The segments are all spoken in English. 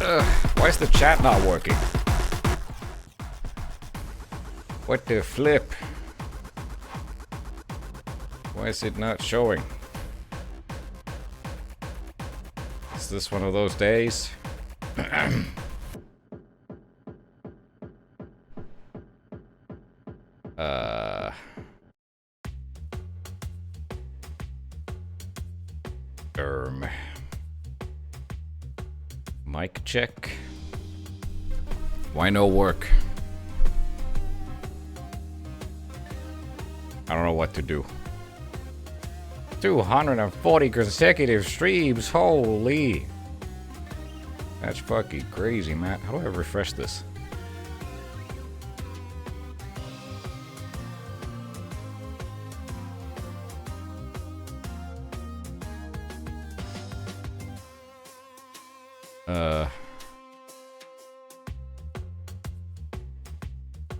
Why is the chat not working? What the flip? Why is it not showing? Is this one of those days? Mic check. Why no work? I don't know what to do. 240 consecutive streams, holy. That's fucking crazy, man. How do I refresh this?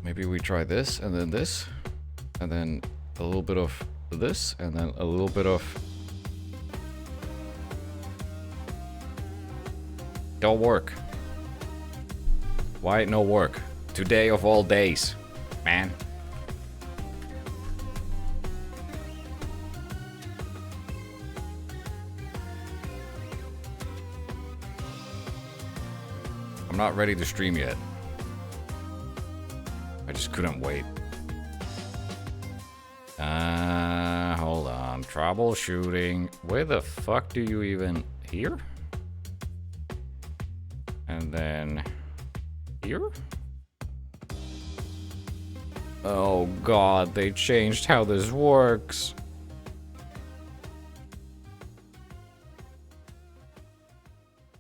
Maybe we try this, and then a little bit of this, and then a little bit of... Don't work. Why no work? Today of all days, man. I'm not ready to stream yet. I just couldn't wait. Hold on. Troubleshooting. Where the fuck do you even... Here? And then... Here? Oh god, they changed how this works.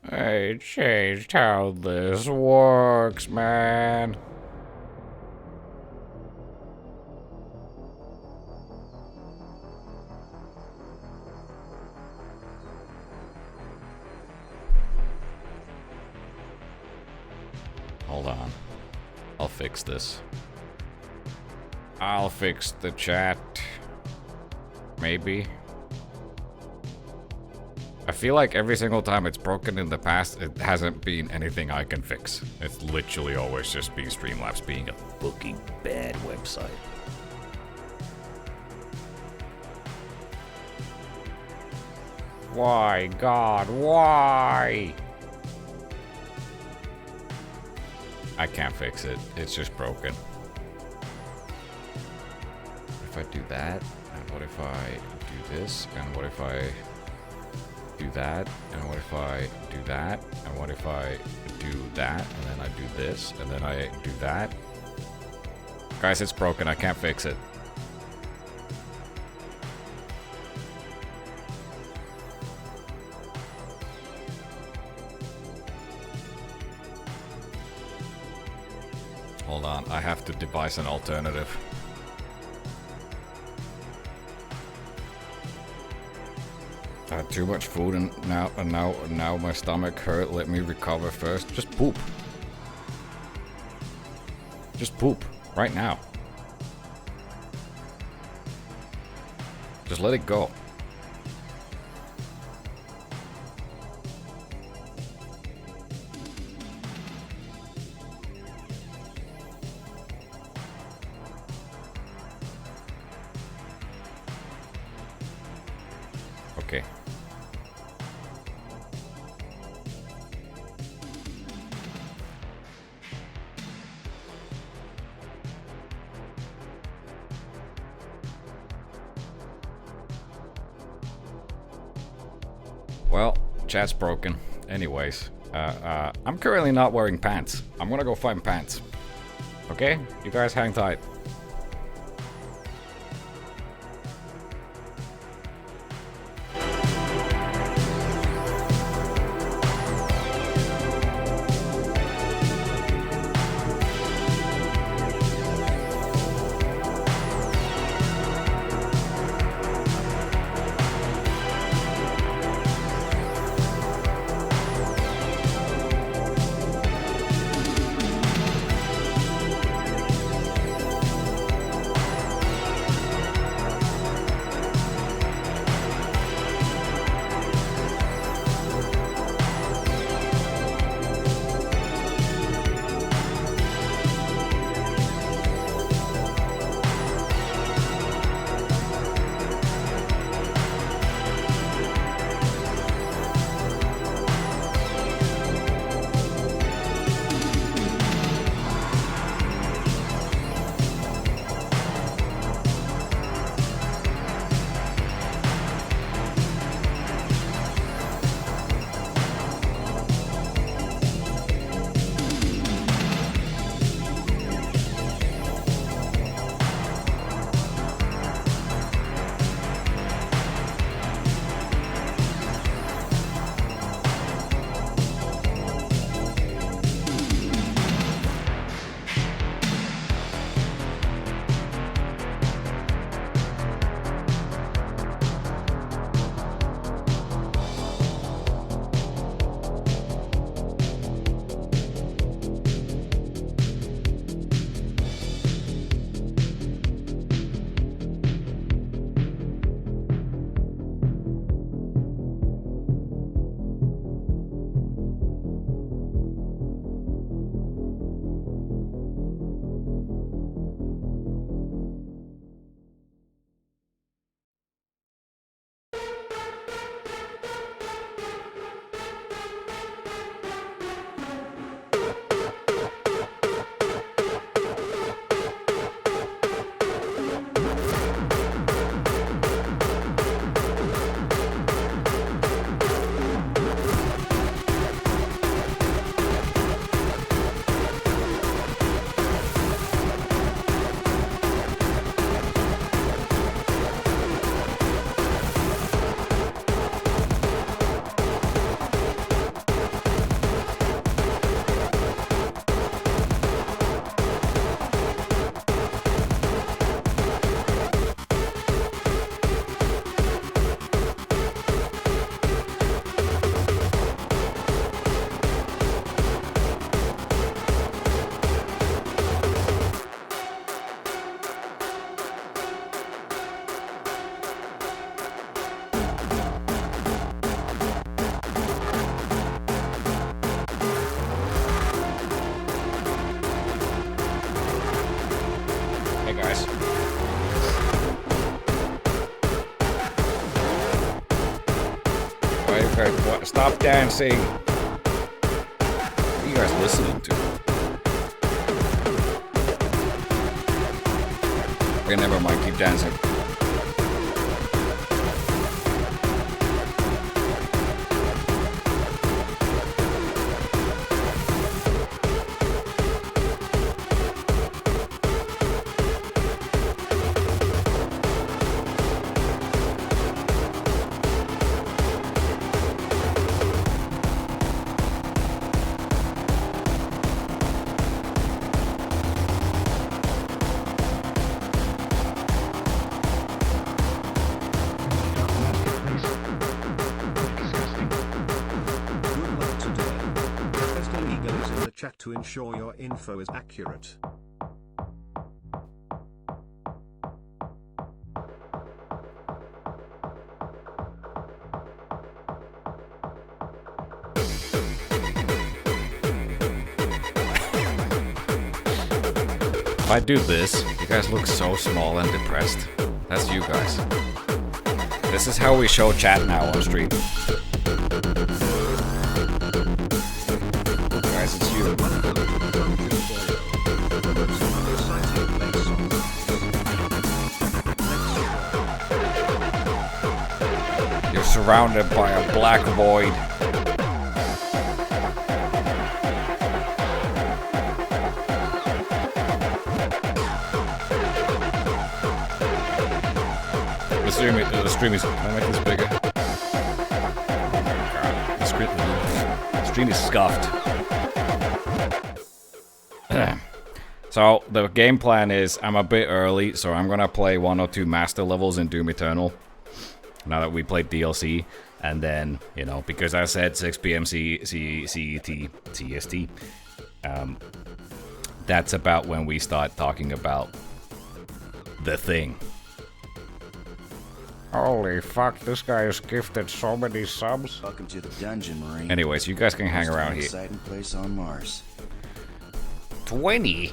They changed how this works, man. Hold on. I'll fix this. I'll fix the chat. Maybe. I feel like every single time it's broken in the past, it hasn't been anything I can fix. It's literally always just been Streamlabs being a fucking bad website. Why, God, why? I can't fix it. It's just broken. If I do that, and what if I do this, and what if I do that, and what if I do that, and what if I do that, and then I do this, and then I do that? Guys, it's broken. I can't fix it. Hold on, I have to devise an alternative. I had too much food and now my stomach hurt. Let me recover first. Just poop. Just poop right now. Just let it go. Okay. Well, chat's broken. Anyways, I'm currently not wearing pants. I'm gonna go find pants. Okay? You guys hang tight. Stop dancing. What are you guys listening to? Okay, never mind. Keep dancing. To ensure your info is accurate. If I do this, you guys look so small and depressed. That's you guys. This is how we show chat now on stream. Guys, it's you. You're surrounded by a black void. The stream is. Can I make this bigger? The stream is scuffed. So the game plan is I'm a bit early, so I'm gonna play 1 or 2 master levels in Doom Eternal. Now that we played DLC, and then, you know, because I said 6 p.m. CST, that's about when we start talking about the thing. Holy fuck, this guy is gifted so many subs. Welcome to the dungeon, Marine. Anyways, you guys can hang around here. Exciting place on Mars. 20?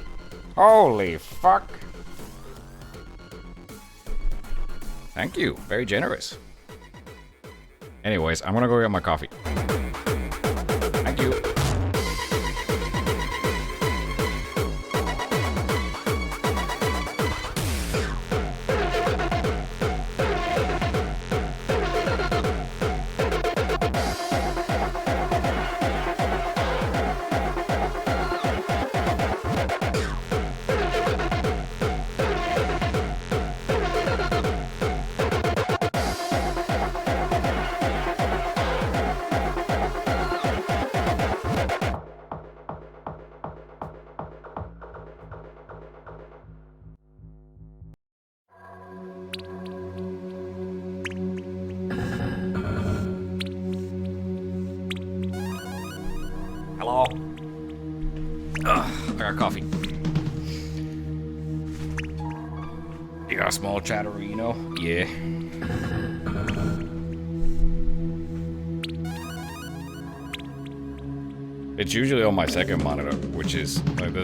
Holy fuck. Thank you, very generous. Anyways, I'm gonna go get my coffee. Thank you. Hello? I got coffee. You got a small chatterino? Yeah. It's usually on my second monitor, which is like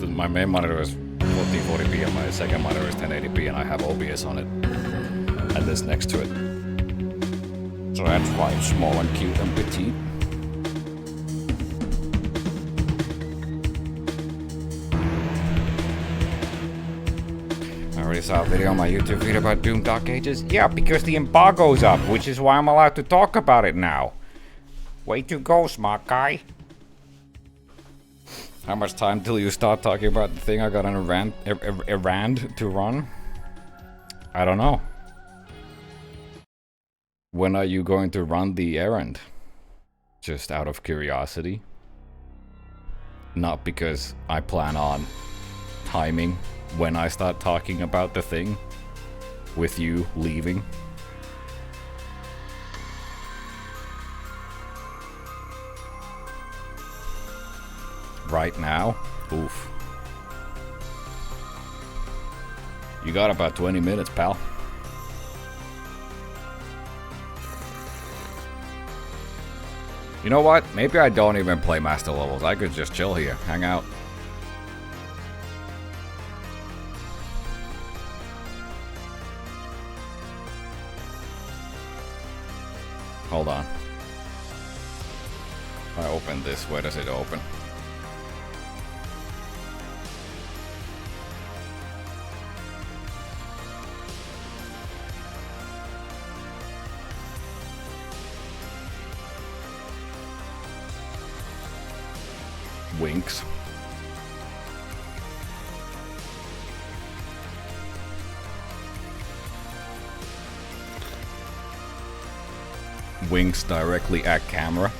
my main monitor is 1440p and my second monitor is 1080p, and I have OBS on it. And this next to it. So that's why it's small and cute and petite. I already saw a video on my YouTube feed about Doom Dark Ages. Yeah, because the embargo's up, which is why I'm allowed to talk about it now. Way to go, smart guy. How much time till you start talking about the thing I got on a errand to run? I don't know. When are you going to run the errand? Just out of curiosity. Not because I plan on timing when I start talking about the thing with you leaving. Right now? Oof. You got about 20 minutes, pal. You know what? Maybe I don't even play master levels. I could just chill here, hang out. Hold on. I open this, where does it open? Winks. Winks directly at camera.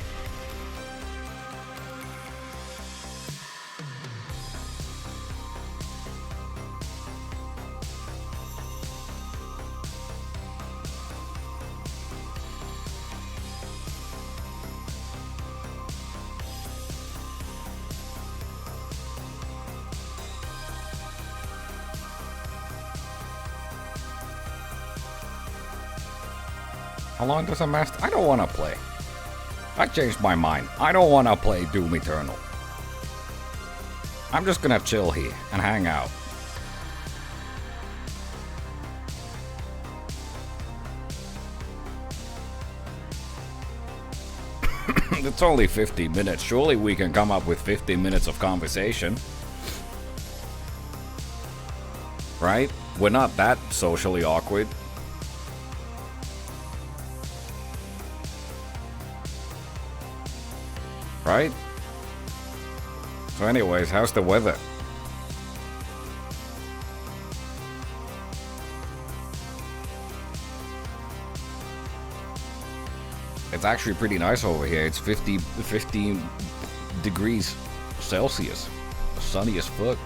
How long does a master? I don't want to play. I changed my mind. I don't want to play Doom Eternal. I'm just gonna chill here and hang out. It's only 50 minutes. Surely we can come up with 50 minutes of conversation. Right? We're not that socially awkward. Right? So anyways, how's the weather? It's actually pretty nice over here. It's 15 degrees Celsius. Sunny as fuck.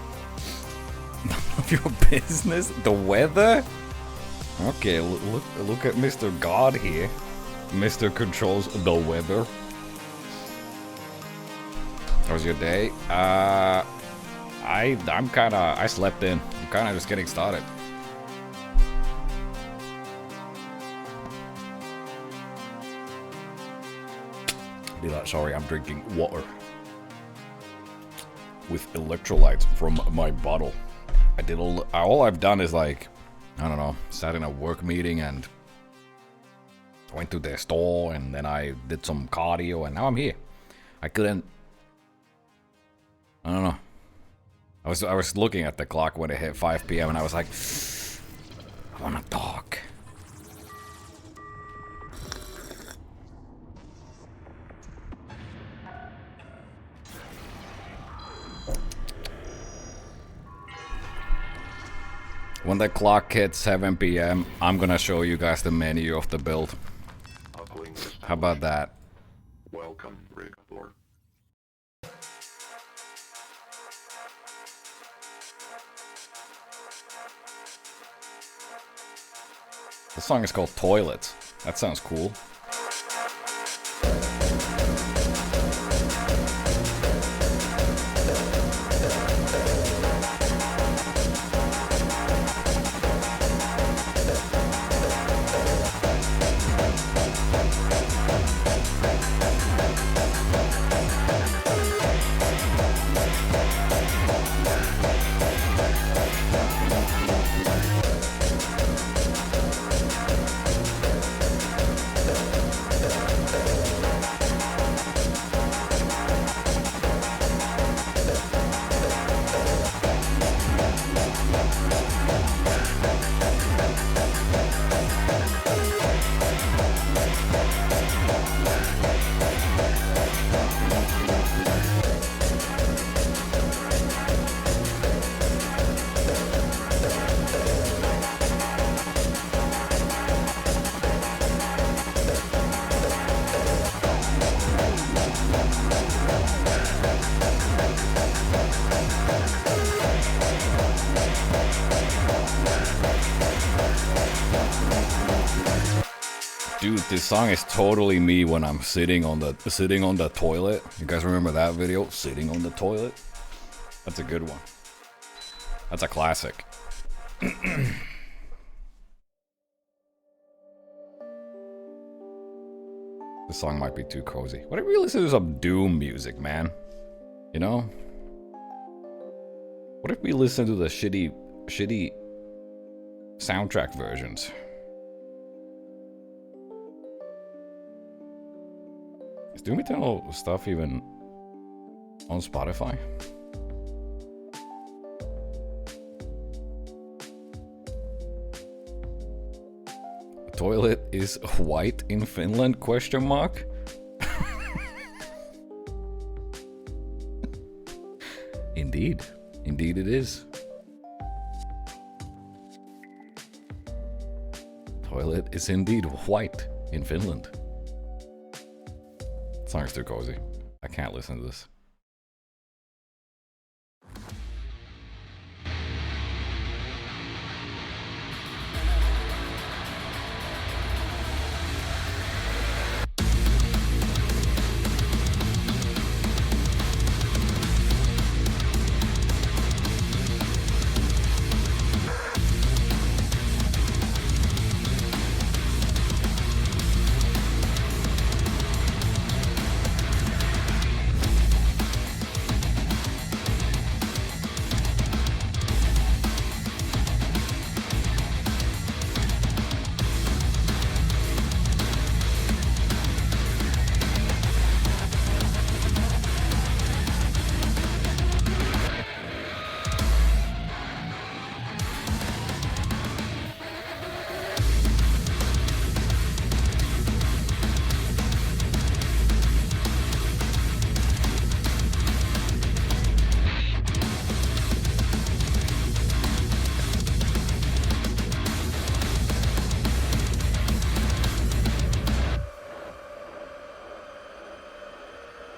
None of your business? The weather? Okay, look at Mr. God here. Mr. controls the weather. How was your day? I slept in. I'm kinda just getting started. Sorry, I'm drinking water with electrolytes from my bottle. All I've done is like, I don't know, sat in a work meeting and went to the store and then I did some cardio and now I'm here. I don't know. I was looking at the clock when it hit 5 p.m. and I was like, I wanna talk. When the clock hits 7 p.m., I'm gonna show you guys the menu of the build. How about that? Welcome, Rick. The song is called Toilets. That sounds cool. Dude, this song is totally me when I'm sitting on the toilet. You guys remember that video? Sitting on the toilet? That's a good one. That's a classic. This song might be too cozy. What if we listen to some Doom music, man? You know? What if we listen to the shitty soundtrack versions? Is Doom Eternal stuff even on Spotify? Toilet is white in Finland? Question mark. Indeed. Indeed it is. Toilet is indeed white in Finland. Song's too cozy. I can't listen to this.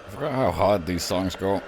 I forgot how hard these songs go.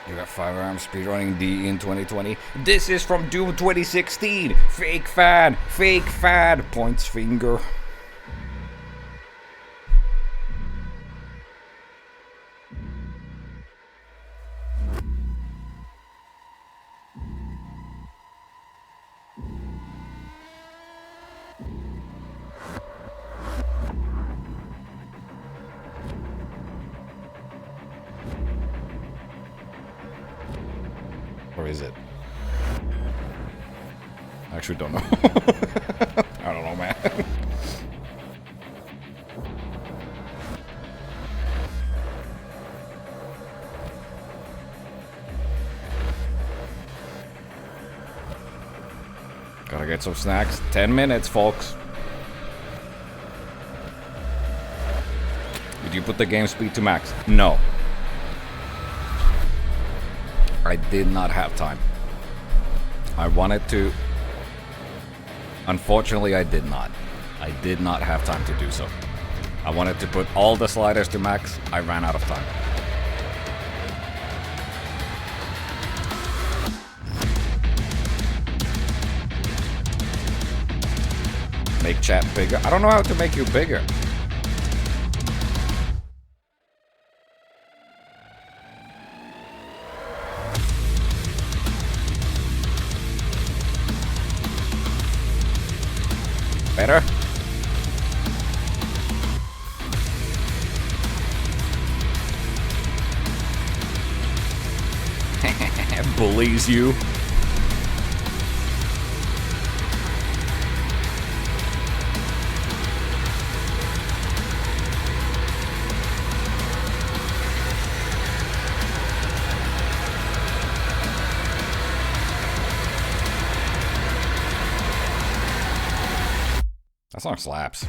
You got firearm speedrunning D in 2020. This is from Doom 2016. Fake fan, points finger. Or is it? I actually don't know. I don't know, man. Gotta get some snacks. 10 minutes, folks. Did you put the game speed to max? No. I did not have time. I wanted to. Unfortunately, I did not. I did not have time to do so. I wanted to put all the sliders to max. I ran out of time. Make chat bigger. I don't know how to make you bigger. Better? Bullies you. That song slaps.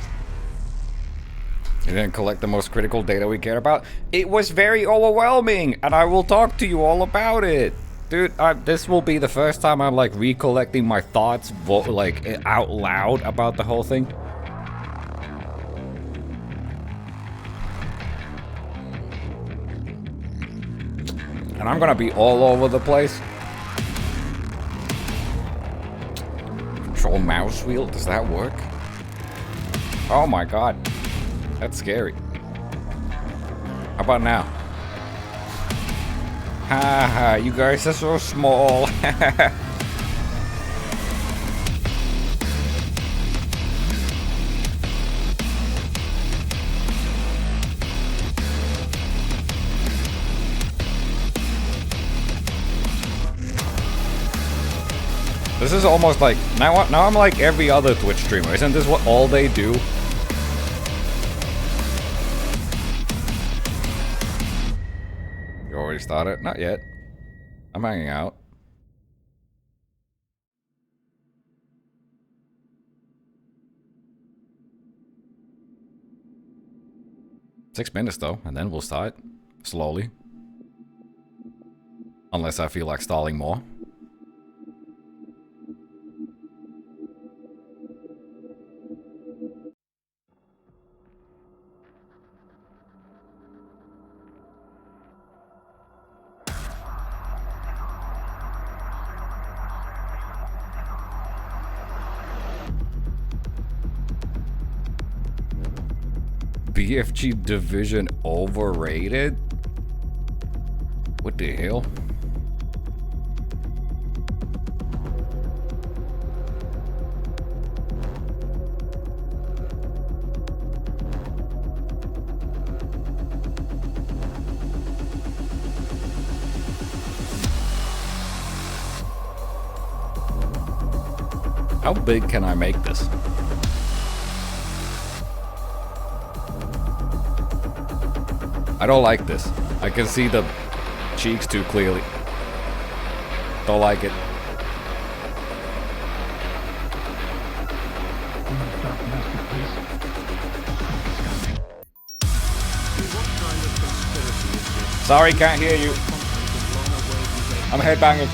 You didn't collect the most critical data we care about? It was very overwhelming, and I will talk to you all about it. Dude, this will be the first time I'm like recollecting my thoughts like out loud about the whole thing. And I'm gonna be all over the place. Control mouse wheel, does that work? Oh my god. That's scary. How about now? Haha, you guys are so small. This is almost like now I'm like every other Twitch streamer. Isn't this what all they do? You already started? Not yet. I'm hanging out. $6 though, and then we'll start slowly. Unless I feel like stalling more. BFG division overrated? What the hell? How big can I make this? I don't like this. I can see the cheeks too clearly. Don't like it. Sorry, can't hear you. I'm headbanging.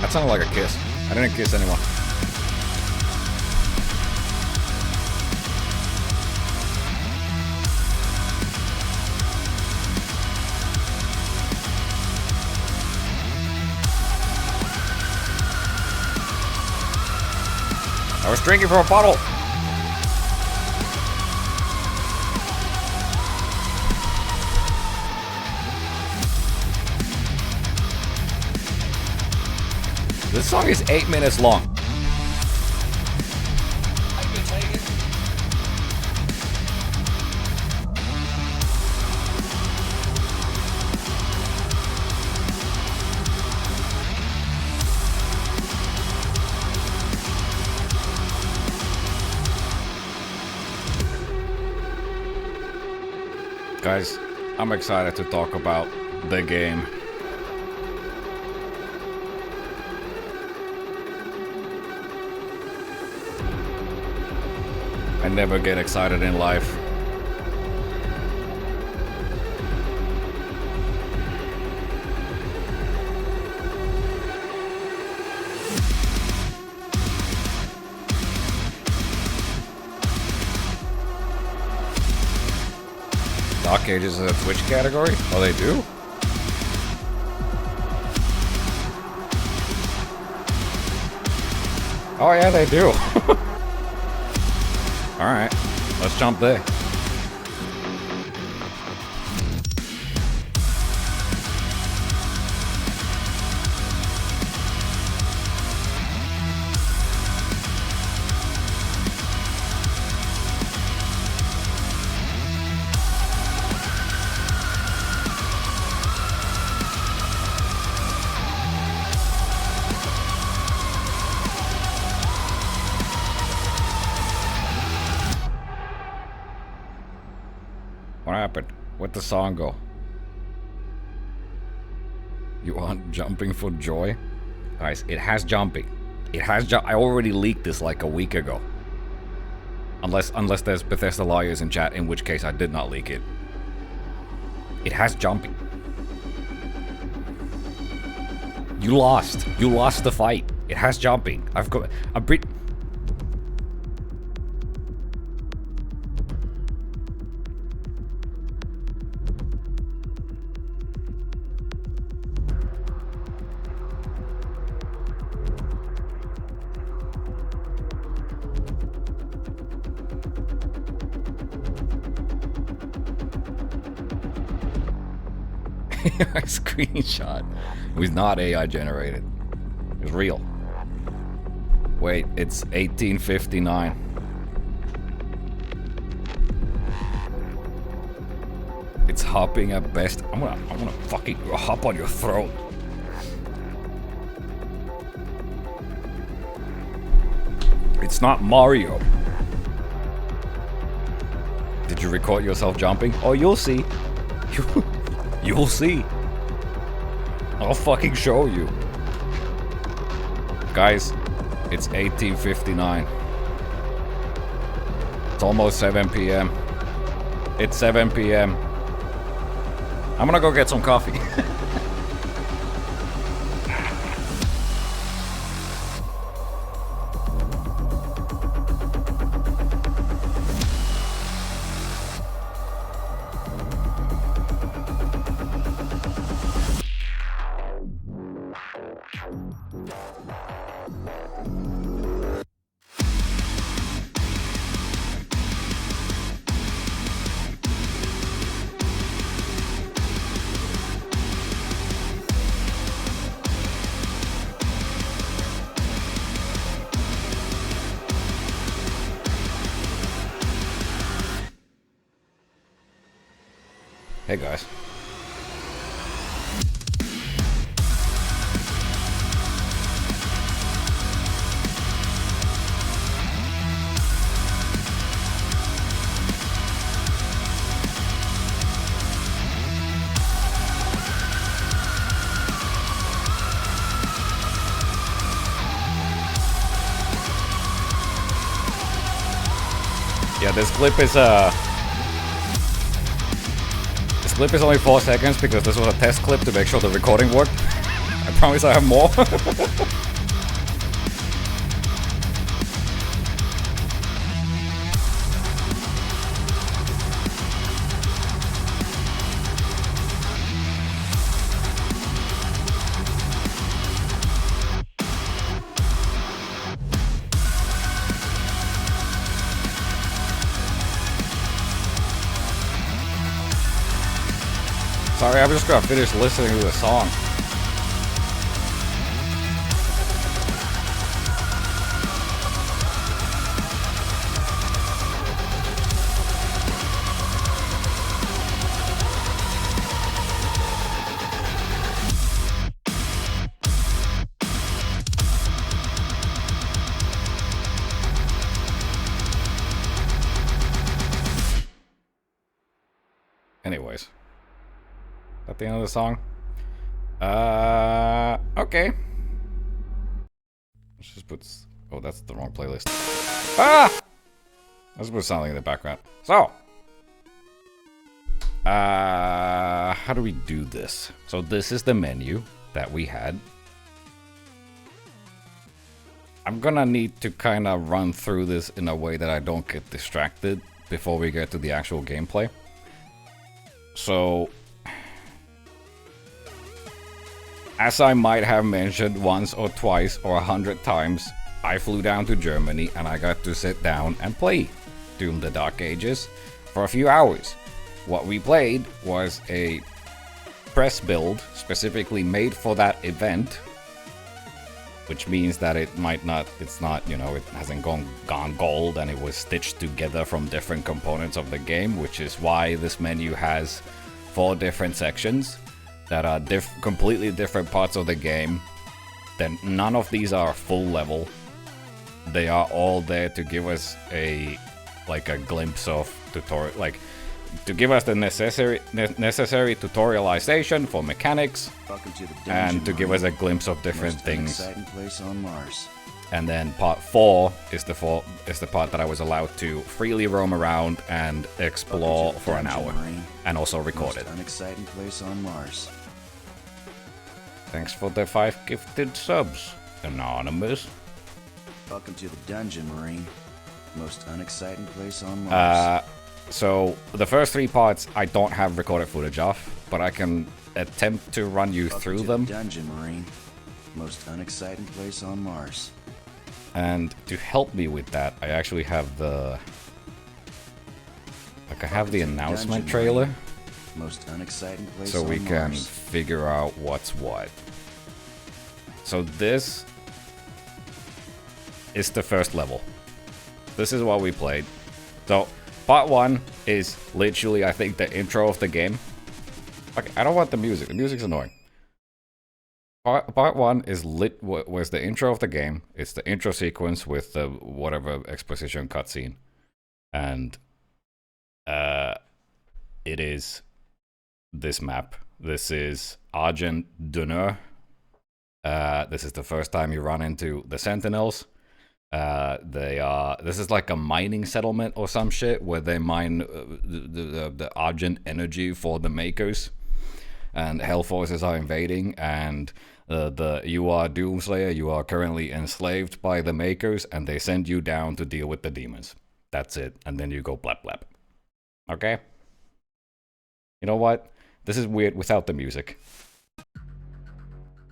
That sounded like a kiss. I didn't kiss anyone. I was drinking from a bottle. This song is 8 minutes long. I can take it. Guys, I'm excited to talk about the game. I never get excited in life. Dark Ages is a Twitch category? Oh, they do? Oh yeah, they do. Alright, let's jump there. What happened? Where'd the song go? You aren't jumping for joy? Guys, it has jumping. It has I already leaked this like a week ago. Unless there's Bethesda lawyers in chat, in which case I did not leak it. It has jumping. You lost. You lost the fight. It has jumping. I've got... I screenshot. It was not AI generated. It was real. Wait, it's 1859. It's hopping at best. I'm gonna fucking hop on your throat. It's not Mario. Did you record yourself jumping? Oh, you'll see. You'll see. I'll fucking show you. Guys, it's 1859. It's almost 7 p.m. It's 7 p.m. I'm gonna go get some coffee. Hey guys. Yeah, this clip is only 4 seconds because this was a test clip to make sure the recording worked. I promise I have more. Sorry, I'm just gonna finish listening to the song. Anyways. At the end of the song? Okay. Let's just put... Oh, that's the wrong playlist. Ah! Let's put something in the background. So! How do we do this? So this is the menu that we had. I'm gonna need to kind of run through this in a way that I don't get distracted before we get to the actual gameplay. So... as I might have mentioned once or twice or 100 times, I flew down to Germany and I got to sit down and play Doom: The Dark Ages for a few hours. What we played was a press build specifically made for that event, which means that it might not, it's not, you know, it hasn't gone gold and it was stitched together from different components of the game, which is why this menu has 4 different sections that are completely different parts of the game. Then none of these are full level. They are all there to give us a glimpse of tutorial. Like, to give us the necessary tutorialization for mechanics, Welcome to the and dungeon, to give us a Marine. glimpse of different Most things. unexciting place on Mars. And then part 4 is the part that I was allowed to freely roam around and explore Welcome to the for an dungeon, hour, Marine. and also record it. Most unexciting place on Mars. Thanks for the 5 gifted subs, Anonymous. Welcome to the dungeon, Marine. Most unexciting place on Mars. So the first 3 parts I don't have recorded footage of, but I can attempt to run you Welcome through to them. The dungeon, Marine. Most unexciting place on Mars. And to help me with that, I actually have the... Like, I have the announcement trailer, Most unexciting place so on we can Mars. figure out what's what. So this is the first level. This is what we played. So, part 1 is literally, I think, the intro of the game. Okay, I don't want the music. The music's annoying. Part 1 is was the intro of the game. It's the intro sequence with the whatever exposition cutscene, and it is this map. This is Argent Dunner. This is the first time you run into the Sentinels. This is like a mining settlement or some shit where they mine the Argent energy for the Makers, and Hell Forces are invading, and you are Doomslayer, you are currently enslaved by the Makers, and they send you down to deal with the demons. That's it, and then you go blap blap. Okay? You know what? This is weird without the music. I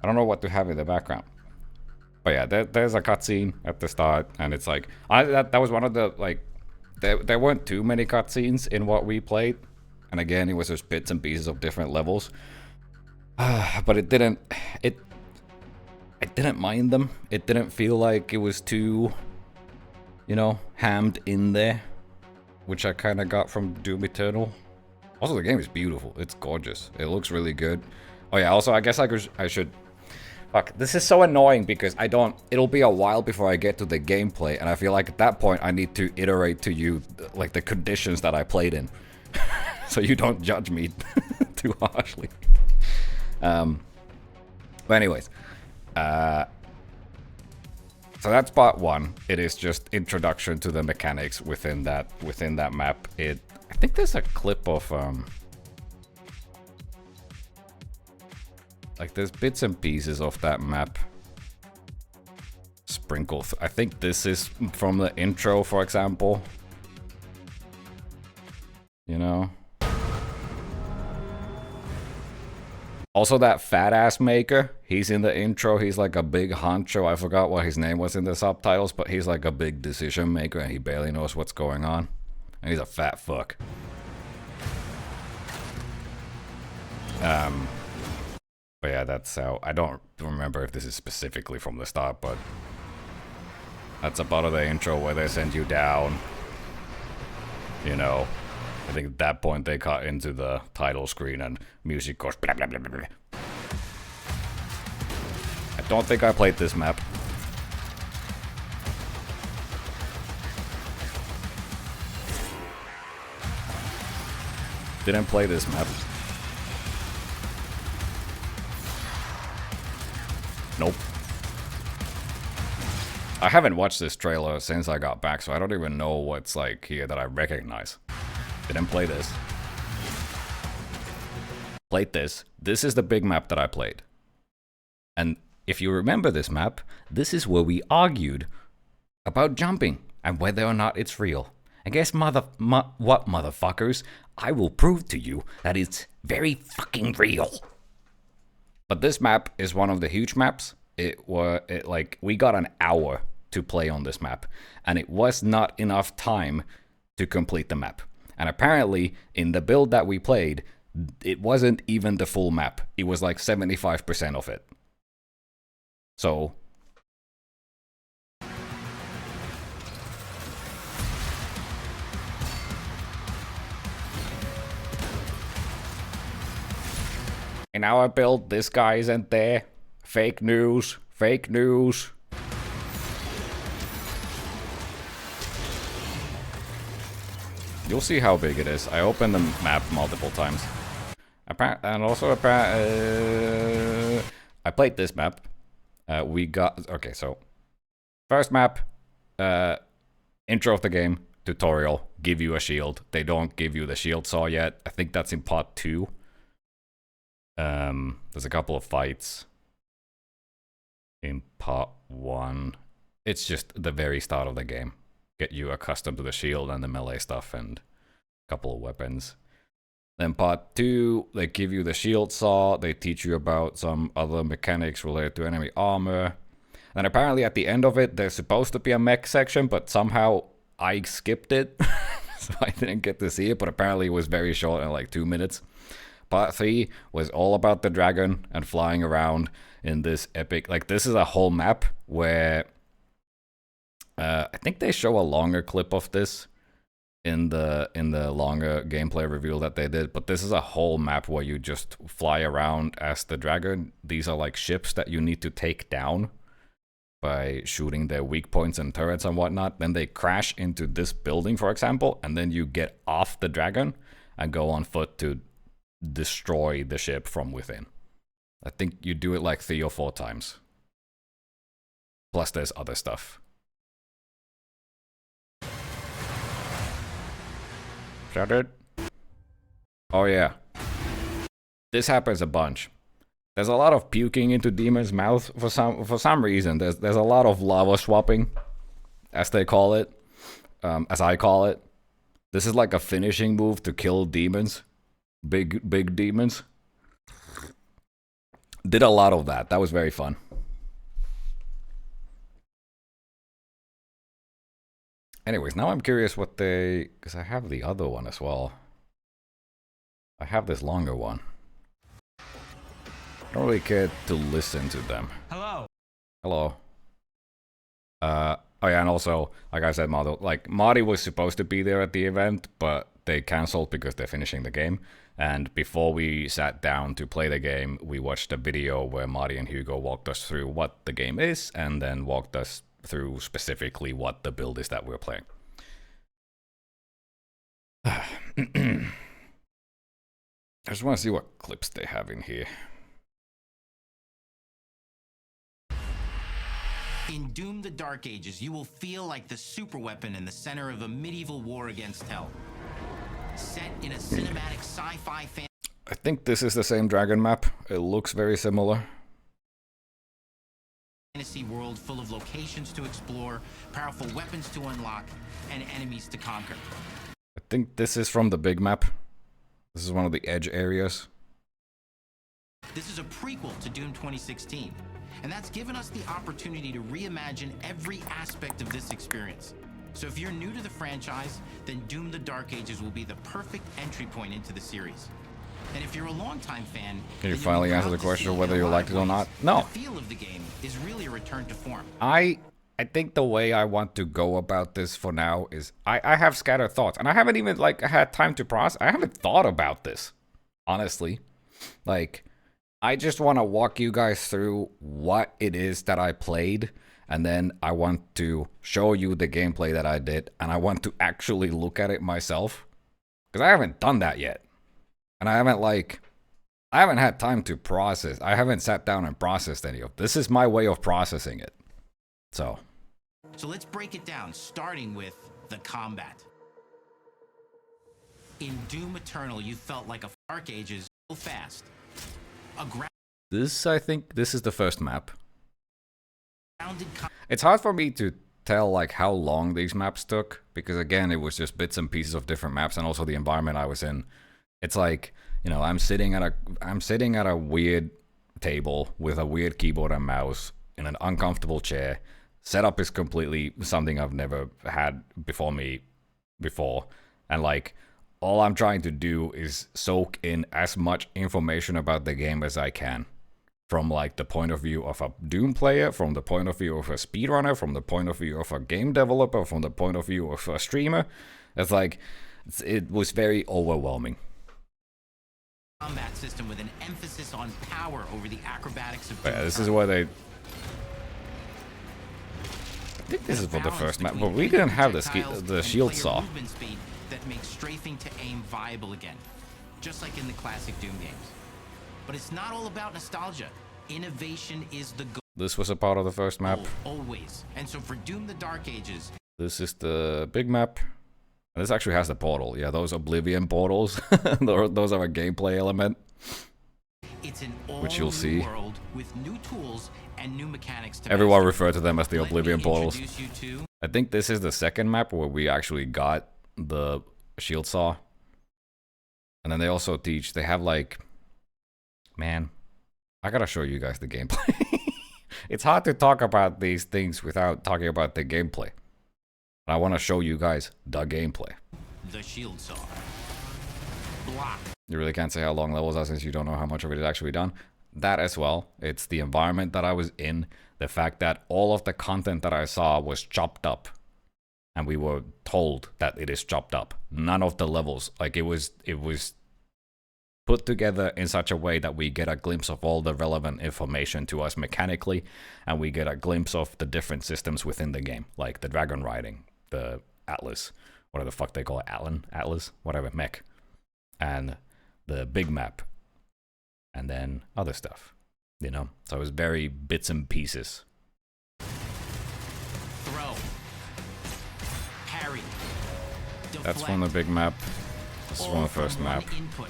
don't know what to have in the background. But yeah, there's a cutscene at the start, and it's like... that was one of the, like... There weren't too many cutscenes in what we played. And again, it was just bits and pieces of different levels. But it didn't... I didn't mind them. It didn't feel like it was too... You know, hammed in there. Which I kind of got from Doom Eternal. Also, the game is beautiful. It's gorgeous. It looks really good. Oh yeah, also, I guess I should... Fuck, this is so annoying because I don't... It'll be a while before I get to the gameplay, and I feel like at that point I need to iterate to you, like, the conditions that I played in. So you don't judge me too harshly. But anyways. So that's part 1. It is just introduction to the mechanics within that map. I think there's a clip of... Like, there's bits and pieces of that map sprinkled. I think this is from the intro, for example. You know? Also, that fat-ass maker, he's in the intro. He's like a big honcho. I forgot what his name was in the subtitles, but he's like a big decision maker, and he barely knows what's going on. And he's a fat fuck. But yeah, that's how... I don't remember if this is specifically from the start, but... That's a part of the intro where they send you down. You know... I think at that point they cut into the title screen and music goes blah blah blah blah blah. I don't think I played this map. Didn't play this map. Nope. I haven't watched this trailer since I got back, so I don't even know what's like here that I recognize. Didn't play this. Played this. This is the big map that I played. And if you remember this map, this is where we argued about jumping and whether or not it's real. And guess what, motherfuckers? I will prove to you that it's very fucking real. But this map is one of the huge maps. We got an hour to play on this map, and it was not enough time to complete the map. And apparently, in the build that we played, it wasn't even the full map. It was like 75% of it. So... in our build, this guy isn't there. Fake news. Fake news. You'll see how big it is. I opened the map multiple times. And also, I played this map. We got... Okay, so... First map, intro of the game, tutorial, give you a shield. They don't give you the shield saw yet. I think that's in part 2. There's a couple of fights in part 1. It's just the very start of the game. Get you accustomed to the shield and the melee stuff and a couple of weapons. Then part 2, they give you the shield saw. They teach you about some other mechanics related to enemy armor. And apparently at the end of it, there's supposed to be a mech section, but somehow I skipped it. So I didn't get to see it, but apparently it was very short, in like 2 minutes. Part 3 was all about the dragon and flying around in this epic... Like, this is a whole map where... I think they show a longer clip of this in the longer gameplay reveal that they did, but this is a whole map where you just fly around as the dragon. These are like ships that you need to take down by shooting their weak points and turrets and whatnot. Then they crash into this building, for example, and then you get off the dragon and go on foot to destroy the ship from within. I think you do it like 3 or 4 times. Plus there's other stuff. Shut it. Oh yeah. This happens a bunch. There's a lot of puking into demons' mouth for some reason. There's a lot of lava swapping, as they call it, as I call it. This is like a finishing move to kill demons, big demons. Did a lot of that. That was very fun. Anyways, now I'm curious what they... Because I have the other one as well. I have this longer one. I don't really care to listen to them. Hello. Hello. Oh yeah, and also, like I said, Marty was supposed to be there at the event, but they cancelled because they're finishing the game. And before we sat down to play the game, we watched a video where Marty and Hugo walked us through what the game is, and then walked us through specifically what the build is that we're playing. I just want to see what clips they have in here. In Doom: The Dark Ages, you will feel like the superweapon in the center of a medieval war against hell. Set in a cinematic sci-fi I think this is the same dragon map. It looks very similar. fantasy world full of locations to explore, powerful weapons to unlock, and enemies to conquer. I think this is from the big map. This is one of the edge areas. This is a prequel to Doom 2016, and that's given us the opportunity to reimagine every aspect of this experience. So if you're new to the franchise, then Doom: The Dark Ages will be the perfect entry point into the series. And if you're a longtime fan, can you finally answer the question of whether you liked it or not? No. The feel of the game is really a return to form. I think the way I want to go about this for now is I have scattered thoughts, and I haven't even had time to process. I haven't thought about this, honestly. I just want to walk you guys through what it is that I played, and then I want to show you the gameplay that I did, and I want to actually look at it myself, because I haven't done that yet. And I haven't had time to process. I haven't sat down and processed any of this. Is my way of processing it. So let's break it down, starting with the combat. In Doom Eternal, you felt like a Dark Ages so fast. I think this is the first map. It's hard for me to tell how long these maps took, because again, it was just bits and pieces of different maps, and also the environment I was in. It's I'm sitting at a weird table with a weird keyboard and mouse in an uncomfortable chair. Setup is completely something I've never had before, and all I'm trying to do is soak in as much information about the game as I can, from the point of view of a Doom player, from the point of view of a speedrunner, from the point of view of a game developer, from the point of view of a streamer. It was very overwhelming. Combat system with an emphasis on power over the acrobatics of Yeah, this is where they... I think this is for the first map, but we didn't have the shield saw. that makes strafing to aim viable again, just like in the classic Doom games. But it's not all about nostalgia. Innovation is the goal. This was a part of the first map. Always. And so for Doom the Dark Ages... This is the big map. And this actually has the portal. Yeah, those Oblivion portals. Those are a gameplay element. It's an which you'll see. World with new tools and new mechanics to everyone referred to them as the Oblivion portals. I think this is the second map where we actually got the shield saw. And then they also teach, they have like, man, I gotta show you guys the gameplay. It's hard to talk about these things without talking about the gameplay. I want to show you guys the gameplay. The shield saw. Block. You really can't say how long levels are since you don't know how much of it is actually done. That as well. It's the environment that I was in. The fact that all of the content that I saw was chopped up. And we were told that it is chopped up. None of the levels. Like it was put together in such a way that we get a glimpse of all the relevant information to us mechanically. And we get a glimpse of the different systems within the game. Like the dragon riding. The Atlas. Whatever the fuck they call it. Atlas? Whatever. Mech. And the big map. And then other stuff. You know? So it was very bits and pieces. Throw. Parry. Deflect. That's from the big map. This is from the first map. Input.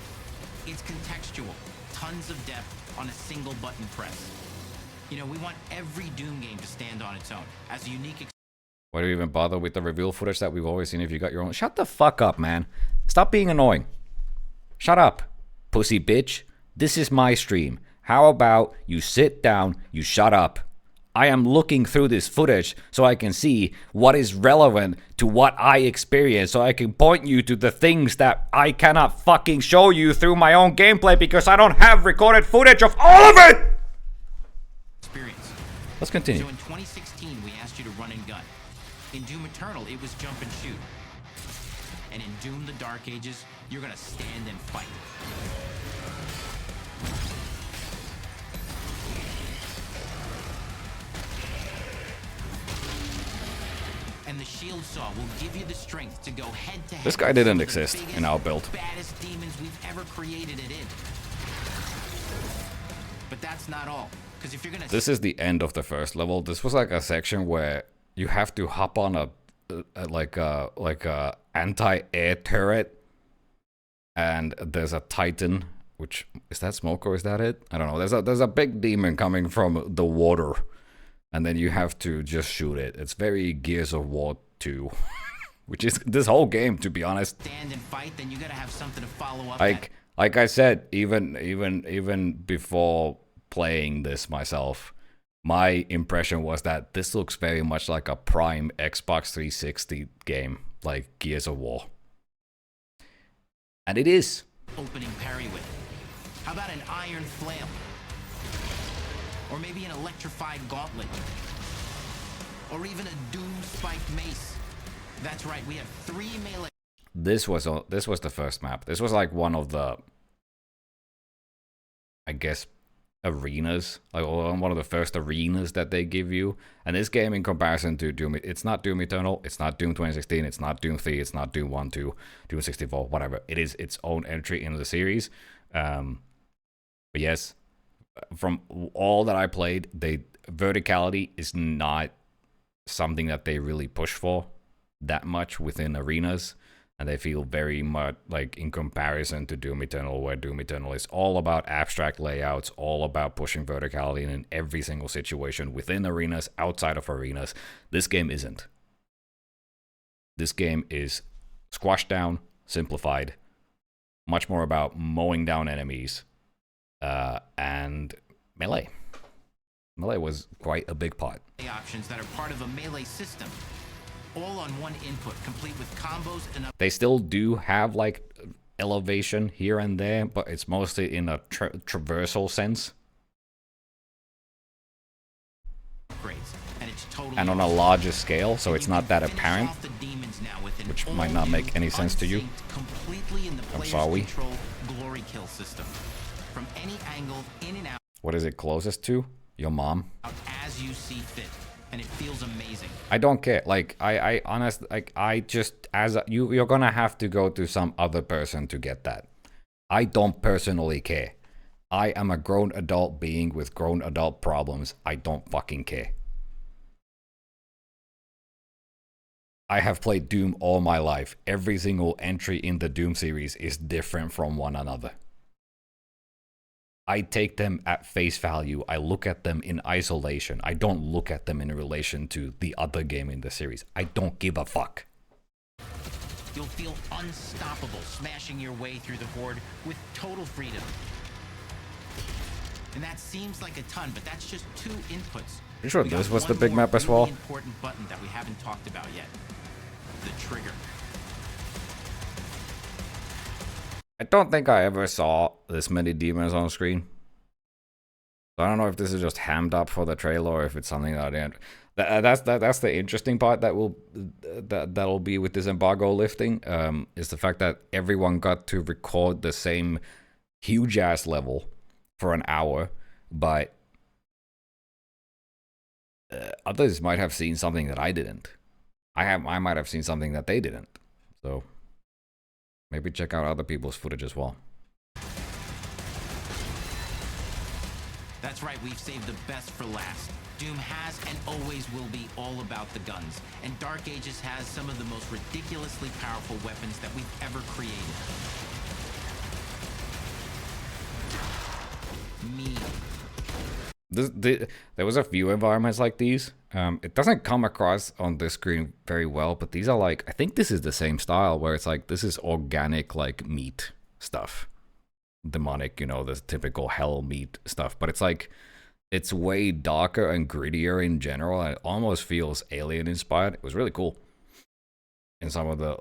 It's contextual. Tons of depth on a single button press. You know, we want every Doom game to stand on its own. As a unique... Why do you even bother with the reveal footage that we've always seen if you got your own? Shut the fuck up, man. Stop being annoying. Shut up, pussy bitch. This is my stream. How about you sit down, you shut up. I am looking through this footage so I can see what is relevant to what I experience, so I can point you to the things that I cannot fucking show you through my own gameplay because I don't have recorded footage of all of it! Experience. Let's continue. So in 2016, we asked you to run and gun. In Doom Eternal, it was jump and shoot. And in Doom the Dark Ages, you're gonna stand and fight. And the shield saw will give you the strength to go head to head. This guy didn't exist in our build. Baddest demons we've ever created it in. But that's not all. Because if you're gonna... This is the end of the first level. This was like a section where you have to hop on a anti-air turret, and there's a Titan. Which is that smoke or is that it? I don't know. There's a big demon coming from the water, and then you have to just shoot it. It's very Gears of War 2, which is this whole game, to be honest. Stand and fight, then you gotta have something to follow up. Like I said, even before playing this myself, my impression was that this looks very much like a prime Xbox 360 game, like Gears of War. And it is. Opening parry with. How about an iron flail? Or maybe an electrified gauntlet? Or even a doom spiked mace? That's right, we have 3 melee. This was the first map. This was like one of the, I guess, arenas, like one of the first arenas that they give you. And this game, in comparison to Doom, it's not Doom Eternal, it's not Doom 2016, it's not Doom 3, it's not Doom 1, 2, Doom 64, whatever. It is its own entry into the series. But yes, from all that I played, verticality is not something that they really push for that much within arenas. And they feel very much like in comparison to Doom Eternal, where Doom Eternal is all about abstract layouts, all about pushing verticality in every single situation within arenas, outside of arenas. This game isn't. This game is squashed down, simplified, much more about mowing down enemies, and melee. Melee was quite a big part. Options that are part of a melee system. All on one input, complete with combos and... They still do have, like, elevation here and there, but it's mostly in a traversal sense. And on a larger scale, so it's not that apparent, which might not make any sense to you. I'm sorry. From any angle, in and out. What is it closest to? Your mom? As you see fit. and it feels amazing. I don't care. Like, I honestly, like, I just, you're gonna have to go to some other person to get that. I don't personally care. I am a grown adult being with grown adult problems. I don't fucking care. I have played Doom all my life. Every single entry in the Doom series is different from one another. I take them at face value. I look at them in isolation. I don't look at them in relation to the other game in the series. I don't give a fuck. You'll feel unstoppable smashing your way through the Horde with total freedom. And that seems like a ton, but that's just 2 inputs. You sure this was the big map as well? Really important button that we haven't talked about yet. The trigger. I don't think I ever saw this many demons on screen. So I don't know if this is just hammed up for the trailer or if it's something that I didn't. That's the interesting part that'll be with this embargo lifting, is the fact that everyone got to record the same huge ass level for an hour, but others might have seen something that I didn't. I might have seen something that they didn't. So maybe check out other people's footage as well. That's right, we've saved the best for last. Doom has and always will be all about the guns, and Dark Ages has some of the most ridiculously powerful weapons that we've ever created. Me. There was a few environments like these. It doesn't come across on this screen very well, but these are like, I think this is the same style where it's like, this is organic, like meat stuff. Demonic, you know, the typical hell meat stuff. But it's like, it's way darker and grittier in general. And it almost feels alien inspired. It was really cool. In some of the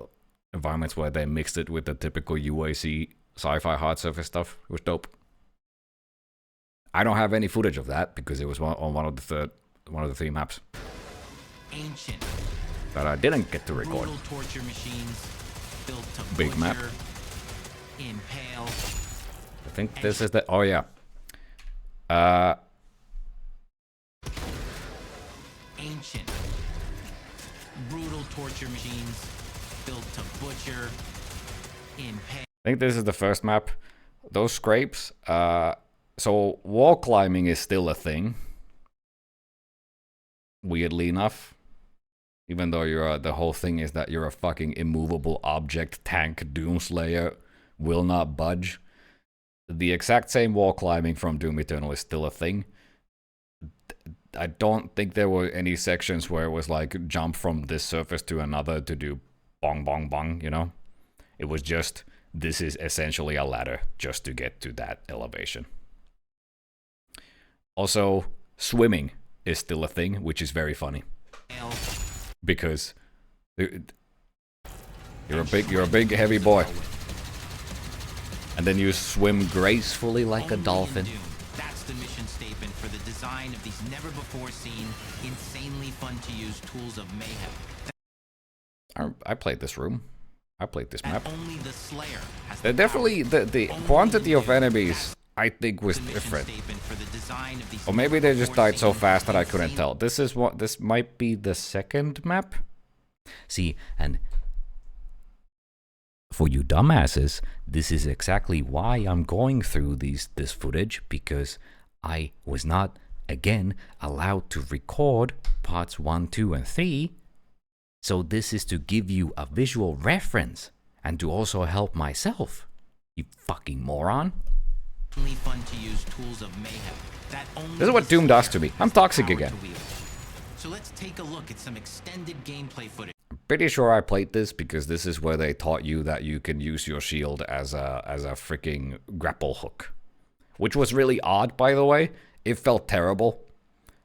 environments where they mixed it with the typical UAC sci-fi hard surface stuff. It was dope. I don't have any footage of that because it was on one of the 3 maps. Ancient. That I didn't get to record. Brutal torture machines built to Big butcher, map. impale. I think this is the, oh yeah. Ancient. Brutal torture machines built to butcher, impale. I think this is the first map. Those scrapes, so wall climbing is still a thing. Weirdly enough. Even though you're the whole thing is that you're a fucking immovable object tank Doomslayer, will not budge. The exact same wall climbing from Doom Eternal is still a thing. I don't think there were any sections where it was like jump from this surface to another to do bong bong bong, you know? It was just, this is essentially a ladder just to get to that elevation. Also, swimming is still a thing, which is very funny. Because you're a big heavy boy. And then you swim gracefully like a dolphin. That's the mission statement for the design of these never before seen, insanely fun to use tools of mayhem. I played this room. I played this map. Only the Slayer has They're definitely the quantity of enemies I think was different. Or maybe they just died so fast that I couldn't tell. This might be the second map. See, and for you dumbasses, this is exactly why I'm going through this footage, because I was not, again, allowed to record parts 1, 2, and 3. So this is to give you a visual reference and to also help myself. You fucking moron. Only fun to use tools of mayhem. This is what Doom does to me. I'm toxic again. So let's take a look at some extended gameplay footage. I'm pretty sure I played this because this is where they taught you that you can use your shield as a freaking grapple hook. Which was really odd, by the way. It felt terrible.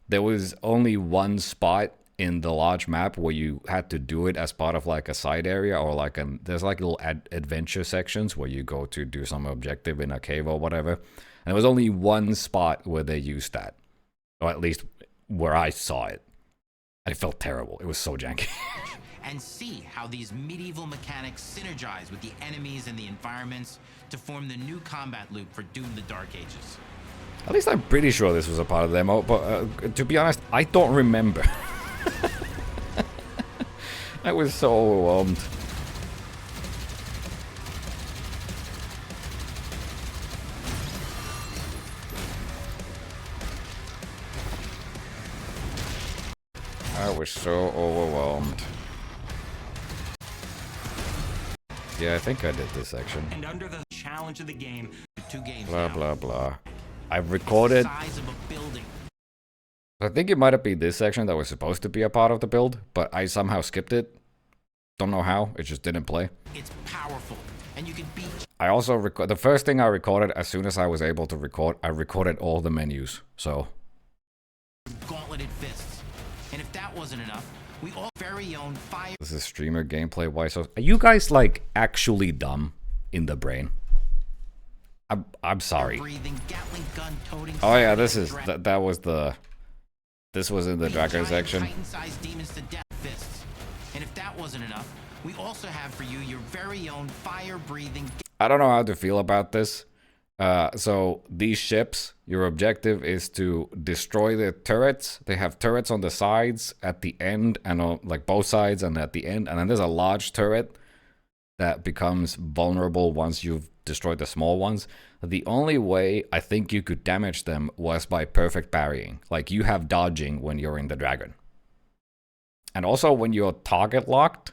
There was only one spot in the large map where you had to do it as part of like a side area, or like there's like little adventure sections where you go to do some objective in a cave or whatever. And there was only one spot where they used that, or at least where I saw it. And it felt terrible. It was so janky. And see how these medieval mechanics synergize with the enemies and the environments to form the new combat loop for Doom: The Dark Ages. At least I'm pretty sure this was a part of the demo, but to be honest, I don't remember. I was so overwhelmed. I was so overwhelmed. Yeah, I think I did this section. And under the challenge of the game, 2 games Blah, now. blah, blah. I've recorded... Size of a building. I think it might have been this section that was supposed to be a part of the build, but I somehow skipped it. Don't know how, it just didn't play. It's powerful, and you can beat... I also the first thing I recorded as soon as I was able to record, I recorded all the menus, so... Gauntleted fists. And if that wasn't enough, we all very own fire... This is streamer gameplay wise. So are you guys like actually dumb in the brain? I'm sorry. Breathing, Gatling gun toting... Oh yeah, this is that was the... This was in the DraQu section. Titan-sized demons to death fists. And if that wasn't enough, we also have for you your very own fire-breathing... I don't know how to feel about this. So these ships, your objective is to destroy the turrets. They have turrets on the sides, at the end, and on like both sides and at the end. And then there's a large turret that becomes vulnerable once you've destroyed the small ones. The only way I think you could damage them was by perfect parrying. Like you have dodging when you're in the dragon. And also when you're target locked,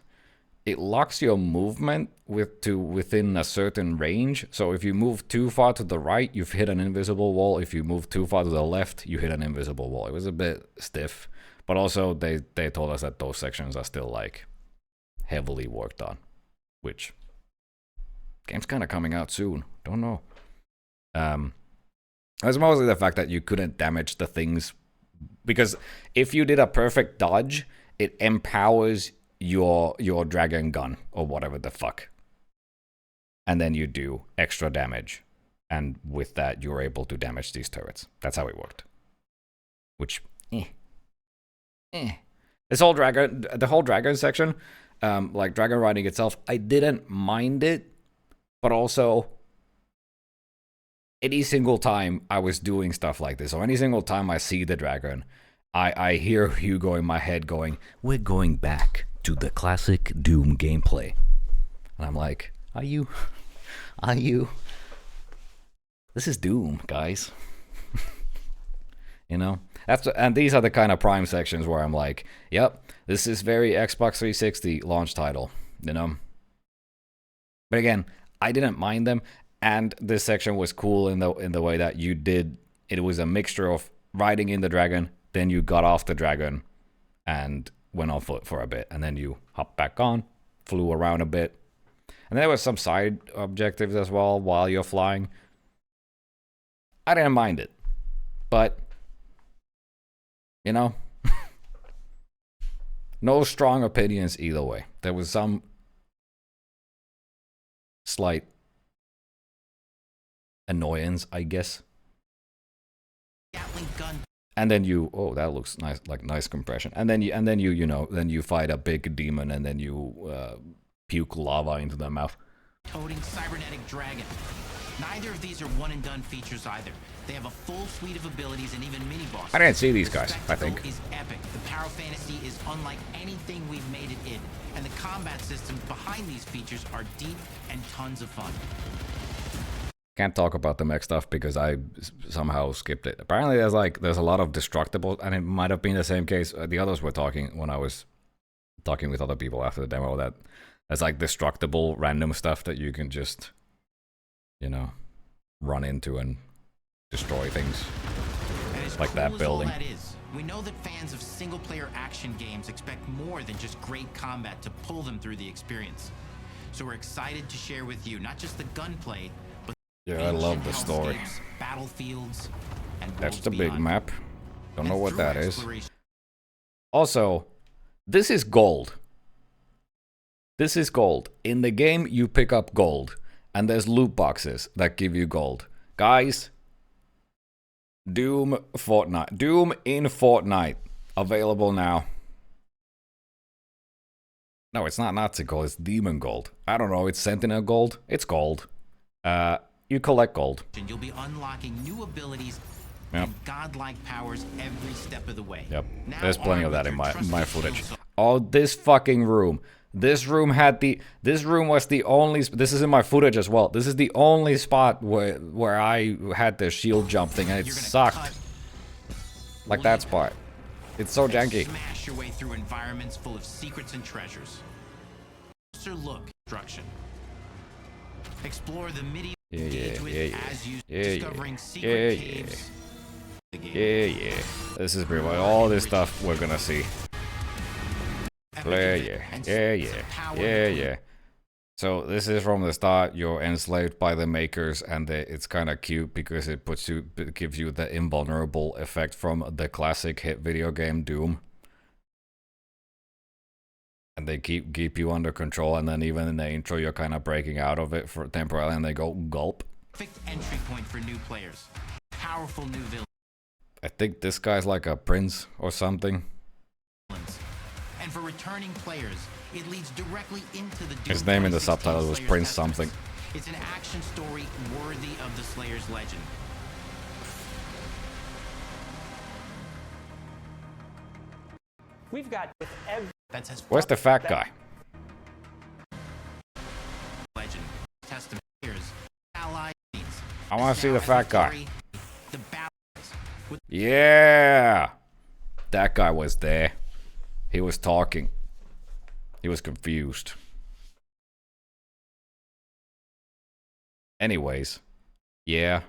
it locks your movement within a certain range. So if you move too far to the right, you've hit an invisible wall. If you move too far to the left, you hit an invisible wall. It was a bit stiff. But also they told us that those sections are still like heavily worked on. Which game's kind of coming out soon. Don't know. It's mostly the fact that you couldn't damage the things, because if you did a perfect dodge, it empowers your dragon gun or whatever the fuck, and then you do extra damage, and with that you're able to damage these turrets. That's how it worked. Which this whole dragon, the whole dragon section, like dragon riding itself, I didn't mind it, but also any single time I was doing stuff like this, or any single time I see the dragon, I hear Hugo in my head going, "We're going back to the classic Doom gameplay." And I'm like, are you? Are you? This is Doom, guys. You know? And these are the kind of prime sections where I'm like, yep, this is very Xbox 360 launch title, you know? But again, I didn't mind them, and this section was cool in the way that you did, it was a mixture of riding in the dragon, then you got off the dragon and went on foot for a bit, and then you hopped back on, flew around a bit. And there was some side objectives as well while you're flying. I didn't mind it, but you know, no strong opinions either way. There was some slight annoyance, I guess. Gatling gun. And then you, oh, that looks nice, like nice compression. And then you fight a big demon, and then you puke lava into the mouth. Toting cybernetic dragon. Neither of these are one and done features either. They have a full suite of abilities and even mini bosses. I didn't see these guys, I think. The spectacle is epic. The Power Fantasy is unlike anything we've made it in, and the combat systems behind these features are deep and tons of fun. Can't talk about the mech stuff because I somehow skipped it. Apparently there's a lot of destructible, and it might have been the same case. The others were talking when I was talking with other people after the demo, that there's like destructible random stuff that you can just, you know, run into and destroy things. Like cool that building. That is, we know that fans of single-player action games expect more than just great combat to pull them through the experience. So we're excited to share with you not just the gunplay, but yeah, I love the story. Battlefields, and that's the beyond. big map. Don't know what that is. Exploration. Also, this is gold. This is gold. In the game, you pick up gold, and there's loot boxes that give you gold. Guys, Doom Fortnite. Doom in Fortnite. Available now. No, it's not Nazi gold, it's demon gold. I don't know, it's Sentinel gold. It's gold. You collect gold. You'll be unlocking new abilities Yep. and godlike powers every step of the way. Yep. Now There's plenty of armed that with in your my trusted footage. shield Oh, this fucking room. This room was the only, this is in my footage as well. This is the only spot where I had the shield jump thing and it sucked. Like that spot. It's so janky. Smash your way through environments full of secrets and treasures. Closer look, destruction. Explore the medieval age with as you discovering secret caves. Yeah. This is pretty much all this stuff we're gonna see. Yeah. So this is from the start. You're enslaved by the makers, and it's kind of cute because it gives you the invulnerable effect from the classic hit video game Doom. And they keep you under control, and then even in the intro, you're kind of breaking out of it for temporarily, and they go gulp. Perfect entry point for new players. Powerful new villains. I think this guy's like a prince or something. And for returning players, it leads directly into the His name in the subtitle was Prince something. It's an action story worthy of the Slayer's legend. We've got with every Where's the fat guy? Legend, testament, allies. I want to see the fat guy. Yeah, that guy was there. He was talking. He was confused. Anyways, yeah.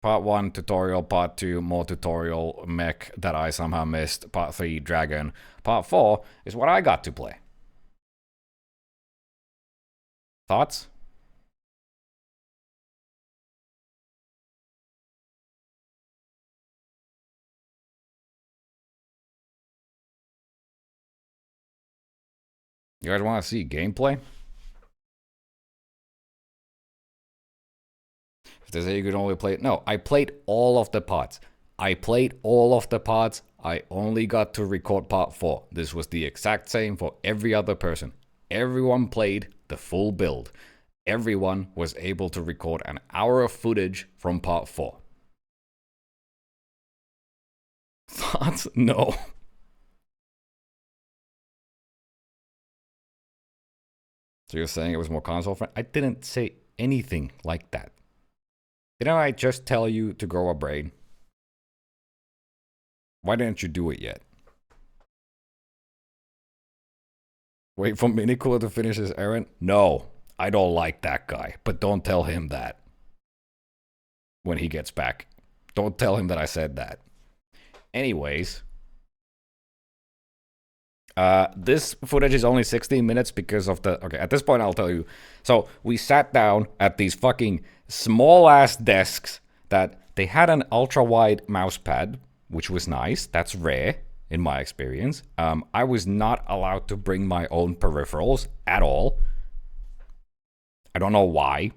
Part 1 tutorial, Part 2 more tutorial mech that I somehow missed, Part 3 dragon, Part 4 is what I got to play. Thoughts? You guys want to see gameplay? If they say you could only play it, no, I played all of the parts. I only got to record part 4. This was the exact same for every other person. Everyone played the full build. Everyone was able to record an hour of footage from part 4. Thoughts? No. So you're saying it was more console friendly? I didn't say anything like that. Didn't I just tell you to grow a brain? Why didn't you do it yet? Wait for Minicooler to finish his errand? No, I don't like that guy, but don't tell him that. When he gets back. Don't tell him that I said that. Anyways. This footage is only 16 minutes because of the... Okay, at this point I'll tell you. So, we sat down at these fucking small-ass desks that they had an ultra-wide mouse pad, which was nice. That's rare, in my experience. I was not allowed to bring my own peripherals at all. I don't know why.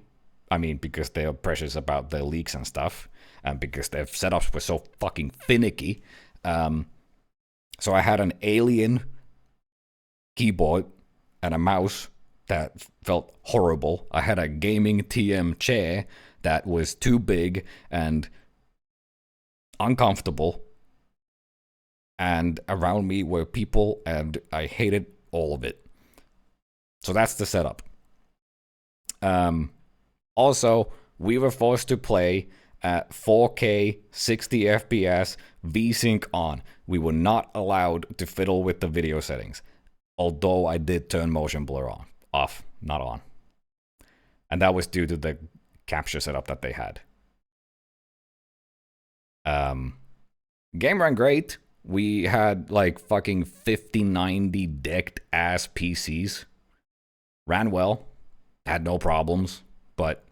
I mean, because they're precious about their leaks and stuff. And because their setups were so fucking finicky. So I had an alien keyboard and a mouse that felt horrible. I had a gaming TM chair that was too big and uncomfortable. And around me were people, and I hated all of it. So that's the setup. Also, we were forced to play at 4K 60 FPS VSync on. We were not allowed to fiddle with the video settings. Although I did turn motion blur off, not on. And that was due to the capture setup that they had. Game ran great. We had like fucking 5090 decked ass PCs. Ran well. Had no problems. But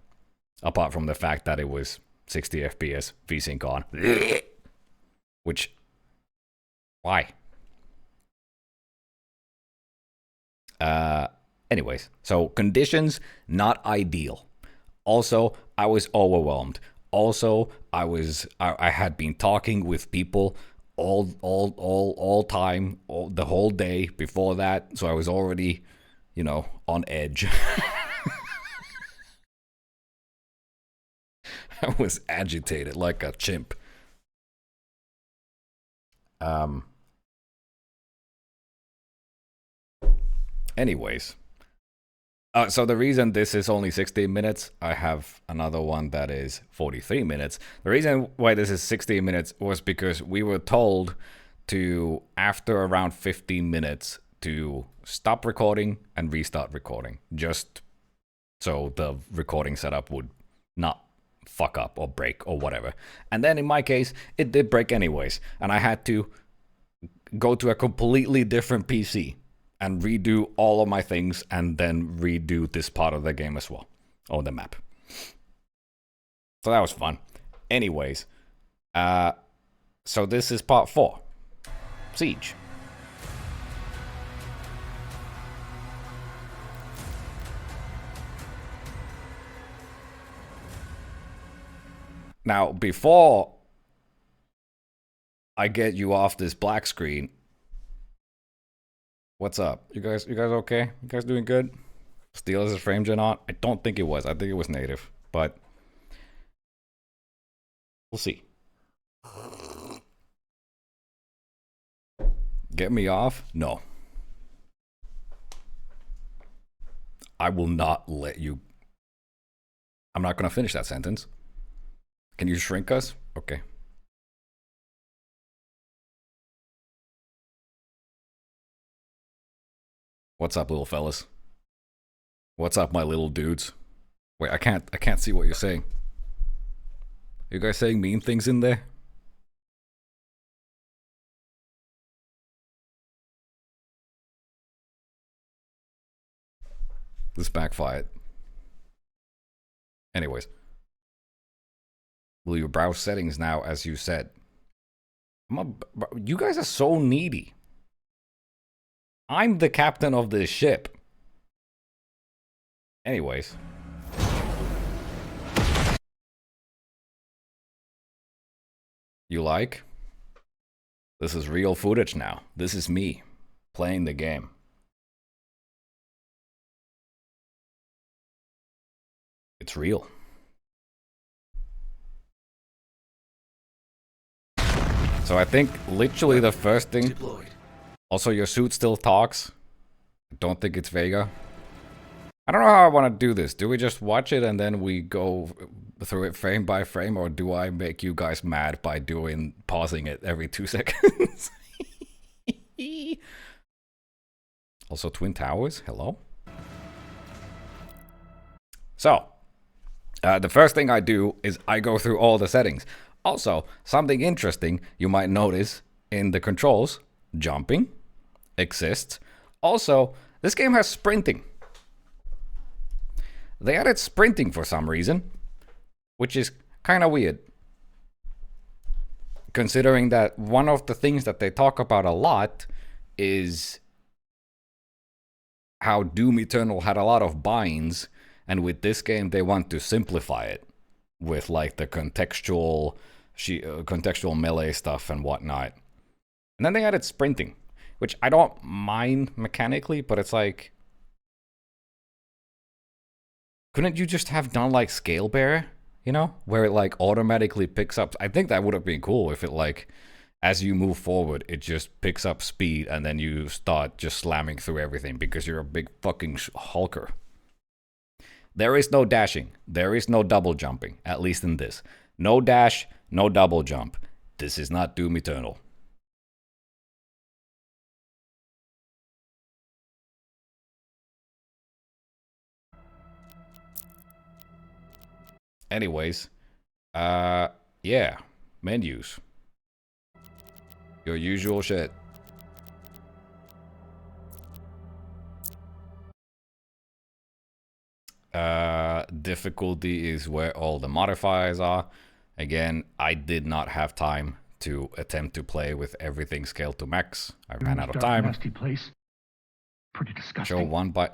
apart from the fact that it was 60 FPS VSync on. Which, why? Anyways, so conditions, not ideal. Also, I was overwhelmed. Also, I had been talking with people all time, the whole day before that, so I was already, you know, on edge. I was agitated like a chimp. Anyways. So the reason this is only 16 minutes, I have another one that is 43 minutes. The reason why this is 16 minutes was because we were told to, after around 15 minutes, to stop recording and restart recording. Just so the recording setup would not fuck up or break or whatever. And then in my case, it did break anyways. And I had to go to a completely different PC and redo all of my things, and then redo this part of the game as well, or the map. So that was fun. Anyways, so this is part 4, Siege. Now, before I get you off this black screen, what's up? You guys okay? You guys doing good? Steelers' frame gen on? I don't think it was. I think it was native, but we'll see. Get me off? No. I will not let you. I'm not gonna finish that sentence. Can you shrink us? Okay. What's up, little fellas? What's up, my little dudes? Wait, I can't see what you're saying. You guys saying mean things in there? This backfired. Anyways. Will you browse settings now, as you said? You guys are so needy. I'm the captain of this ship. Anyways. You like? This is real footage now. This is me playing the game. It's real. So I think literally the first thing... Deployed. Also, your suit still talks. I don't think it's Vega. I don't know how I want to do this. Do we just watch it and then we go through it frame by frame? Or do I make you guys mad by pausing it every 2 seconds? Also, Twin Towers? Hello? So, the first thing I do is I go through all the settings. Also, something interesting you might notice in the controls, jumping exists. Also, this game has sprinting. They added sprinting for some reason, which is kind of weird. Considering that one of the things that they talk about a lot is how Doom Eternal had a lot of binds, and with this game they want to simplify it with like the contextual melee stuff and whatnot. And then they added sprinting, which I don't mind mechanically, but it's like, couldn't you just have done like Scale Bearer, you know, where it like automatically picks up? I think that would have been cool if it like, as you move forward, it just picks up speed and then you start just slamming through everything because you're a big fucking hulker. There is no dashing. There is no double jumping, at least in this. No dash, no double jump. This is not Doom Eternal. Anyways, yeah, menus. Your usual shit. Difficulty is where all the modifiers are. Again, I did not have time to attempt to play with everything scaled to max. I ran out of time. Nasty place. Pretty disgusting. Show one by.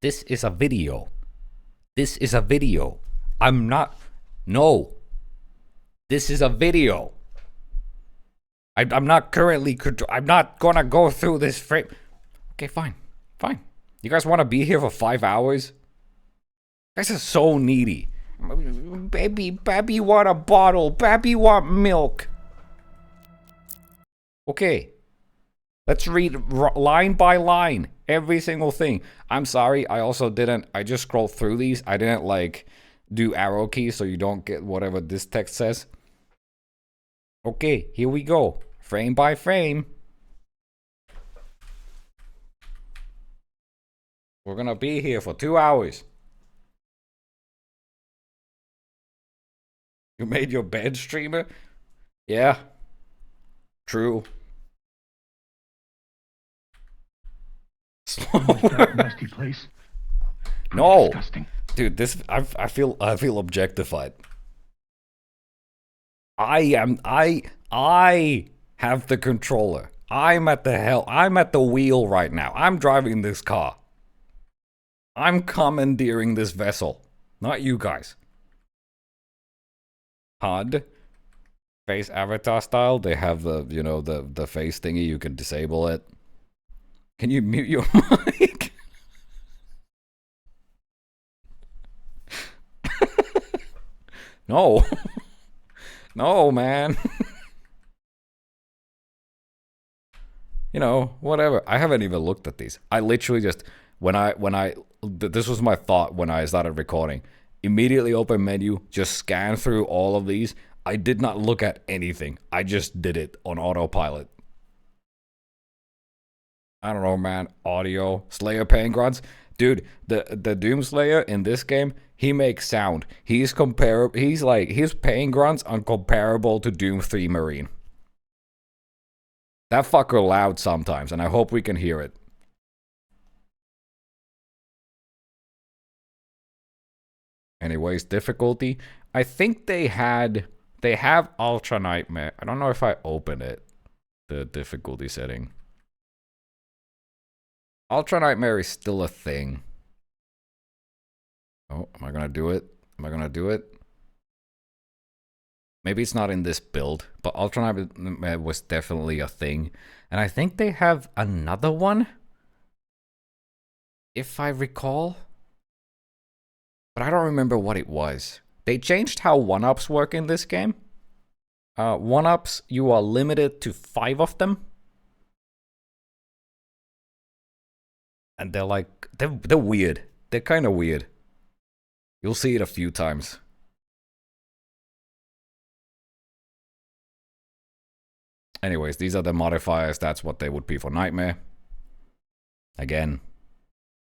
This is a video. This is a video. I'm not. No. This is a video. I'm not currently. I'm not gonna go through this frame. Okay, fine. Fine. You guys want to be here for 5 hours? You guys are so needy. Baby want a bottle. Baby want milk. Okay. Let's read line by line. Every single thing. I'm sorry, I also didn't, I just scrolled through these. I didn't like do arrow keys so you don't get whatever this text says. Okay, here we go. Frame by frame. We're gonna be here for 2 hours. You made your bed, streamer? Yeah. True. That nasty place. Pretty No. Disgusting. Dude, this I feel objectified. I have the controller. I'm at the wheel right now. I'm driving this car. I'm commandeering this vessel. Not you guys. HUD. Face avatar style. They have the, you know, the face thingy. You can disable it. Can you mute your mic? No. No, man. You know, whatever. I haven't even looked at these. I literally just, this was my thought when I started recording. Immediately open menu, just scan through all of these. I did not look at anything. I just did it on autopilot. I don't know, man. Audio. Slayer Pain Grunts. Dude, the Doomslayer in this game, he makes sound. He's like, his pain grunts are comparable to Doom 3 Marine. That fucker loud sometimes, and I hope we can hear it. Anyways, difficulty. I think they have Ultra Nightmare. I don't know if I open it, the difficulty setting. Ultra Nightmare is still a thing. Oh, am I gonna do it? Am I gonna do it? Maybe it's not in this build, but Ultra Nightmare was definitely a thing. And I think they have another one, if I recall. But I don't remember what it was. They changed how 1-ups work in this game. 1-ups, you are limited to 5 of them. And they're like, they're weird. They're kind of weird. You'll see it a few times. Anyways, these are the modifiers. That's what they would be for Nightmare. Again,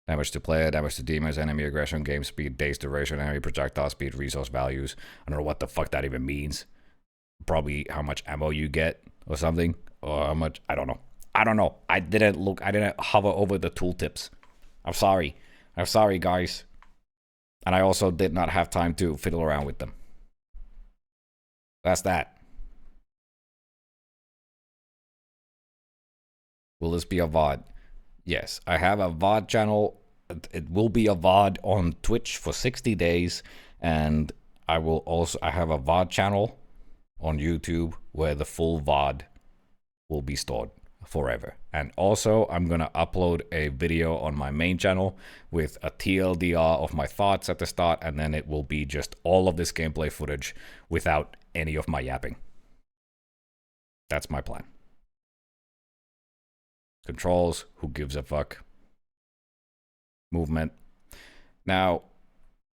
damage to player, damage to demons, enemy aggression, game speed, days duration, enemy projectile speed, resource values. I don't know what the fuck that even means. Probably how much ammo you get or something. Or how much, I don't know. I don't know. I didn't hover over the tooltips. I'm sorry. I'm sorry, guys. And I also did not have time to fiddle around with them. That's that. Will this be a VOD? Yes, I have a VOD channel. It will be a VOD on Twitch for 60 days. And I have a VOD channel on YouTube where the full VOD will be stored forever. And also, I'm gonna upload a video on my main channel with a TLDR of my thoughts at the start, and then it will be just all of this gameplay footage without any of my yapping. That's my plan. Controls, who gives a fuck? Movement. Now,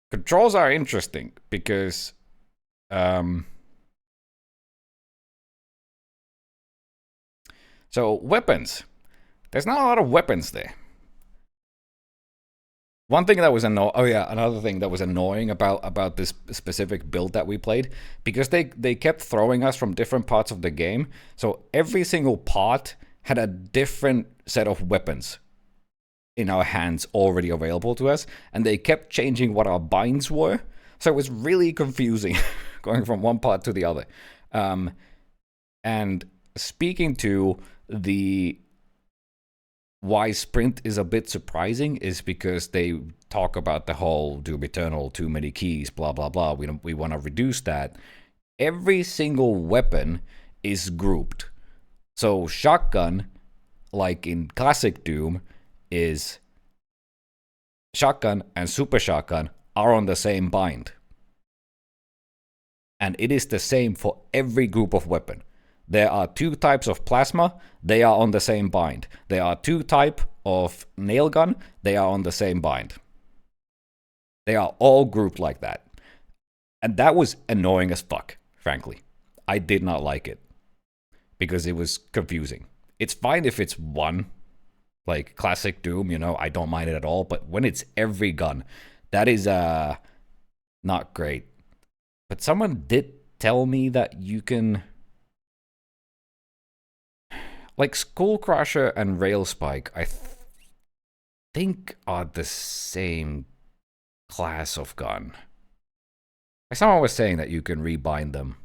controls are interesting because so weapons. There's not a lot of weapons there. One thing that was another thing that was annoying about this specific build that we played, because they kept throwing us from different parts of the game. So every single part had a different set of weapons in our hands already available to us, and they kept changing what our binds were. So it was really confusing going from one part to the other. And speaking to the why sprint is a bit surprising is because they talk about the whole Doom Eternal, too many keys, blah, blah, blah. We want to reduce that. Every single weapon is grouped. So shotgun, like in classic Doom, is shotgun and super shotgun are on the same bind. And it is the same for every group of weapon. There are 2 types of plasma. They are on the same bind. There are 2 type of nail gun. They are on the same bind. They are all grouped like that. And that was annoying as fuck, frankly. I did not like it. Because it was confusing. It's fine if it's one. Like classic Doom, you know, I don't mind it at all. But when it's every gun, that is not great. But someone did tell me that you can... Like Skullcrusher and Railspike, I think are the same class of gun. Like someone was saying that you can rebind them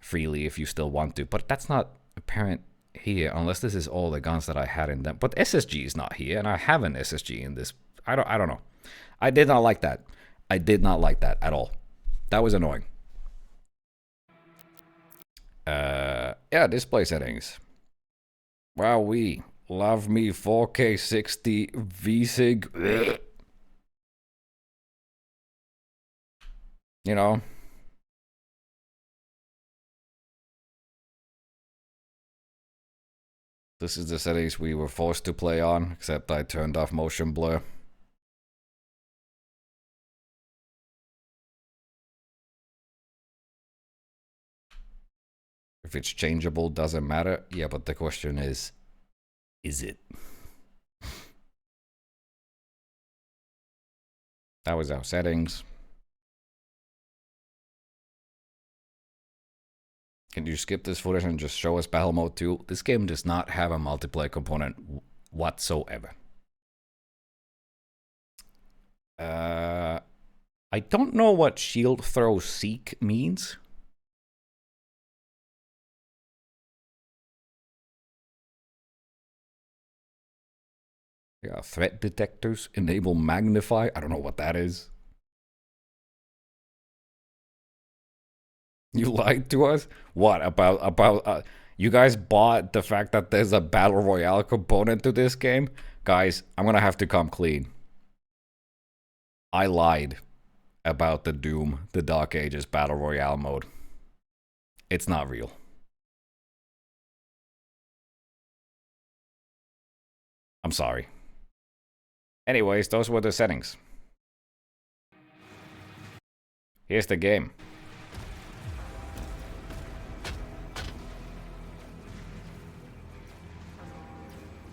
freely if you still want to, but that's not apparent here unless this is all the guns that I had in them. But SSG is not here, and I have an SSG in this. I don't know. I did not like that. I did not like that at all. That was annoying. Yeah, display settings. Wow, we love me 4K 60 VSig. You know. This is the settings we were forced to play on, except I turned off motion blur. If it's changeable, doesn't matter. Yeah, but the question is it? That was our settings. Can you skip this footage and just show us Battle Mode 2? This game does not have a multiplayer component whatsoever. I don't know what shield throw seek means. Yeah, threat detectors, enable magnify. I don't know what that is. You lied to us? What about you guys bought the fact that there's a battle royale component to this game? Guys, I'm gonna have to come clean. I lied about the Doom, the Dark Ages battle royale mode. It's not real. I'm sorry. Anyways, those were the settings. Here's the game.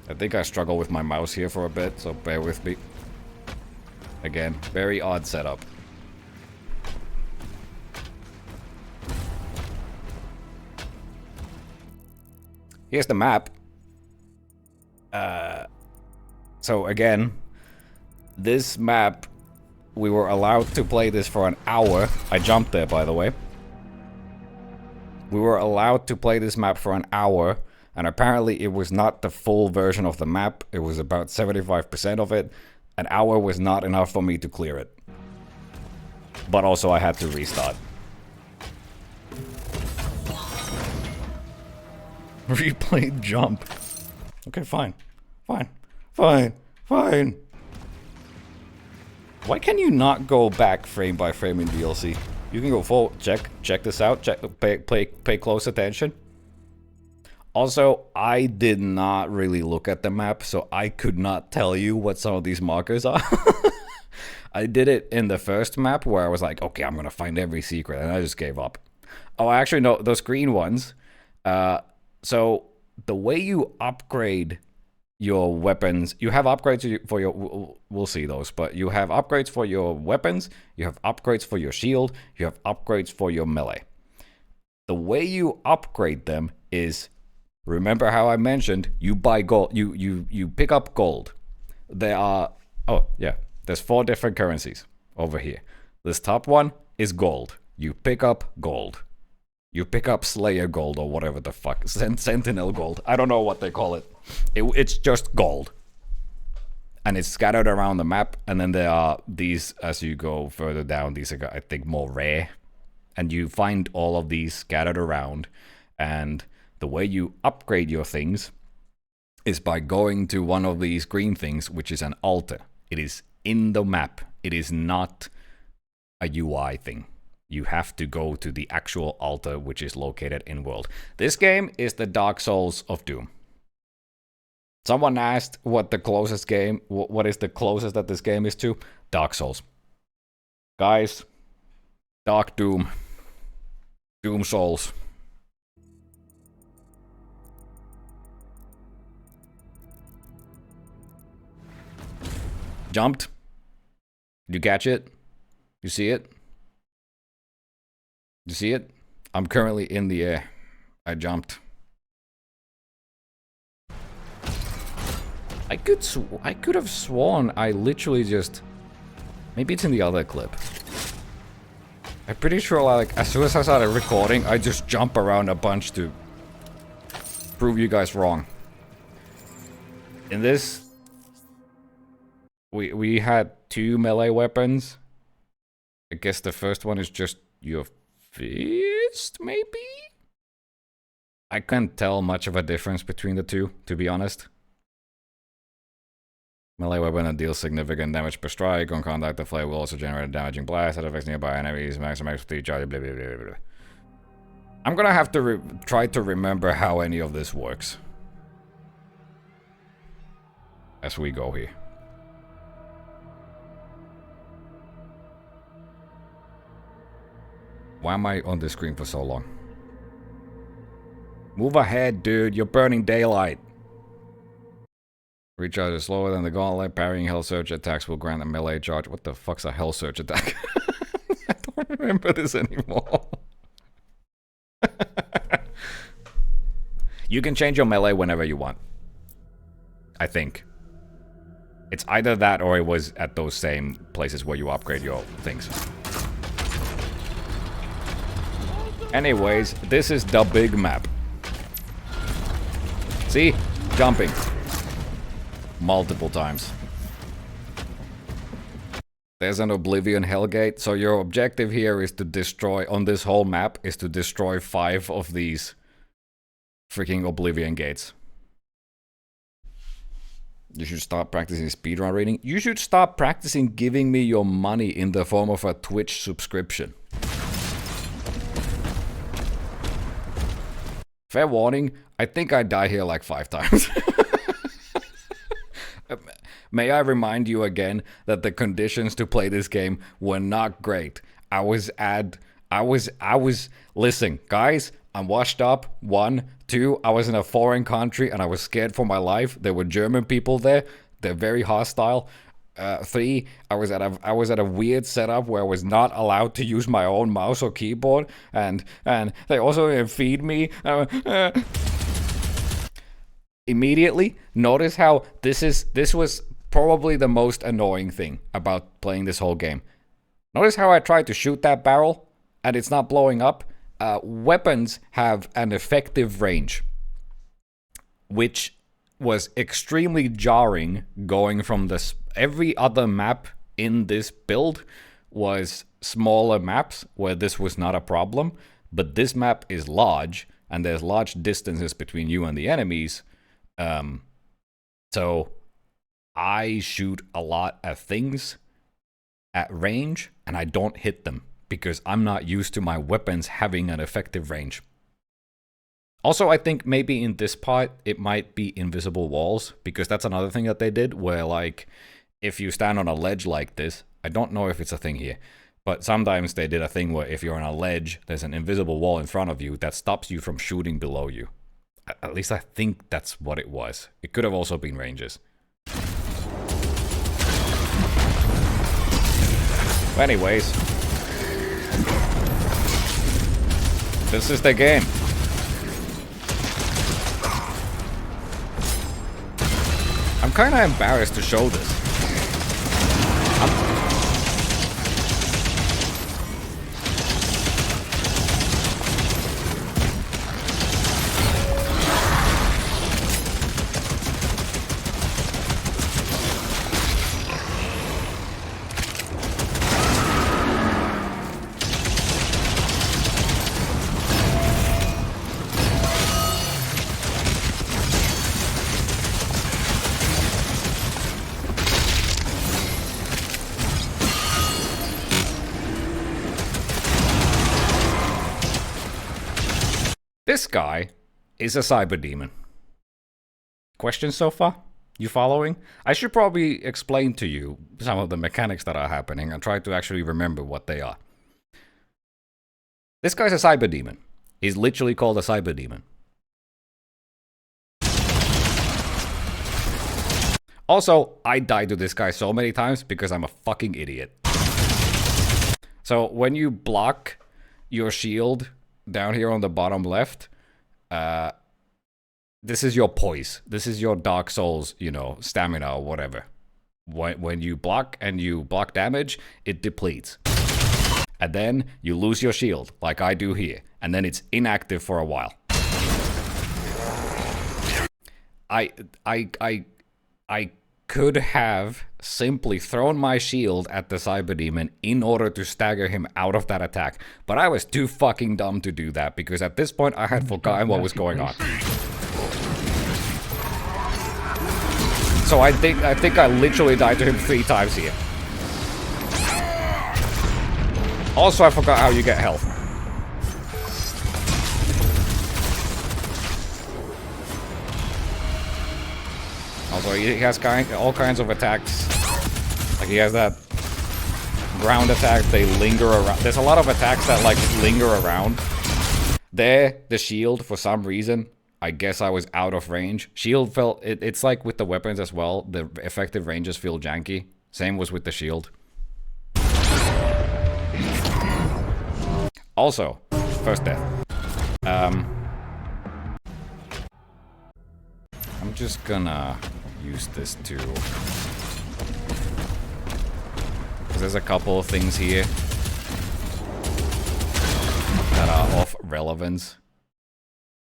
I think I struggle with my mouse here for a bit, so bear with me. Again, very odd setup. Here's the map. So again, this map, we were allowed to play this for an hour. I jumped there, by the way. We were allowed to play this map for an hour, and apparently it was not the full version of the map. It was about 75% of it. An hour was not enough for me to clear it. But also I had to restart. Replay jump. Okay, fine. Fine. Fine. Fine. Why can you not go back frame by frame in DLC? You can go full. Check this out. Pay close attention. Also, I did not really look at the map, so I could not tell you what some of these markers are. I did it in the first map where I was like, okay, I'm gonna find every secret, and I just gave up. Oh, actually, no, those green ones. So the way you upgrade your weapons, you have upgrades for your, we'll see those, but you have upgrades for your weapons, you have upgrades for your shield, you have upgrades for your melee. The way you upgrade them is, remember how I mentioned, you buy gold, you pick up gold. There are, oh yeah, there's 4 different currencies over here. This top one is gold. You pick up gold. You pick up Slayer gold or whatever the fuck, Sentinel gold. I don't know what they call it. It's just gold. And it's scattered around the map. And then there are these, as you go further down, these are, I think, more rare. And you find all of these scattered around. And the way you upgrade your things is by going to one of these green things, which is an altar. It is in the map. It is not a UI thing. You have to go to the actual altar, which is located in world. This game is the Dark Souls of Doom. Someone asked what the closest game, what is the closest that this game is to? Dark Souls. Guys, Dark Doom, Doom Souls. Jumped. Did you catch it? You see it? You see it? I'm currently in the air. I jumped. I could have sworn I literally just... Maybe it's in the other clip. I'm pretty sure, like, as soon as I started recording, I just jump around a bunch to prove you guys wrong. In this, we had 2 melee weapons. I guess the first one is just your fist, maybe? I can't tell much of a difference between the two, to be honest. Melee weapon that deals significant damage per strike. On contact, the flame will also generate a damaging blast that affects nearby enemies. Maximum XP charge, blah, blah, blah, blah. I'm gonna have to try to remember how any of this works as we go here. Why am I on the screen for so long? Move ahead, dude. You're burning daylight. Recharge is slower than the gauntlet. Parrying Hell Surge attacks will grant a melee charge. What the fuck's a Hell Surge attack? I don't remember this anymore. You can change your melee whenever you want. I think. It's either that or it was at those same places where you upgrade your things. Anyways, this is the big map. See? Jumping. Multiple times. There's an Oblivion Hellgate, so your objective here is to destroy, on this whole map, is to destroy 5 of these freaking Oblivion gates. You should stop practicing speedrun reading. You should stop practicing giving me your money in the form of a Twitch subscription. Fair warning, I think I died here like 5 times. May I remind you again that the conditions to play this game were not great. Listen, guys, I'm washed up. 1, 2, I was in a foreign country and I was scared for my life. There were German people there. They're very hostile. 3, I was at a weird setup where I was not allowed to use my own mouse or keyboard, and they also didn't feed me. Immediately, notice how this was probably the most annoying thing about playing this whole game. Notice how I tried to shoot that barrel and it's not blowing up. Weapons have an effective range, which was extremely jarring going from this. Every other map in this build was smaller maps where this was not a problem, but this map is large and there's large distances between you and the enemies. So I shoot a lot at things at range and I don't hit them because I'm not used to my weapons having an effective range. Also, I think maybe in this part it might be invisible walls, because that's another thing that they did where, like, if you stand on a ledge like this, I don't know if it's a thing here, but sometimes they did a thing where if you're on a ledge, there's an invisible wall in front of you that stops you from shooting below you. At least I think that's what it was. It could have also been ranges. Anyways, this is the game. I'm kind of embarrassed to show this. This guy is a cyber demon. Questions so far? You following? I should probably explain to you some of the mechanics that are happening and try to actually remember what they are. This guy's a cyber demon. He's literally called a cyber demon. Also, I died to this guy so many times because I'm a fucking idiot. So when you block your shield down here on the bottom left, this is your poise. This is your Dark Souls, you know, stamina or whatever. When you block and you block damage, it depletes. And then you lose your shield, like I do here. And then it's inactive for a while. I could have simply thrown my shield at the cyber demon in order to stagger him out of that attack. But I was too fucking dumb to do that because at this point I had forgotten what was going on. So I think I literally died to him 3 times here. Also, I forgot how you get health. Also, he has all kinds of attacks. Like, he has that ground attack, they linger around. There's a lot of attacks that, like, linger around. There, the shield, for some reason, I guess I was out of range. Shield felt... It's like with the weapons as well. The effective ranges feel janky. Same was with the shield. Also, first death. I'm just gonna use this too. Because there's a couple of things here that are of relevance.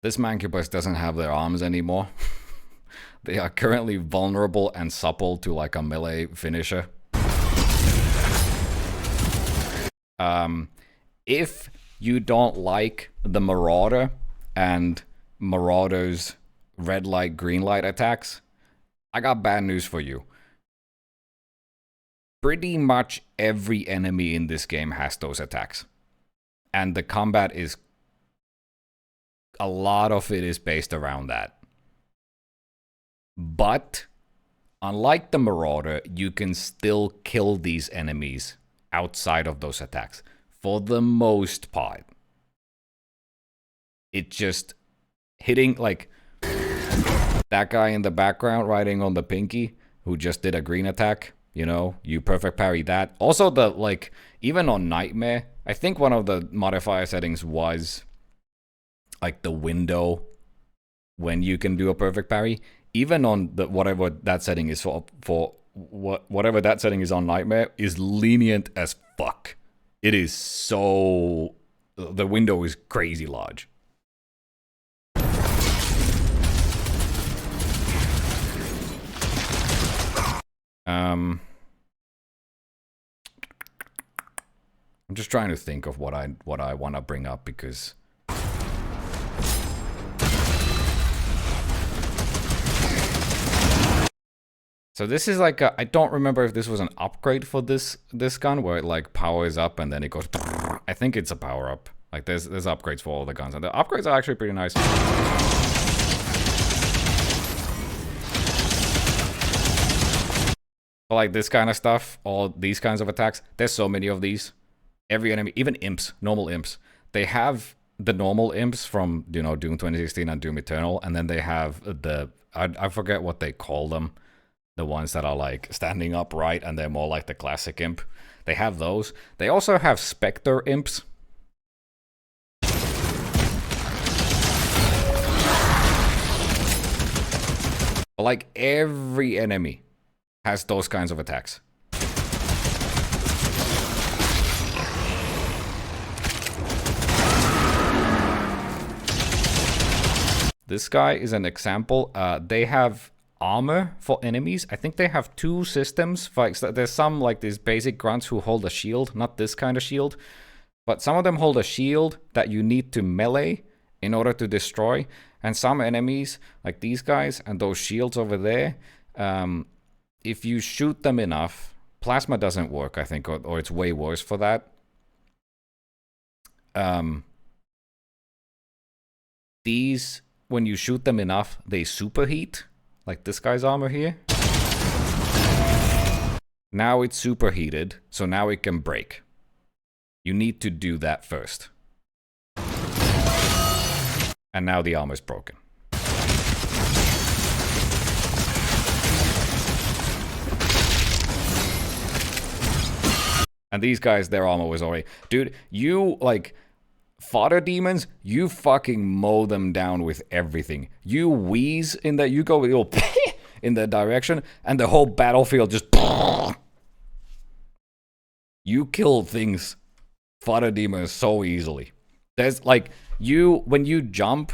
This Mancubus doesn't have their arms anymore. They are currently vulnerable and supple to like a melee finisher. If you don't like the Marauder and Marauder's red light, green light attacks, I got bad news for you. Pretty much every enemy in this game has those attacks. And the combat is... a lot of it is based around that. But, unlike the Marauder, you can still kill these enemies outside of those attacks. For the most part. It just... hitting, like... that guy in the background riding on the pinky, who just did a green attack, you know, you perfect parry that. Also, the, like, even on Nightmare, I think one of the modifier settings was, like, the window when you can do a perfect parry. Even on the whatever that setting is whatever that setting is on Nightmare is lenient as fuck. It is so... the window is crazy large. I'm just trying to think of what I want to bring up because so this is like I don't remember if this was an upgrade for this gun where it like powers up and then it goes. I think it's a power up. Like there's upgrades for all the guns and the upgrades are actually pretty nice. Like this kind of stuff, all these kinds of attacks, there's so many of these. Every enemy, even imps, normal imps, they have the normal imps from, you know, Doom 2016 and Doom Eternal, and then they have the, I forget what they call them, the ones that are like standing upright and they're more like the classic imp. They have those. They also have Spectre imps. Like every enemy has those kinds of attacks. This guy is an example. They have armor for enemies. I think they have 2 systems. Like, there's some like these basic grunts who hold a shield, not this kind of shield, but some of them hold a shield that you need to melee in order to destroy. And some enemies, like these guys and those shields over there, if you shoot them enough, plasma doesn't work, I think, or it's way worse for that. these, when you shoot them enough, they superheat. Like this guy's armor here. Now it's superheated, so now it can break. You need to do that first. And now the armor's broken. And these guys, their armor was already... Dude, you, like... Fodder demons, you fucking mow them down with everything. You wheeze in that, you go with your... in that direction, and the whole battlefield just... You kill things, fodder demons, so easily. There's, like... when you jump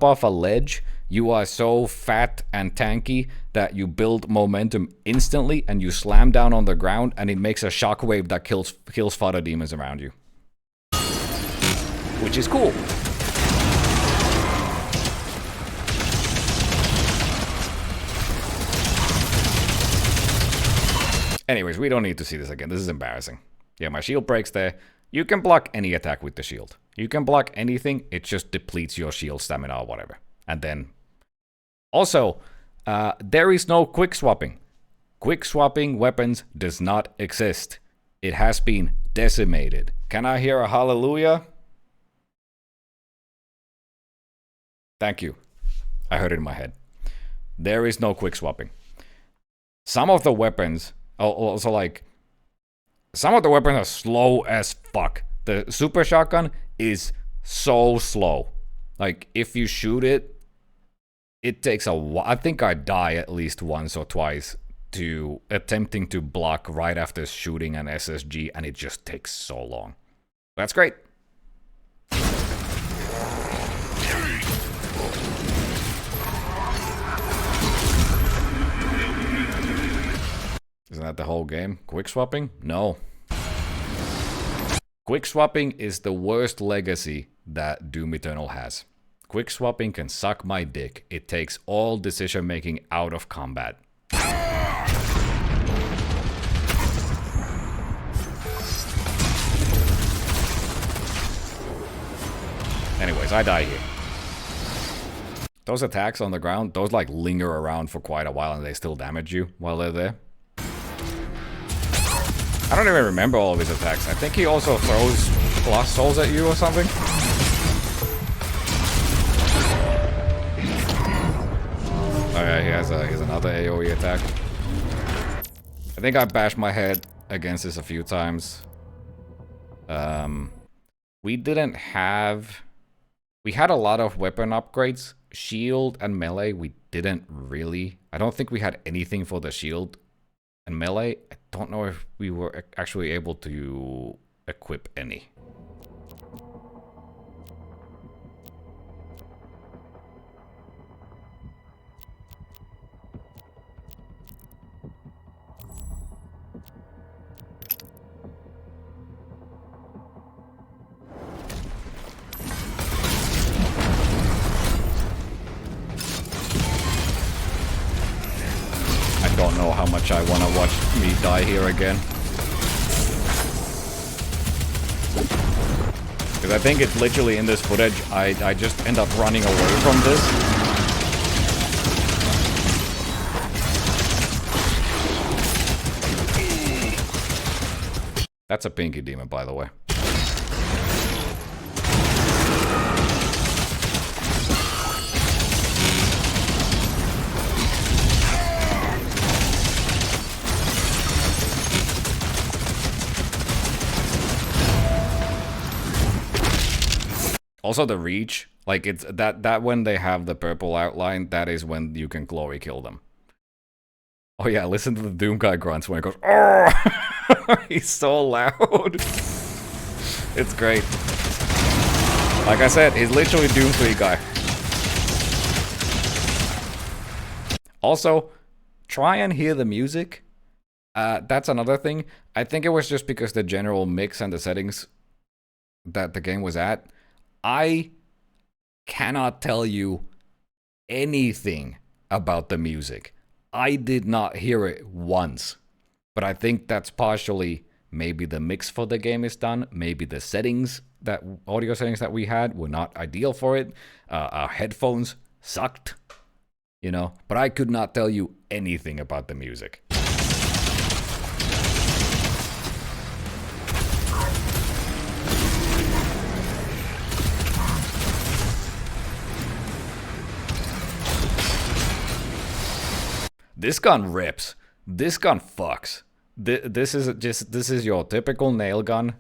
off a ledge, you are so fat and tanky that you build momentum instantly and you slam down on the ground and it makes a shockwave that kills fodder demons around you. Which is cool. Anyways, we don't need to see this again. This is embarrassing. Yeah, my shield breaks there. You can block any attack with the shield. You can block anything, it just depletes your shield stamina or whatever. And then... Also, there is no quick swapping. Quick swapping weapons does not exist. It has been decimated. Can I hear a hallelujah? Thank you. I heard it in my head. There is no quick swapping. Some of the weapons... Also, like... Some of the weapons are slow as fuck. The super shotgun is so slow. Like, if you shoot it, it takes a while. I think I die at least once or twice to attempting to block right after shooting an SSG, and it just takes so long. That's great. Isn't that the whole game? Quick swapping? No. Quick swapping is the worst legacy that Doom Eternal has. Quick swapping can suck my dick. It takes all decision making out of combat. Anyways, I die here. Those attacks on the ground, those like linger around for quite a while and they still damage you while they're there. I don't even remember all of his attacks. I think he also throws lost souls at you or something. Oh yeah, he has another AoE attack. I think I bashed my head against this a few times. We didn't have... We had a lot of weapon upgrades. Shield and melee, we didn't really. I don't think we had anything for the shield and melee. I don't know if we were actually able to equip any. I don't know how much I want to watch me die here again. Because I think it's literally in this footage, I just end up running away from this. That's a pinky demon, by the way. Also the reach, like it's that when they have the purple outline, that is when you can glory kill them. Oh yeah, listen to the Doom guy grunts when it goes, oh! He's so loud. It's great. Like I said, he's literally Doom 3 guy. Also, try and hear the music. That's another thing. I think it was just because the general mix and the settings that the game was at. I cannot tell you anything about the music. I did not hear it once. But I think that's partially Maybe the mix for the game is done. Maybe the settings, that audio settings that we had were not ideal for it. Our headphones sucked, you know. But I could not tell you anything about the music. This gun rips. This gun fucks. This is your typical nail gun.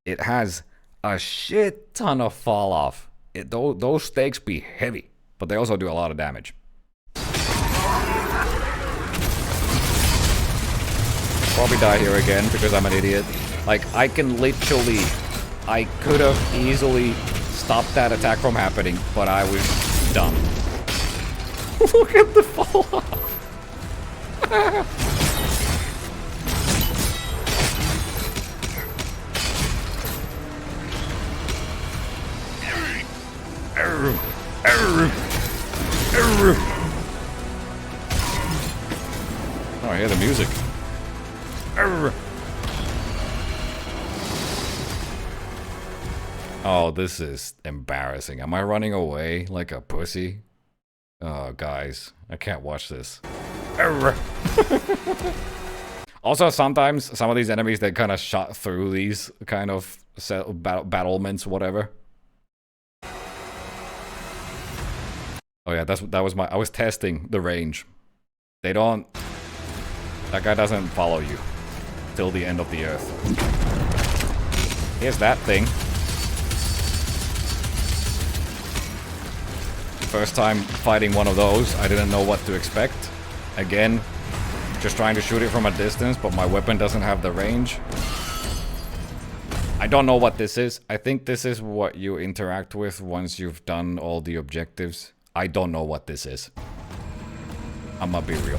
It has a shit ton of fall off. Those stakes be heavy, but they also do a lot of damage. Probably die here again because I'm an idiot. Like, I could have easily stopped that attack from happening, but I was dumb. Look at the fall off. Oh, I hear the music. Oh, this is embarrassing. Am I running away like a pussy? Oh, guys, I can't watch this. Also, sometimes some of these enemies, they kind of shot through these kind of battlements, whatever. Oh yeah, that was I was testing the range. That guy doesn't follow you till the end of the earth. Here's that thing. First time fighting one of those, I didn't know what to expect. Again, just trying to shoot it from a distance, but my weapon doesn't have the range. I don't know what this is. I think this is what you interact with once you've done all the objectives. I don't know what this is. I'm gonna be real.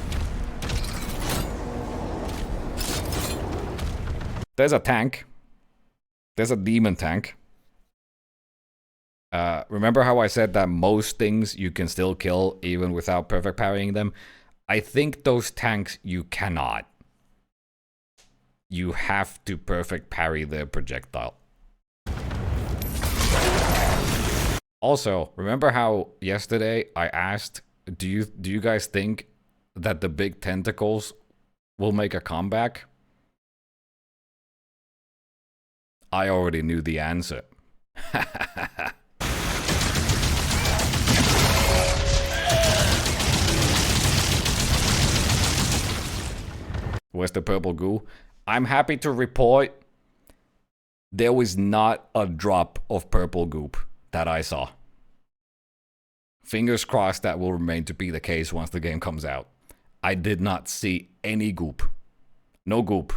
There's a tank. There's a demon tank. Remember how I said that most things you can still kill even without perfect parrying them? I think those tanks you cannot. You have to perfect parry their projectile. Also, remember how yesterday I asked, do you guys think that the big tentacles will make a comeback? I already knew the answer. Where's the purple goo? I'm happy to report there was not a drop of purple goop that I saw. Fingers crossed that will remain to be the case once the game comes out. I did not see any goop. No goop.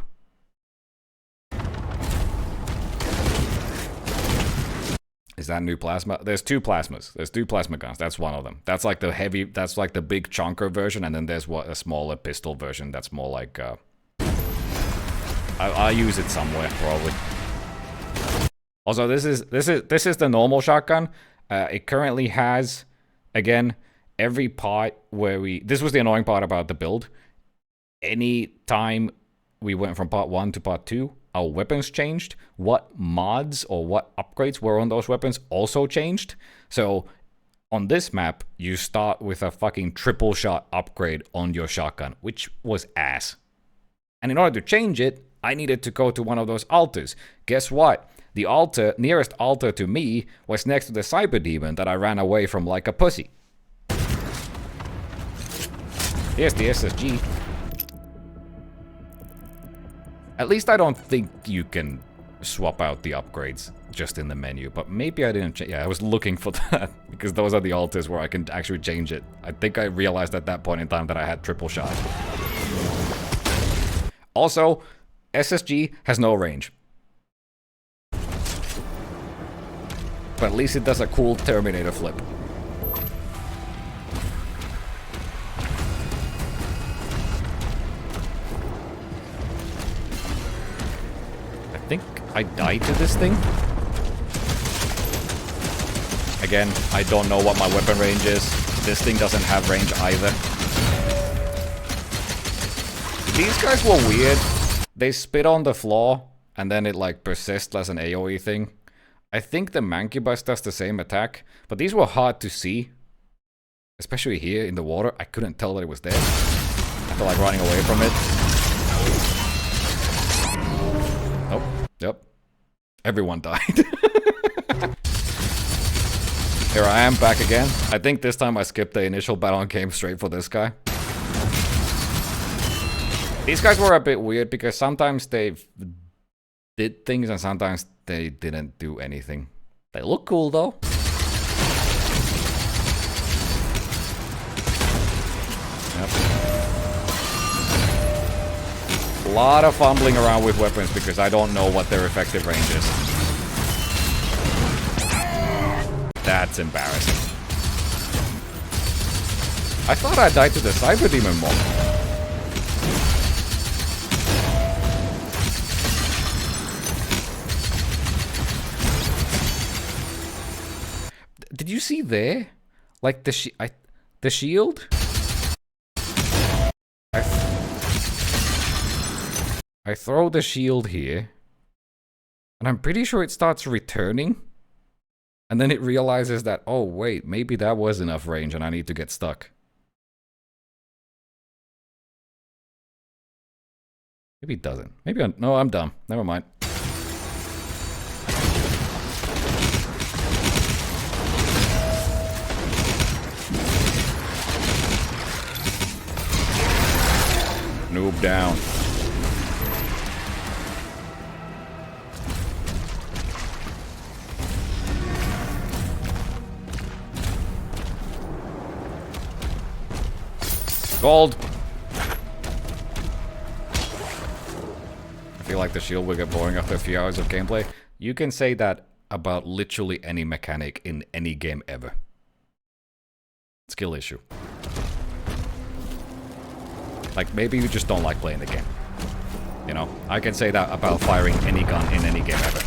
Is that new plasma? There's two plasmas. There's two plasma guns. That's one of them. That's like the heavy, that's like the big chunker version, and then there's a smaller pistol version that's more like I'll use it somewhere probably. Also, this is the normal shotgun. It currently has, again, every part where this was the annoying part about the build. Any time we went from part 1 to part 2, our weapons changed. What mods or what upgrades were on those weapons also changed. So on this map, you start with a fucking triple shot upgrade on your shotgun, which was ass. And in order to change it, I needed to go to one of those altars. Guess what? The nearest altar to me was next to the cyber demon that I ran away from like a pussy. Here's the SSG. At least I don't think you can swap out the upgrades just in the menu, but maybe I didn't. Yeah, I was looking for that because those are the altars where I can actually change it. I think I realized at that point in time that I had triple shot. Also, SSG has no range. But at least it does a cool Terminator flip. I think I died to this thing. Again, I don't know what my weapon range is. This thing doesn't have range either. These guys were weird. they spit on the floor, and then it like persists as an AoE thing. I think the Mancubus does the same attack, but these were hard to see. Especially here in the water, I couldn't tell that it was there. I felt like running away from it. Oh, yep. Everyone died. Here I am, back again. I think this time I skipped the initial battle and came straight for this guy. These guys were a bit weird because sometimes they did things and sometimes they didn't do anything. They look cool though. Yep. A lot of fumbling around with weapons because I don't know what their effective range is. That's embarrassing. I thought I died to the Cyber Demon mob. Did you see there? Like the shield? I throw the shield here. And I'm pretty sure it starts returning. And then it realizes that, oh wait, maybe that was enough range and I need to get stuck. Maybe it doesn't. Maybe no, I'm dumb. Never mind. Noob down. Gold! I feel like the shield will get boring after a few hours of gameplay. You can say that about literally any mechanic in any game ever. Skill issue. Like, maybe you just don't like playing the game. You know, I can say that about firing any gun in any game ever.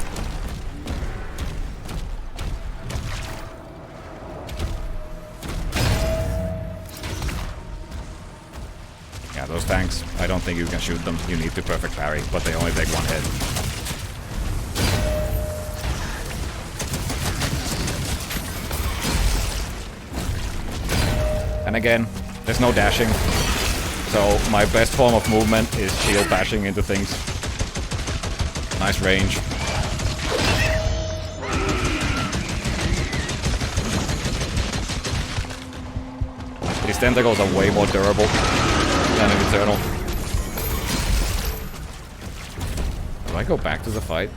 Yeah, those tanks, I don't think you can shoot them. You need to perfect parry, but they only take one hit. And again, there's no dashing. So my best form of movement is shield bashing into things. Nice range. These tentacles are way more durable than an Eternal. Do I go back to the fight?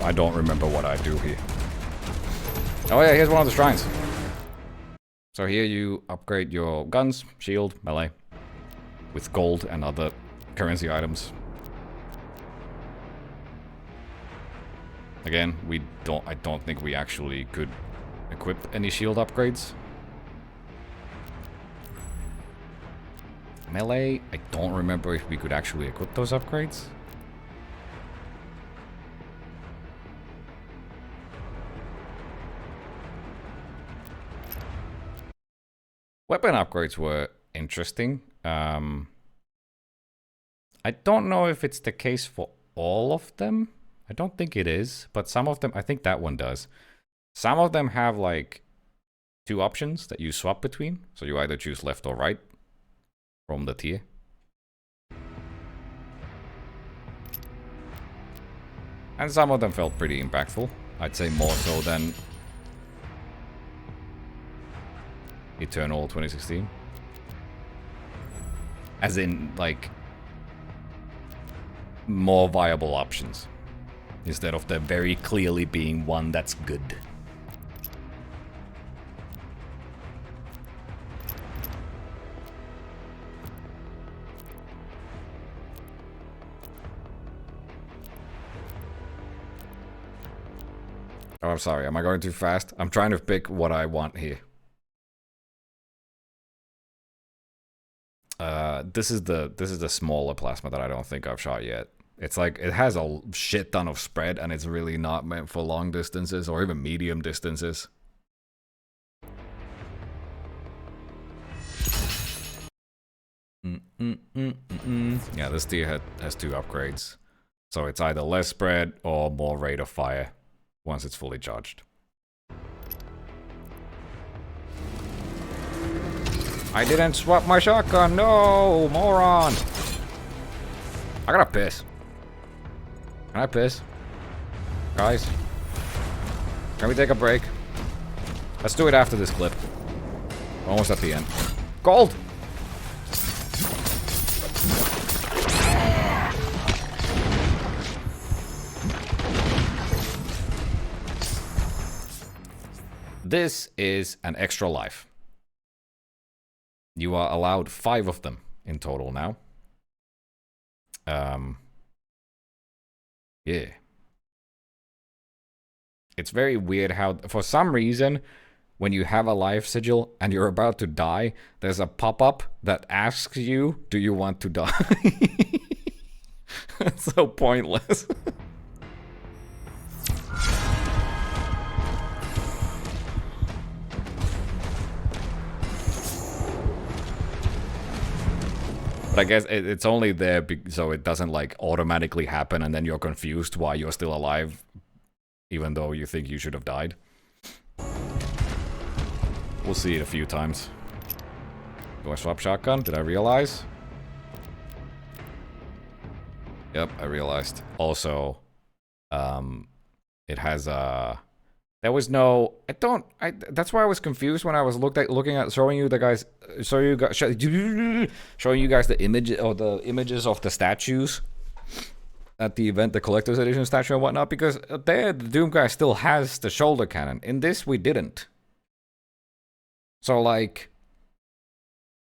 I don't remember what I do here. Oh yeah, here's one of the shrines. So here you upgrade your guns, shield, melee, with gold and other currency items. Again, I don't think we actually could equip any shield upgrades. Melee, I don't remember if we could actually equip those upgrades. Weapon upgrades were interesting. I don't know if it's the case for all of them. I don't think it is, but some of them, I think that one does. Some of them have like 2 options that you swap between. So you either choose left or right from the tier. And some of them felt pretty impactful. I'd say more so than Eternal 2016. As in, like, more viable options. Instead of there very clearly being one that's good. Oh, I'm sorry. Am I going too fast? I'm trying to pick what I want here. This is the smaller plasma that I don't think I've shot yet. It's like it has a shit ton of spread, and it's really not meant for long distances or even medium distances. Yeah, this tier has 2 upgrades, so it's either less spread or more rate of fire once it's fully charged. I didn't swap my shotgun, no, moron! I gotta piss. Can I piss? Guys? Can we take a break? Let's do it after this clip. Almost at the end. Gold! This is an extra life. You are allowed 5 of them in total now. Yeah. It's very weird how, for some reason, when you have a life sigil and you're about to die, there's a pop-up that asks you, do you want to die? It's so pointless. But I guess it's only there so it doesn't like automatically happen and then you're confused why you're still alive even though you think you should have died. We'll see it a few times. Do I swap shotgun? Did I realize? Yep, I realized. Also, it has there was no. That's why I was confused when I was looking at showing you guys the image or the images of the statues at the event, the collector's edition statue and whatnot, because there the Doom guy still has the shoulder cannon. In this, we didn't. So like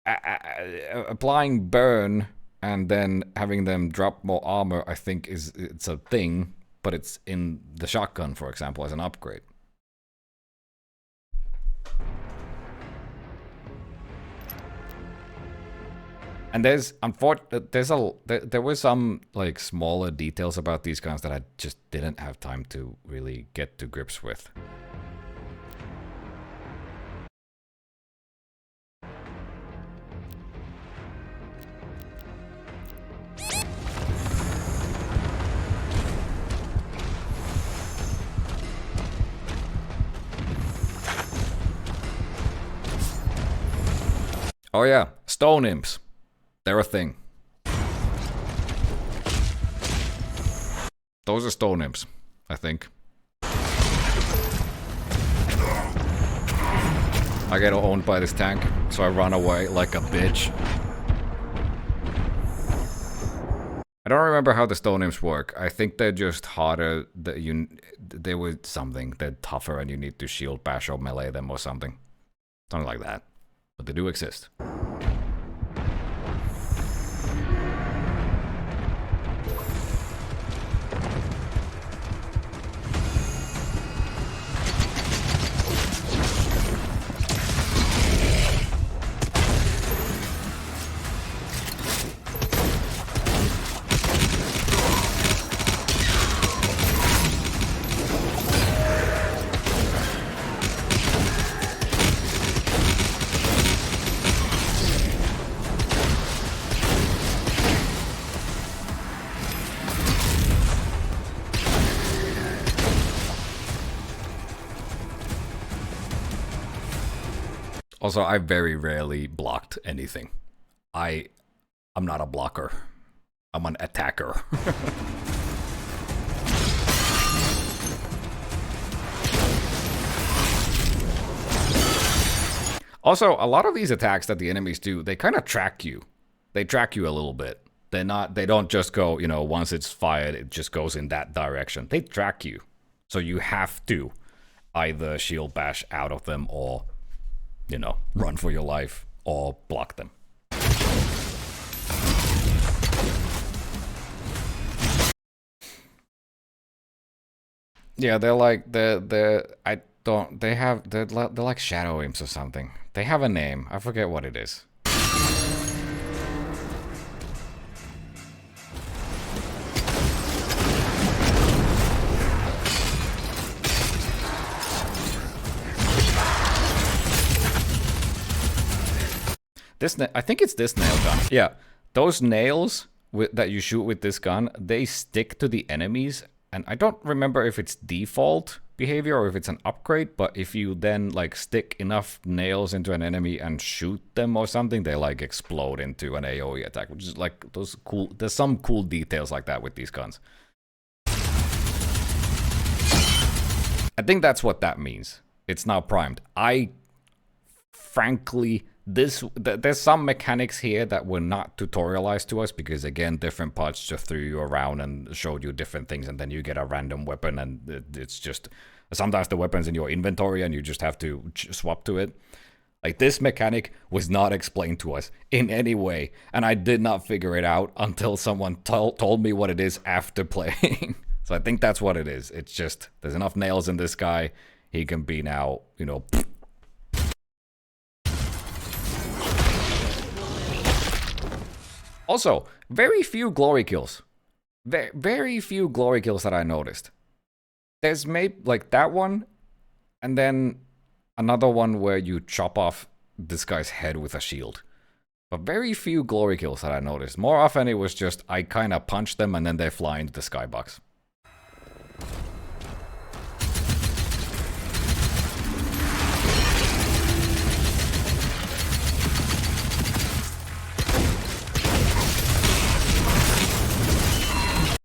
applying burn and then having them drop more armor, I think it's a thing, but it's in the shotgun, for example, as an upgrade. And there was some like smaller details about these guns that I just didn't have time to really get to grips with. Oh yeah, stone imps. They're a thing. Those are stone imps, I think. I get owned by this tank, so I run away like a bitch. I don't remember how the stone imps work. I think they're just harder. They were something. They're tougher and you need to shield bash or melee them or something. Something like that. But they do exist. Also, I very rarely blocked anything. I'm not a blocker. I'm an attacker. Also, a lot of these attacks that the enemies do, they kind of track you. They track you a little bit. They don't just go, you know, once it's fired, it just goes in that direction. They track you. So you have to either shield bash out of them or, you know, run for your life or block them. Yeah, they're like they're like shadow imps or something. They have a name. I forget what it is. I think it's this nail gun. Yeah, those nails that you shoot with this gun, they stick to the enemies. And I don't remember if it's default behavior or if it's an upgrade, but if you then like stick enough nails into an enemy and shoot them or something, they like explode into an AoE attack, which is like those cool. There's some cool details like that with these guns. I think that's what that means. It's now primed. Frankly, there's some mechanics here that were not tutorialized to us because, again, different parts just threw you around and showed you different things, and then you get a random weapon, and it's just sometimes the weapon's in your inventory and you just have to swap to it. Like, this mechanic was not explained to us in any way, and I did not figure it out until someone told me what it is after playing. So I think that's what it is. It's just there's enough nails in this guy, he can be now, you know. Also, very few glory kills. Very few glory kills that I noticed. There's maybe like that one, and then another one where you chop off this guy's head with a shield. But very few glory kills that I noticed. More often it was just I kind of punch them and then they fly into the skybox.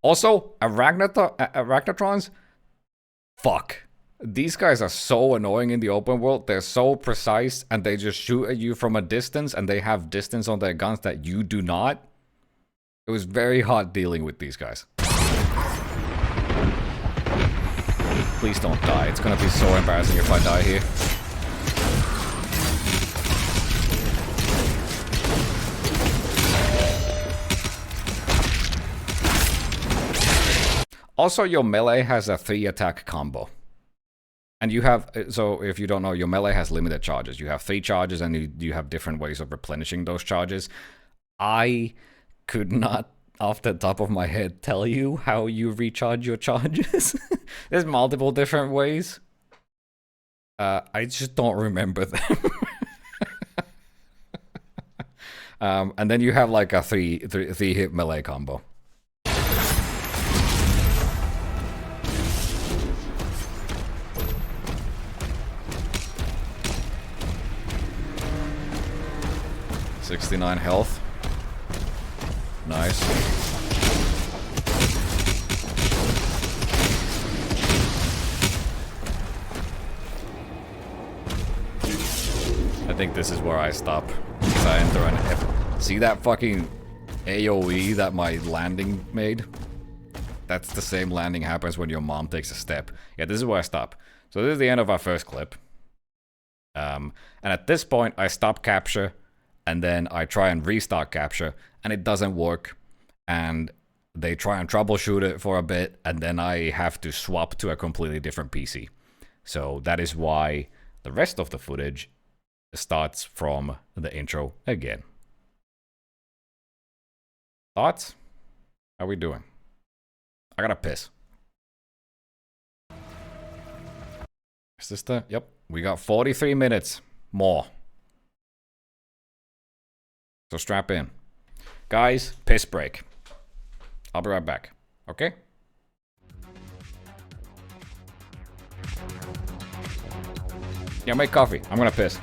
Also, Arachnotrons, fuck. These guys are so annoying in the open world. They're so precise, and they just shoot at you from a distance, and they have distance on their guns that you do not. It was very hard dealing with these guys. Please don't die. It's gonna be so embarrassing if I die here. Also, your melee has a 3-attack combo. And you have, so if you don't know, your melee has limited charges. You have 3 charges and you have different ways of replenishing those charges. I could not, off the top of my head, tell you how you recharge your charges. There's multiple different ways. I just don't remember them. And then you have like a 3-hit melee combo. $69 health. Nice. I think this is where I stop. I enter an F. See that fucking AoE that my landing made? That's the same landing happens when your mom takes a step. Yeah, this is where I stop. So this is the end of our first clip. And at this point, I stop capture. And then I try and restart capture, and it doesn't work. And they try and troubleshoot it for a bit, and then I have to swap to a completely different PC. So that is why the rest of the footage starts from the intro again. Thoughts? How are we doing? I gotta piss. Is this the... Yep, we got 43 minutes more. So strap in. Guys, piss break. I'll be right back. Okay? Yeah, make coffee. I'm gonna piss.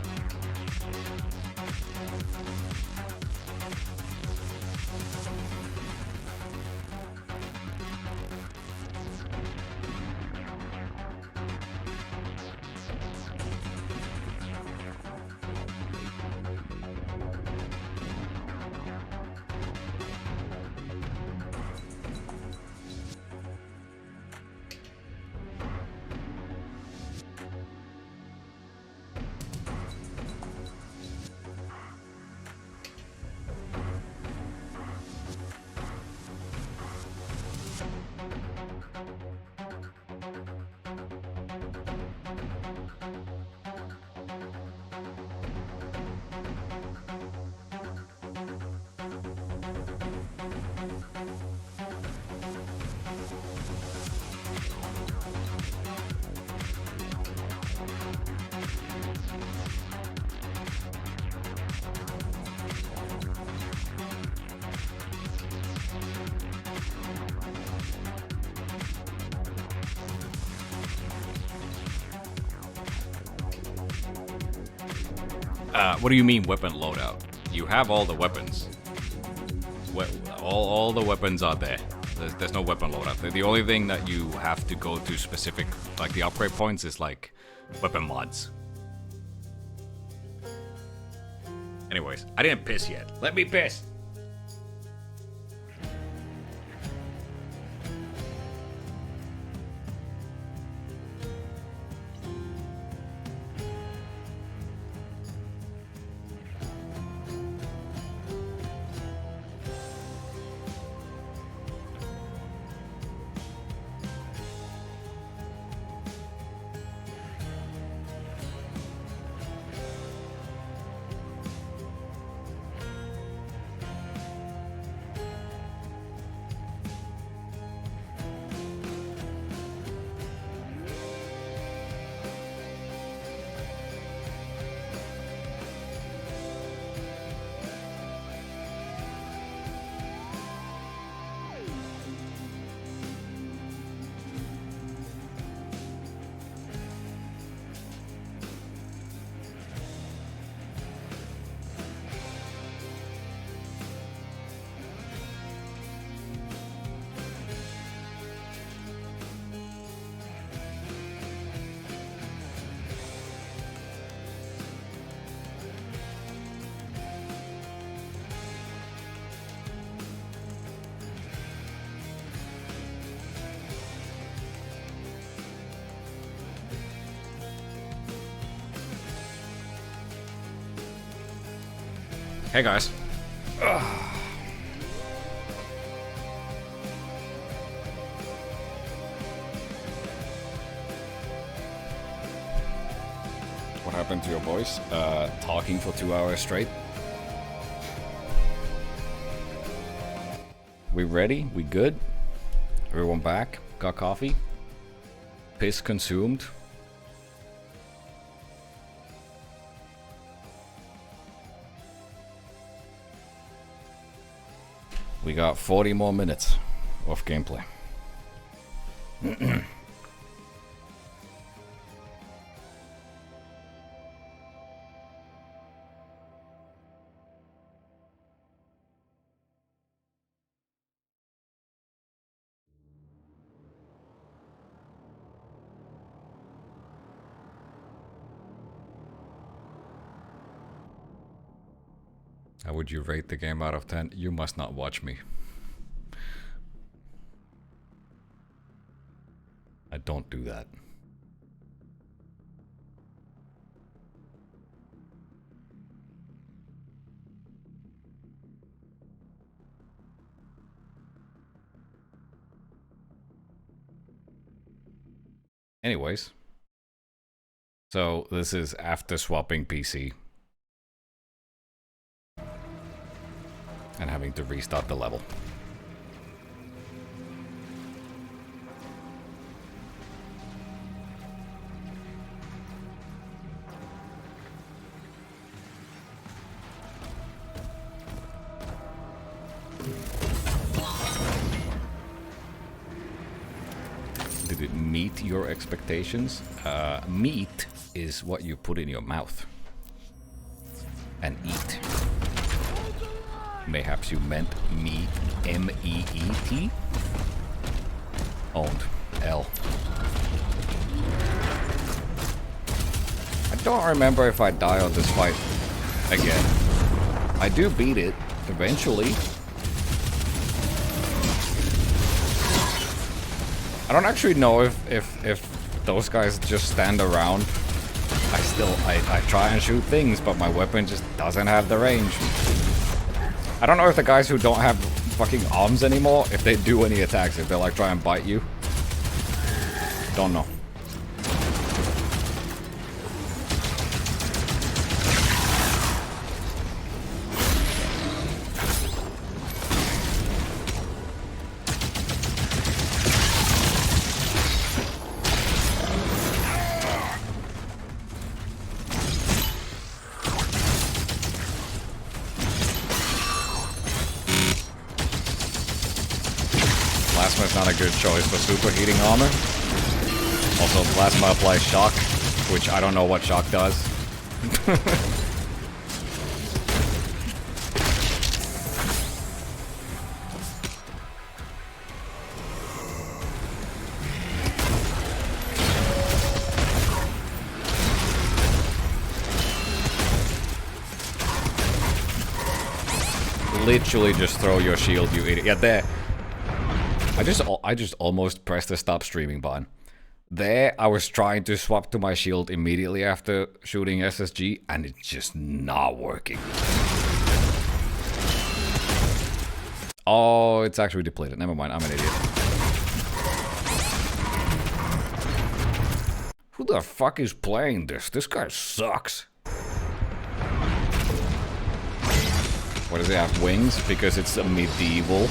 What do you mean weapon loadout? You have all the weapons. All the weapons are there. There's no weapon loadout. The only thing that you have to go to specific, like the upgrade points, is like weapon mods. Anyways, I didn't piss yet. Let me piss. Hey guys. What happened to your voice? Talking for 2 hours straight. We ready? We good? Everyone back? Got coffee? Piss consumed? We got 40 more minutes of gameplay. How would you rate the game out of 10? You must not watch me. I don't do that. Anyways. So this is after swapping PC. And having to restart the level. Did it meet your expectations? Meat is what you put in your mouth. And eat. Mayhaps you meant meat, M-E-E-T? Owned, L. I don't remember if I die on this fight again. I do beat it, eventually. I don't actually know if those guys just stand around. I try and shoot things, but my weapon just doesn't have the range. I don't know if the guys who don't have fucking arms anymore, if they do any attacks, if they like try and bite you. Don't know. Plasma's not a good choice for superheating armor. Also, plasma applies shock, which I don't know what shock does. literally just throw your shield, you idiot. Yeah, there. I just almost pressed the stop streaming button. There, I was trying to swap to my shield immediately after shooting SSG, and it's just not working. Oh, it's actually depleted. Never mind, I'm an idiot. Who the fuck is playing this? This guy sucks. What does it have? Wings? Because it's a medieval.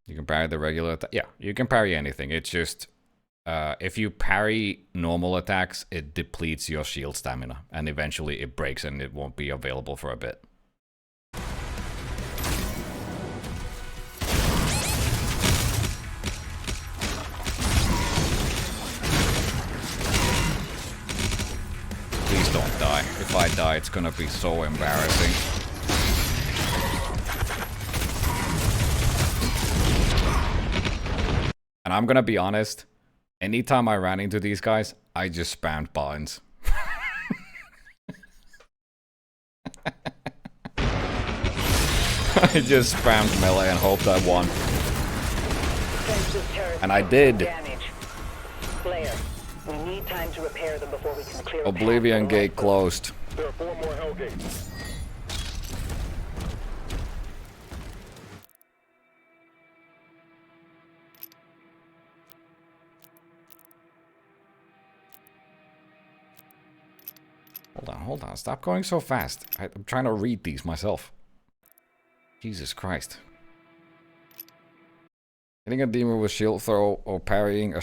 You can parry the regular attack. Yeah, you can parry anything. It's just, if you parry normal attacks, it depletes your shield stamina. And eventually it breaks and it won't be available for a bit. Please don't die. If I die, it's gonna be so embarrassing. And I'm gonna be honest, anytime I ran into these guys, I just spammed buttons. I just spammed melee and hoped I won. And I did. Player, we need time to repair them before we can clear Oblivion gate closed. There are 4 more hell gates. Hold on, stop going so fast. I'm trying to read these myself. Jesus Christ. Hitting a demon with shield throw or parrying a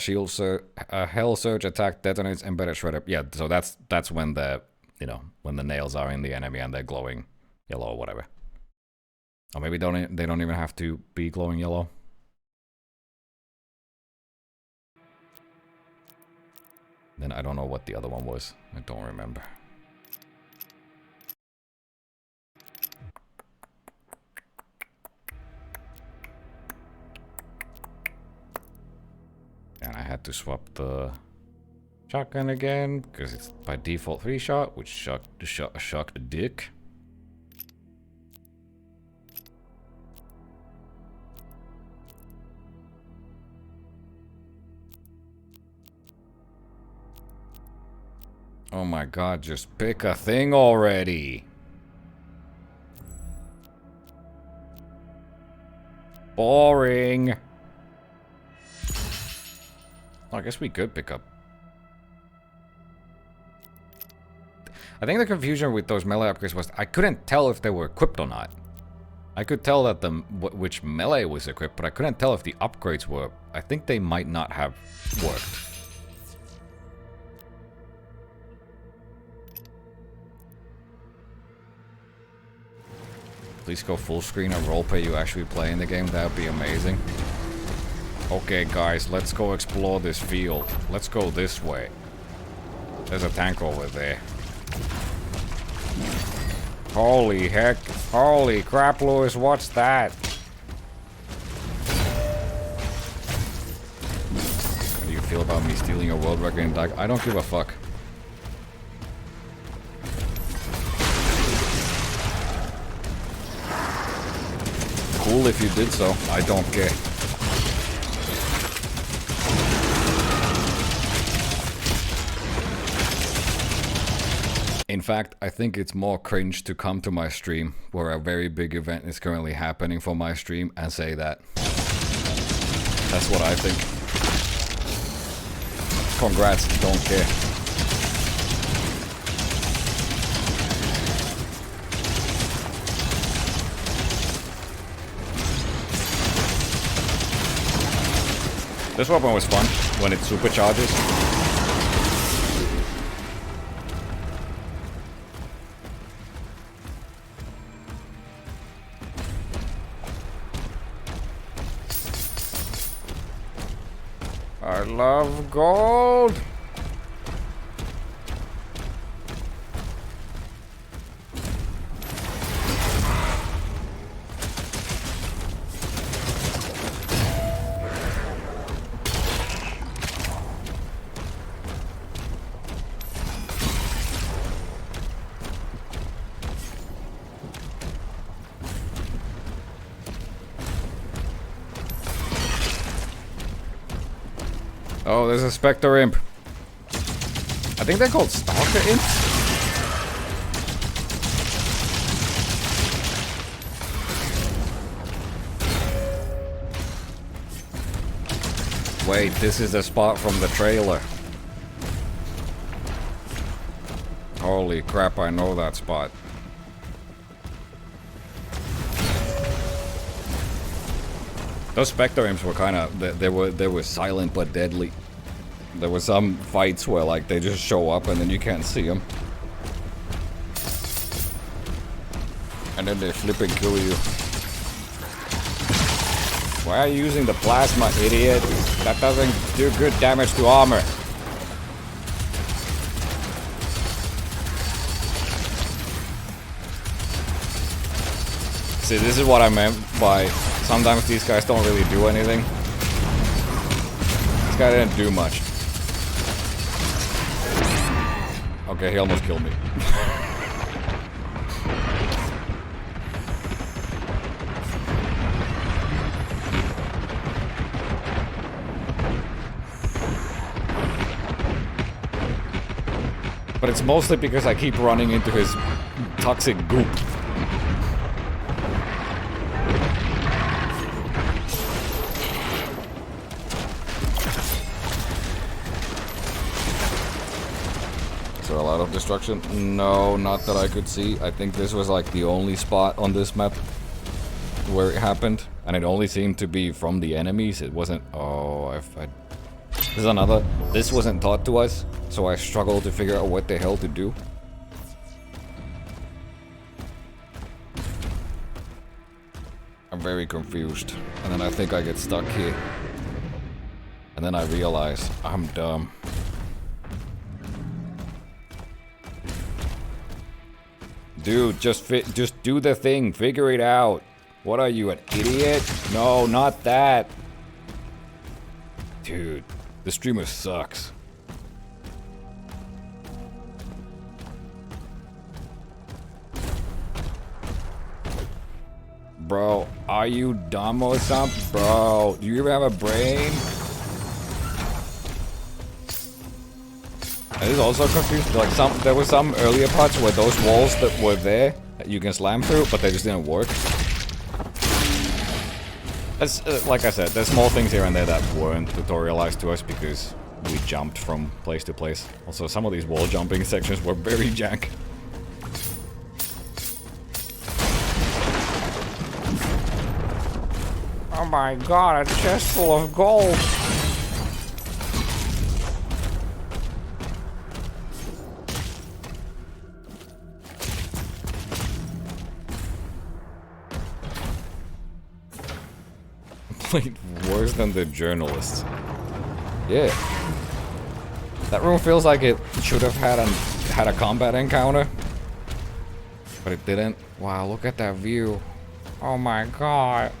hell surge attack detonates embedded shredder. Yeah, so that's when the, you know, when the nails are in the enemy and they're glowing yellow or whatever. Or maybe they don't even have to be glowing yellow. Then I don't know what the other one was. I don't remember. And I had to swap the shotgun again, because it's by default 3-shot, which shocked a dick. Oh my god, just pick a thing already! Boring! I guess we could pick up. I think the confusion with those melee upgrades was I couldn't tell if they were equipped or not. I could tell that which melee was equipped, but I couldn't tell if the upgrades were. I think they might not have worked. Please go full screen and roleplay you actually playing the game. That would be amazing. Okay, guys, let's go explore this field. Let's go this way. There's a tank over there. Holy heck. Holy crap, Lewis, what's that? How do you feel about me stealing a world record in DraQu? I don't give a fuck. Cool if you did so. I don't care. In fact, I think it's more cringe to come to my stream, where a very big event is currently happening for my stream, and say that. That's what I think. Congrats, don't care. This weapon was fun when it supercharges. I love gold. Oh, there's a Spectre Imp. I think they're called Stalker Imps. Wait, this is the spot from the trailer. Holy crap, I know that spot. Those Spectre Imps were kind of, they were silent but deadly. There were some fights where like they just show up and then you can't see them. And then they flip and kill you. Why are you using the plasma, idiot? That doesn't do good damage to armor. See, this is what I meant by sometimes these guys don't really do anything. This guy didn't do much. Okay, he almost killed me. But it's mostly because I keep running into his toxic goop. Is there a lot of destruction? No, not that I could see. I think this was like the only spot on this map where it happened. And it only seemed to be from the enemies. It wasn't... Oh, this is another... This wasn't taught to us, so I struggled to figure out what the hell to do. I'm very confused. And then I think I get stuck here. And then I realize I'm dumb. Dude, just do the thing. Figure it out. What are you, an idiot? No, not that. Dude, the streamer sucks. Bro, are you dumb or something? Bro, do you even have a brain? I was also confused. Like there were some earlier parts where those walls that were there that you can slam through, but they just didn't work. As, like I said, there's small things here and there that weren't tutorialized to us because we jumped from place to place. Also, some of these wall jumping sections were very jank. Oh my god, a chest full of gold! Played worse than the journalists. Yeah. That room feels like it should have had a combat encounter. But it didn't. Wow, look at that view. Oh my god.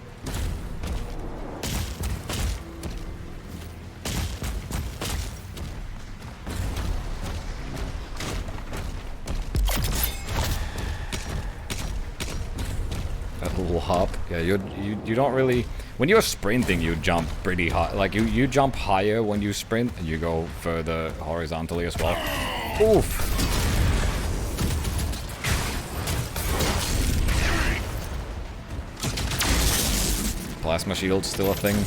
That little hop. Yeah, you don't really... When you're sprinting, you jump pretty high. Like, you jump higher when you sprint, and you go further horizontally as well. Oof! Plasma shield's still a thing.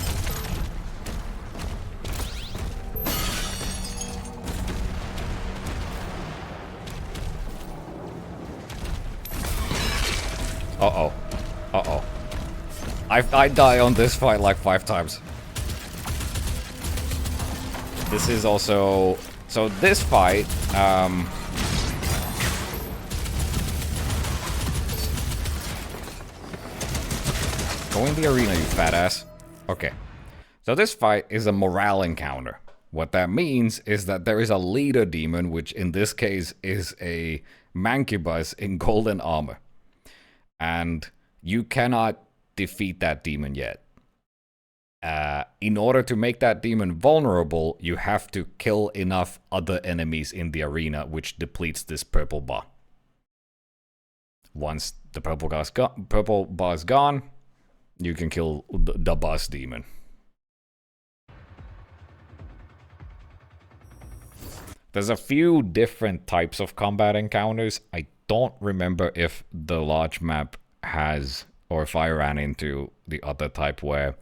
Uh-oh. Uh-oh. I die on this fight like 5 times. This is also... So this fight, go in the arena, you fat ass. Okay. So this fight is a morale encounter. What that means is that there is a leader demon, which in this case is a Mancubus in golden armor. And you cannot defeat that demon yet. In order to make that demon vulnerable, you have to kill enough other enemies in the arena, which depletes this purple bar. Once the purple bar is gone, you can kill the boss demon. There's a few different types of combat encounters. I don't remember if the large map has, or if I ran into the other type where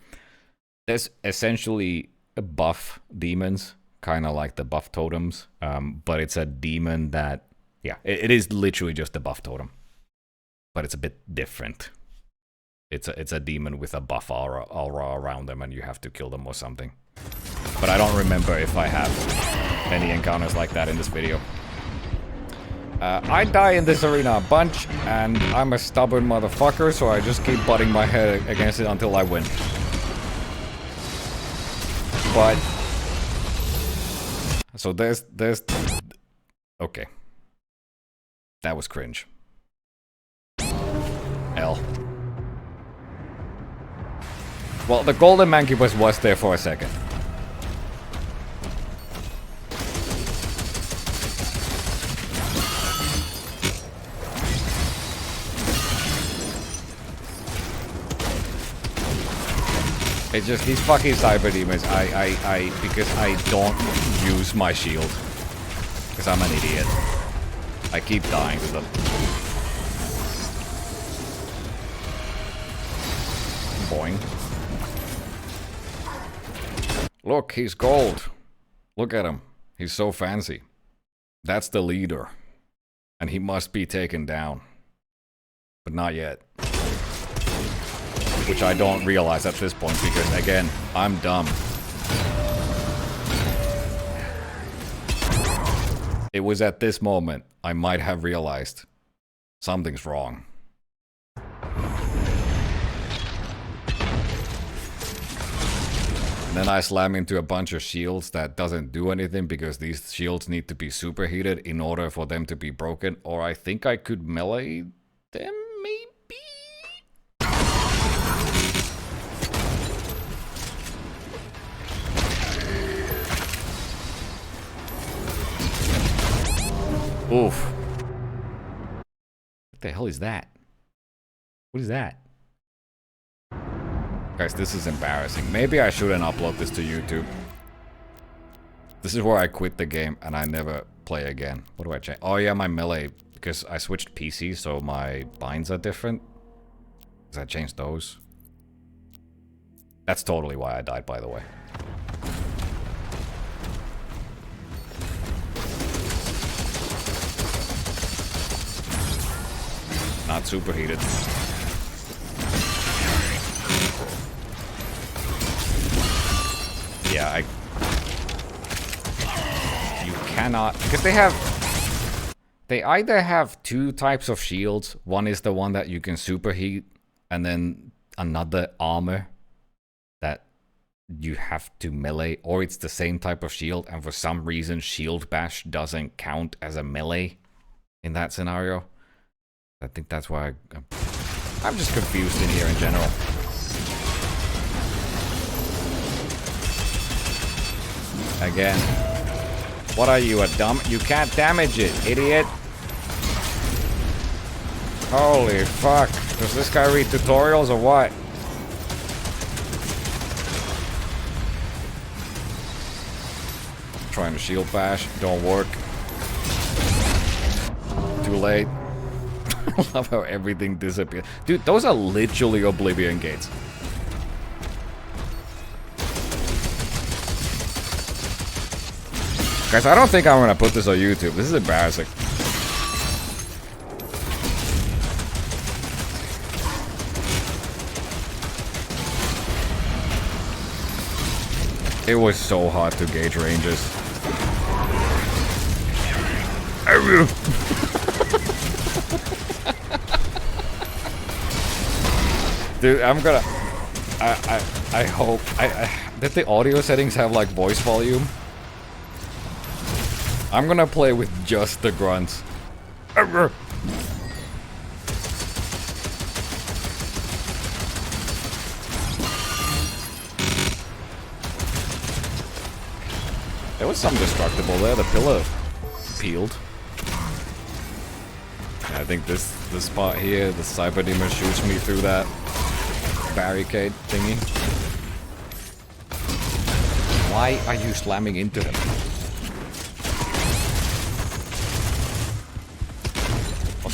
there's essentially buff demons, kind of like the buff totems, but it's a demon that, yeah, it is literally just a buff totem, but it's a bit different. It's a demon with a buff aura around them, and you have to kill them or something. But I don't remember if I have any encounters like that in this video. I die in this arena a bunch, and I'm a stubborn motherfucker, so I just keep butting my head against it until I win. But so there's okay. That was cringe. L. Well, the golden mancubus was there for a second. It's just these fucking cyber demons. Because I don't use my shield. Because I'm an idiot. I keep dying to them. Boing. Look, he's gold. Look at him. He's so fancy. That's the leader. And he must be taken down. But not yet. Which I don't realize at this point because, again, I'm dumb. It was at this moment I might have realized something's wrong. Then I slam into a bunch of shields that doesn't do anything because these shields need to be superheated in order for them to be broken. Or I think I could melee them, maybe? Oof. What the hell is that? What is that? Guys, this is embarrassing. Maybe I shouldn't upload this to YouTube. This is where I quit the game and I never play again. What do I change? Oh yeah, my melee. Because I switched PC, so my binds are different. Does I change those? That's totally why I died, by the way. Not superheated. Yeah, you cannot, because they either have two types of shields. One is the one that you can superheat, and then another armor that you have to melee, or it's the same type of shield, and for some reason shield bash doesn't count as a melee in that scenario. I think that's why I'm just confused in here in general. Again. What are you, a dumb? You can't damage it, idiot. Holy fuck. Does this guy read tutorials or what? Trying to shield bash. Don't work. Too late. I love how everything disappears. Dude, those are literally Oblivion gates. Guys, I don't think I'm gonna put this on YouTube. This is embarrassing. It was so hard to gauge ranges. Dude, I'm gonna... I hope... Did the audio settings have, like, voice volume? I'm gonna play with just the grunts. There was some destructible there. The pillar peeled. I think this spot here, the cyber demon shoots me through that barricade thingy. Why are you slamming into him?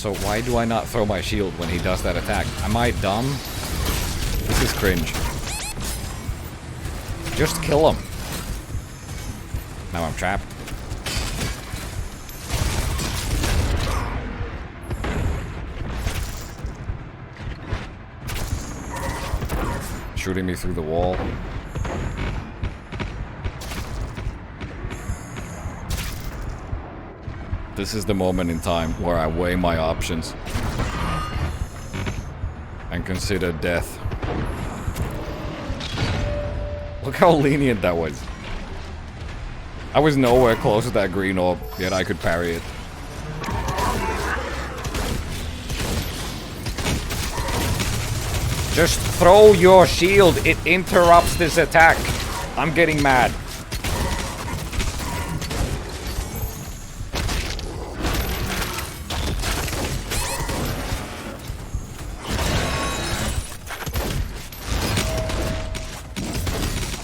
so why do I not throw my shield when he does that attack? Am I dumb? This is cringe. Just kill him. Now I'm trapped. Shooting me through the wall. This is the moment in time where I weigh my options and consider death. Look how lenient that was. I was nowhere close to that green orb, yet I could parry it. Just throw your shield, it interrupts this attack. I'm getting mad.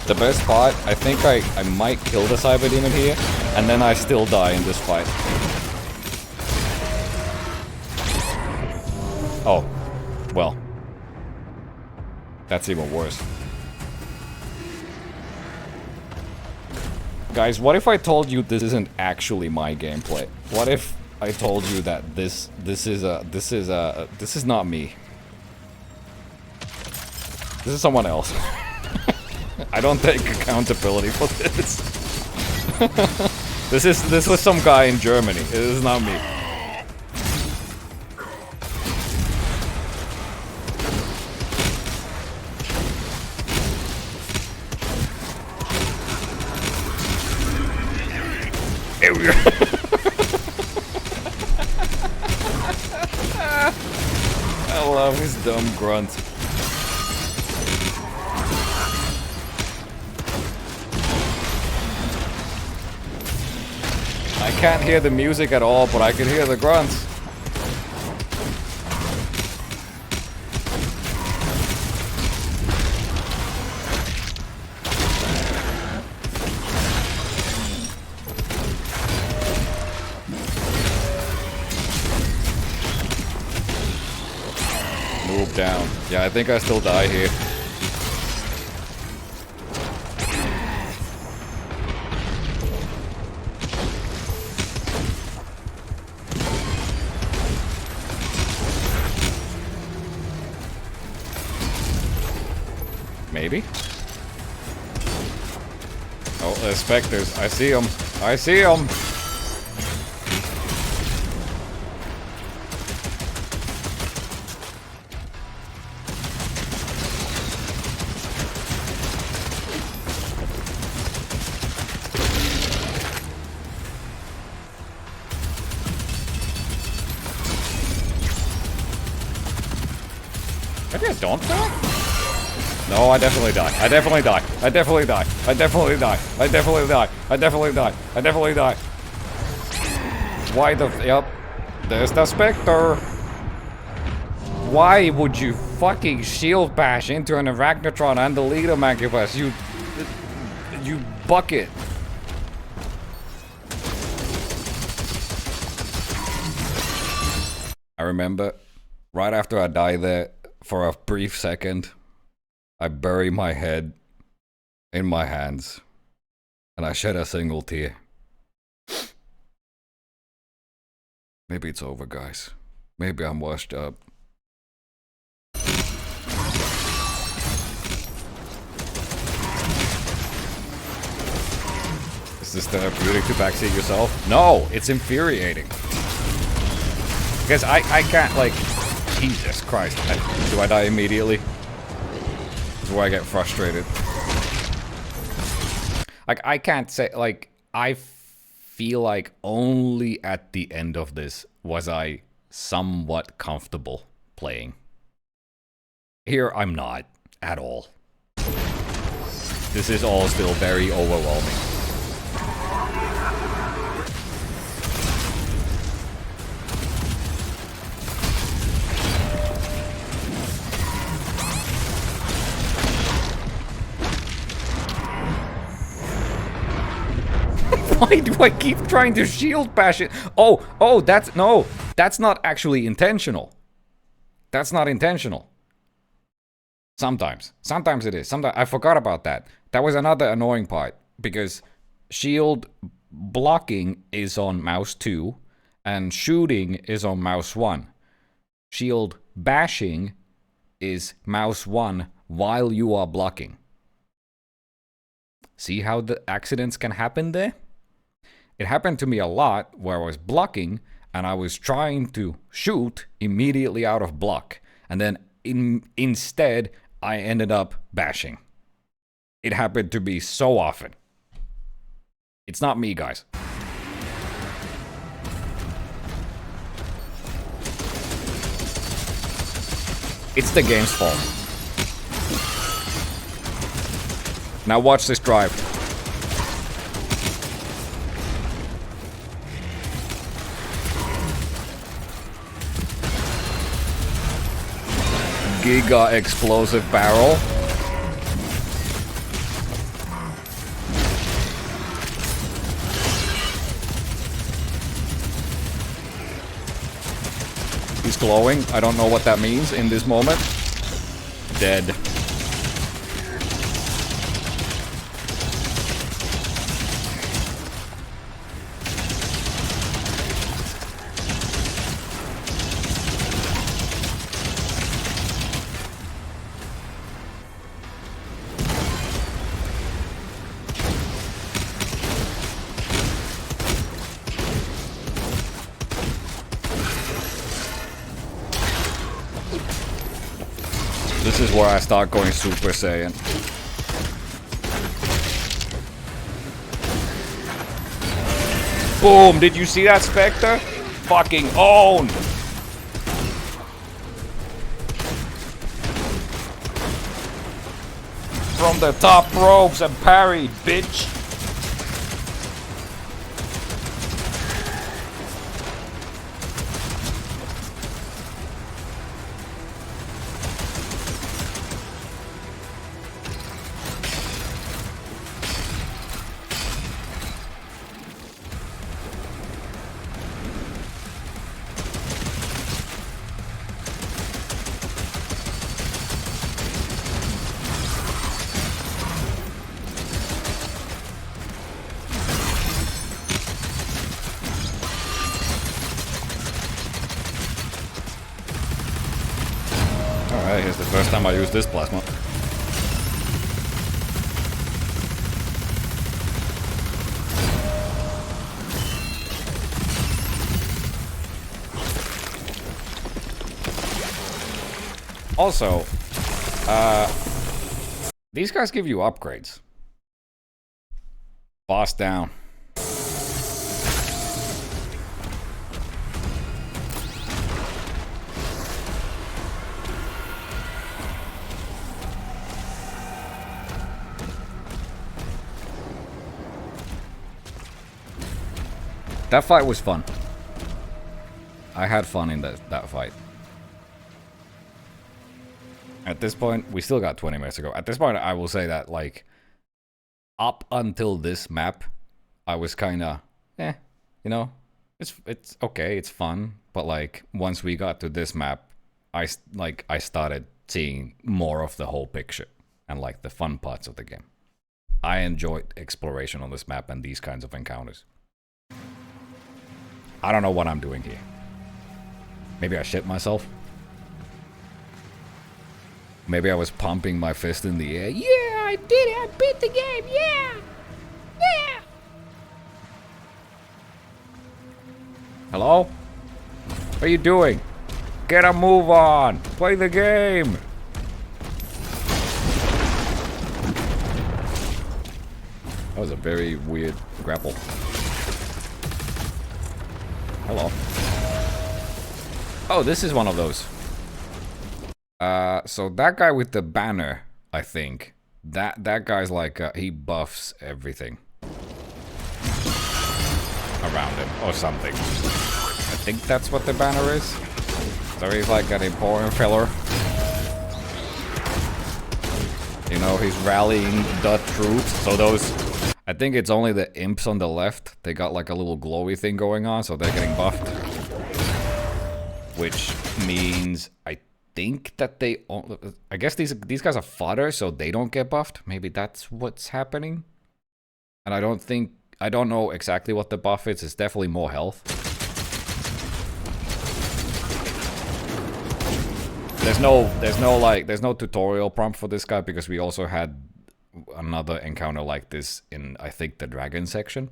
The best part, I think I might kill the Cyber Demon here, and then I still die in this fight. Oh, well. That's even worse. Guys, what if I told you this isn't actually my gameplay? What if I told you that this is not me? This is someone else. I don't take accountability for this. This was some guy in Germany. It is not me. I love his dumb grunt. I can't hear the music at all, but I can hear the grunts. Move down. Yeah, I think I still die here. Maybe? Oh, there's specters. I see them. I see them. Maybe I don't die? No, I definitely die. I definitely die. I definitely die. I definitely die. I definitely die. I definitely die. I definitely die. Why the... Yep. There's the Spectre. Why would you fucking shield bash into an Arachnotron and the leader Mancubus? You bucket. I remember right after I died there for a brief second, I bury my head in my hands, and I shed a single tear. Maybe it's over, guys. Maybe I'm washed up. Is this therapeutic to backseat yourself? No, it's infuriating. Because I can't, like... Jesus Christ. Do I die immediately? Where I get frustrated. Like, I can't say, like, I feel like only at the end of this was I somewhat comfortable playing. Here, I'm not at all. This is all still very overwhelming. Why do I keep trying to shield bash it? Oh, that's not actually intentional. That's not intentional. Sometimes it is. Sometimes I forgot about that. That was another annoying part because shield blocking is on mouse 2 and shooting is on mouse 1. Shield bashing is mouse 1 while you are blocking. See how the accidents can happen there? It happened to me a lot where I was blocking and I was trying to shoot immediately out of block. And then instead, I ended up bashing. It happened to me so often. It's not me, guys. It's the game's fault. Now watch this drive. Giga explosive barrel. He's glowing. I don't know what that means in this moment. Dead. This is where I start going Super Saiyan. Boom! Did you see that, Spectre? Fucking owned! From the top ropes and parried, bitch! Alright, here's the first time I use this plasma. Also, these guys give you upgrades. Boss down. That fight was fun. I had fun in that fight. At this point, we still got 20 minutes to go. At this point, I will say that, like, up until this map, I was kind of, you know, it's okay, it's fun. But, like, once we got to this map, I started seeing more of the whole picture and, like, the fun parts of the game. I enjoyed exploration on this map and these kinds of encounters. I don't know what I'm doing here. Maybe I shit myself. Maybe I was pumping my fist in the air. Yeah, I did it! I beat the game! Yeah! Yeah! Hello? What are you doing? Get a move on! Play the game! That was a very weird grapple. Hello. Oh, this is one of those. So that guy with the banner, I think, that guy's like, he buffs everything around him, or something. I think that's what the banner is. So he's like an important filler. You know, he's rallying the troops, so those I think it's only the imps on the left. They got like a little glowy thing going on, so they're getting buffed. Which means I think that they... I guess these guys are fodder, so they don't get buffed. Maybe that's what's happening. And I don't know exactly what the buff is. It's definitely more health. There's no tutorial prompt for this guy because we also had another encounter like this in, I think, the dragon section.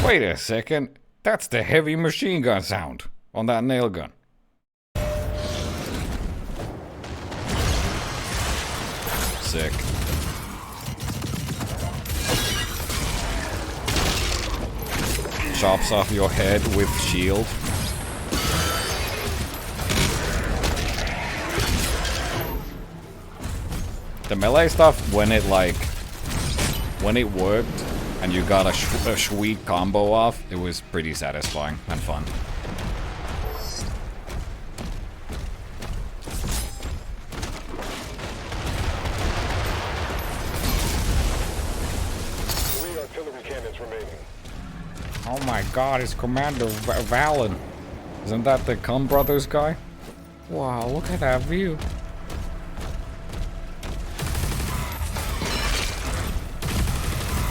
Wait a second, that's the heavy machine gun sound on that nail gun. Sick. Chops off your head with shield. The melee stuff, when it worked, and you got a sweet combo off, it was pretty satisfying and fun. Three artillery cannons remaining. Oh my god, it's Commander Valen. Isn't that the Cum Brothers guy? Wow, look at that view.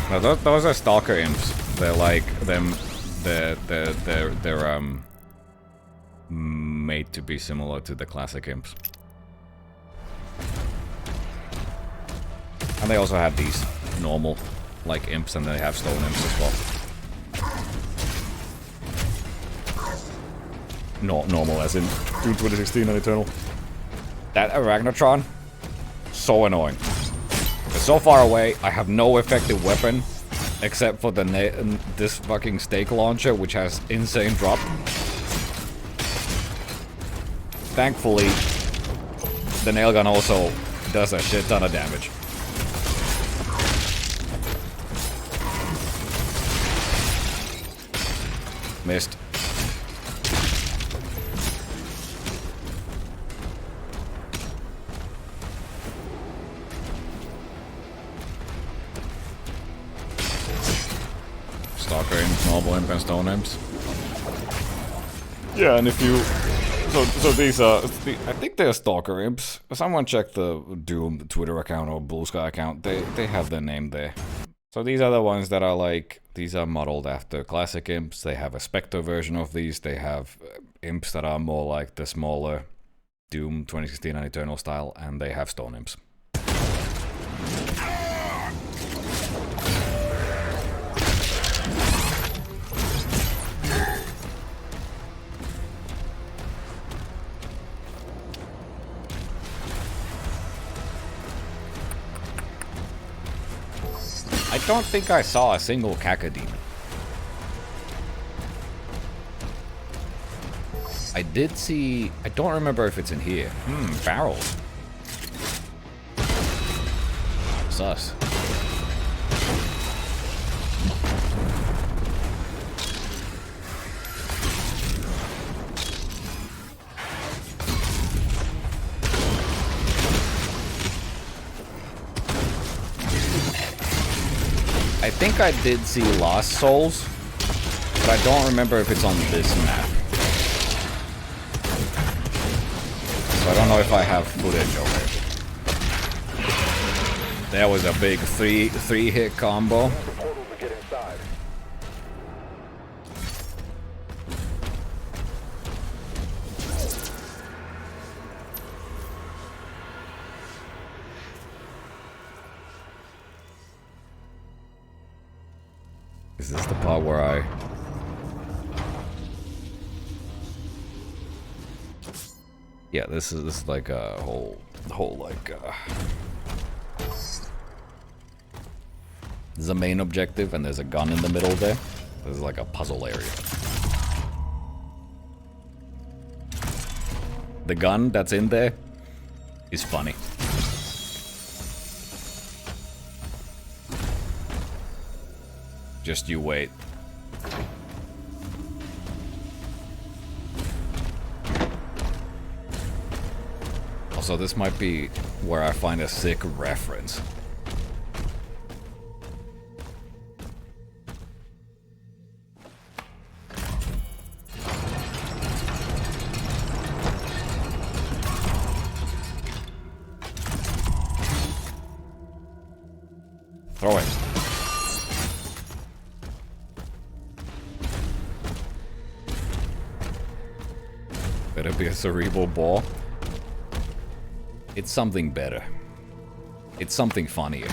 No, those are stalker imps. They're like them. They're made to be similar to the classic imps. And they also have these normal, like imps, and they have stone imps as well. Not normal, as in Doom 2016 and Eternal. That Aragnotron, so annoying. It's so far away, I have no effective weapon, except for this fucking stake launcher, which has insane drop. Thankfully, the nail gun also does a shit ton of damage. Missed. Stalker imps, normal imp, and stone imps. Yeah, and if you... So these are... I think they're Stalker imps. Someone check the Doom Twitter account or Blue Sky account. They have their name there. So these are the ones that are like... These are modeled after classic imps. They have a Spectre version of these. They have imps that are more like the smaller Doom 2016 and Eternal style. And they have stone imps. I don't think I saw a single Cacodemon. I did see... I don't remember if it's in here. Barrels. Sus. I think I did see Lost Souls, but I don't remember if it's on this map. So I don't know if I have footage of it. There was a big three-hit combo. The portal to get inside. Is this the part where I... Yeah, this is like a whole like there's a main objective and there's a gun in the middle there. This is like a puzzle area. The gun that's in there is funny. Just you wait. Also, this might be where I find a sick reference. Throw it. Better be a cerebral ball. It's something better. It's something funnier.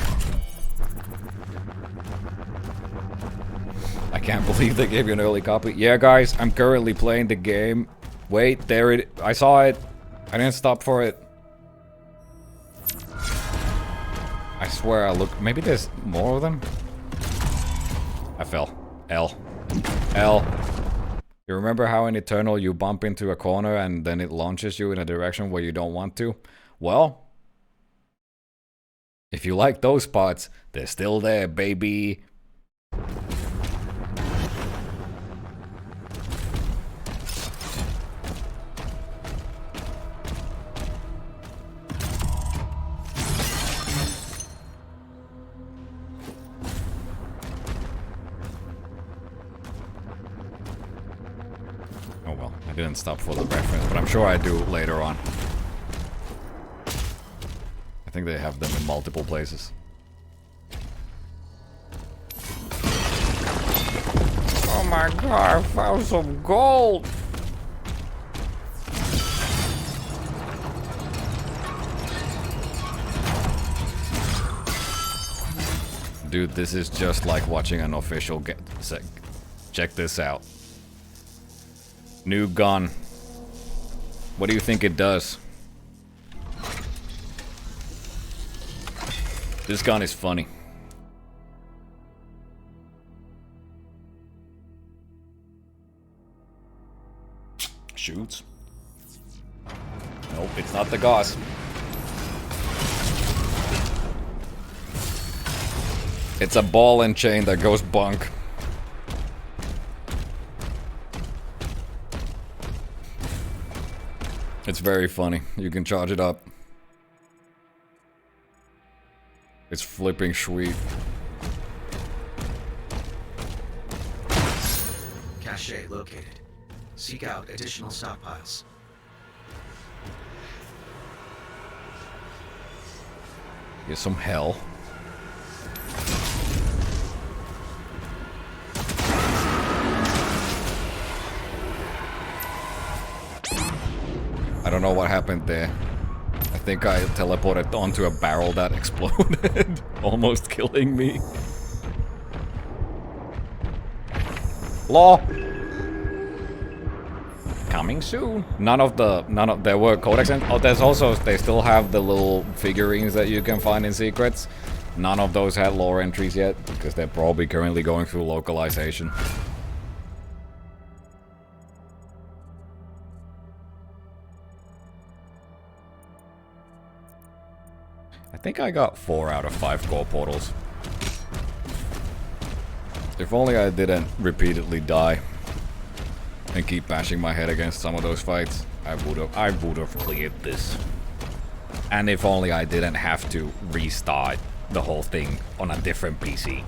I can't believe they gave you an early copy. Yeah, guys, I'm currently playing the game. Wait, there it... I saw it. I didn't stop for it. I swear I look... Maybe there's more of them? I fell. L. L. You remember how in Eternal you bump into a corner and then it launches you in a direction where you don't want to? Well, if you like those spots, they're still there, baby. Oh well, I didn't stop for the reference, but I'm sure I do later on. I think they have them in multiple places. Oh my god, I found some gold! Dude, this is just like watching an official check this out. New gun. What do you think it does? This gun is funny. Shoots. Nope, it's not the Gauss. It's a ball and chain that goes bunk. It's very funny. You can charge it up. It's flipping sweet. Cache located. Seek out additional stockpiles. Here's some hell. I don't know what happened there. I think I teleported onto a barrel that exploded, almost killing me. Law. Coming soon. There were codex and there's also, they still have the little figurines that you can find in secrets. None of those had lore entries yet, because they're probably currently going through localization. I think I got 4 out of 5 core portals. If only I didn't repeatedly die and keep bashing my head against some of those fights, I would have cleared this. And if only I didn't have to restart the whole thing on a different PC.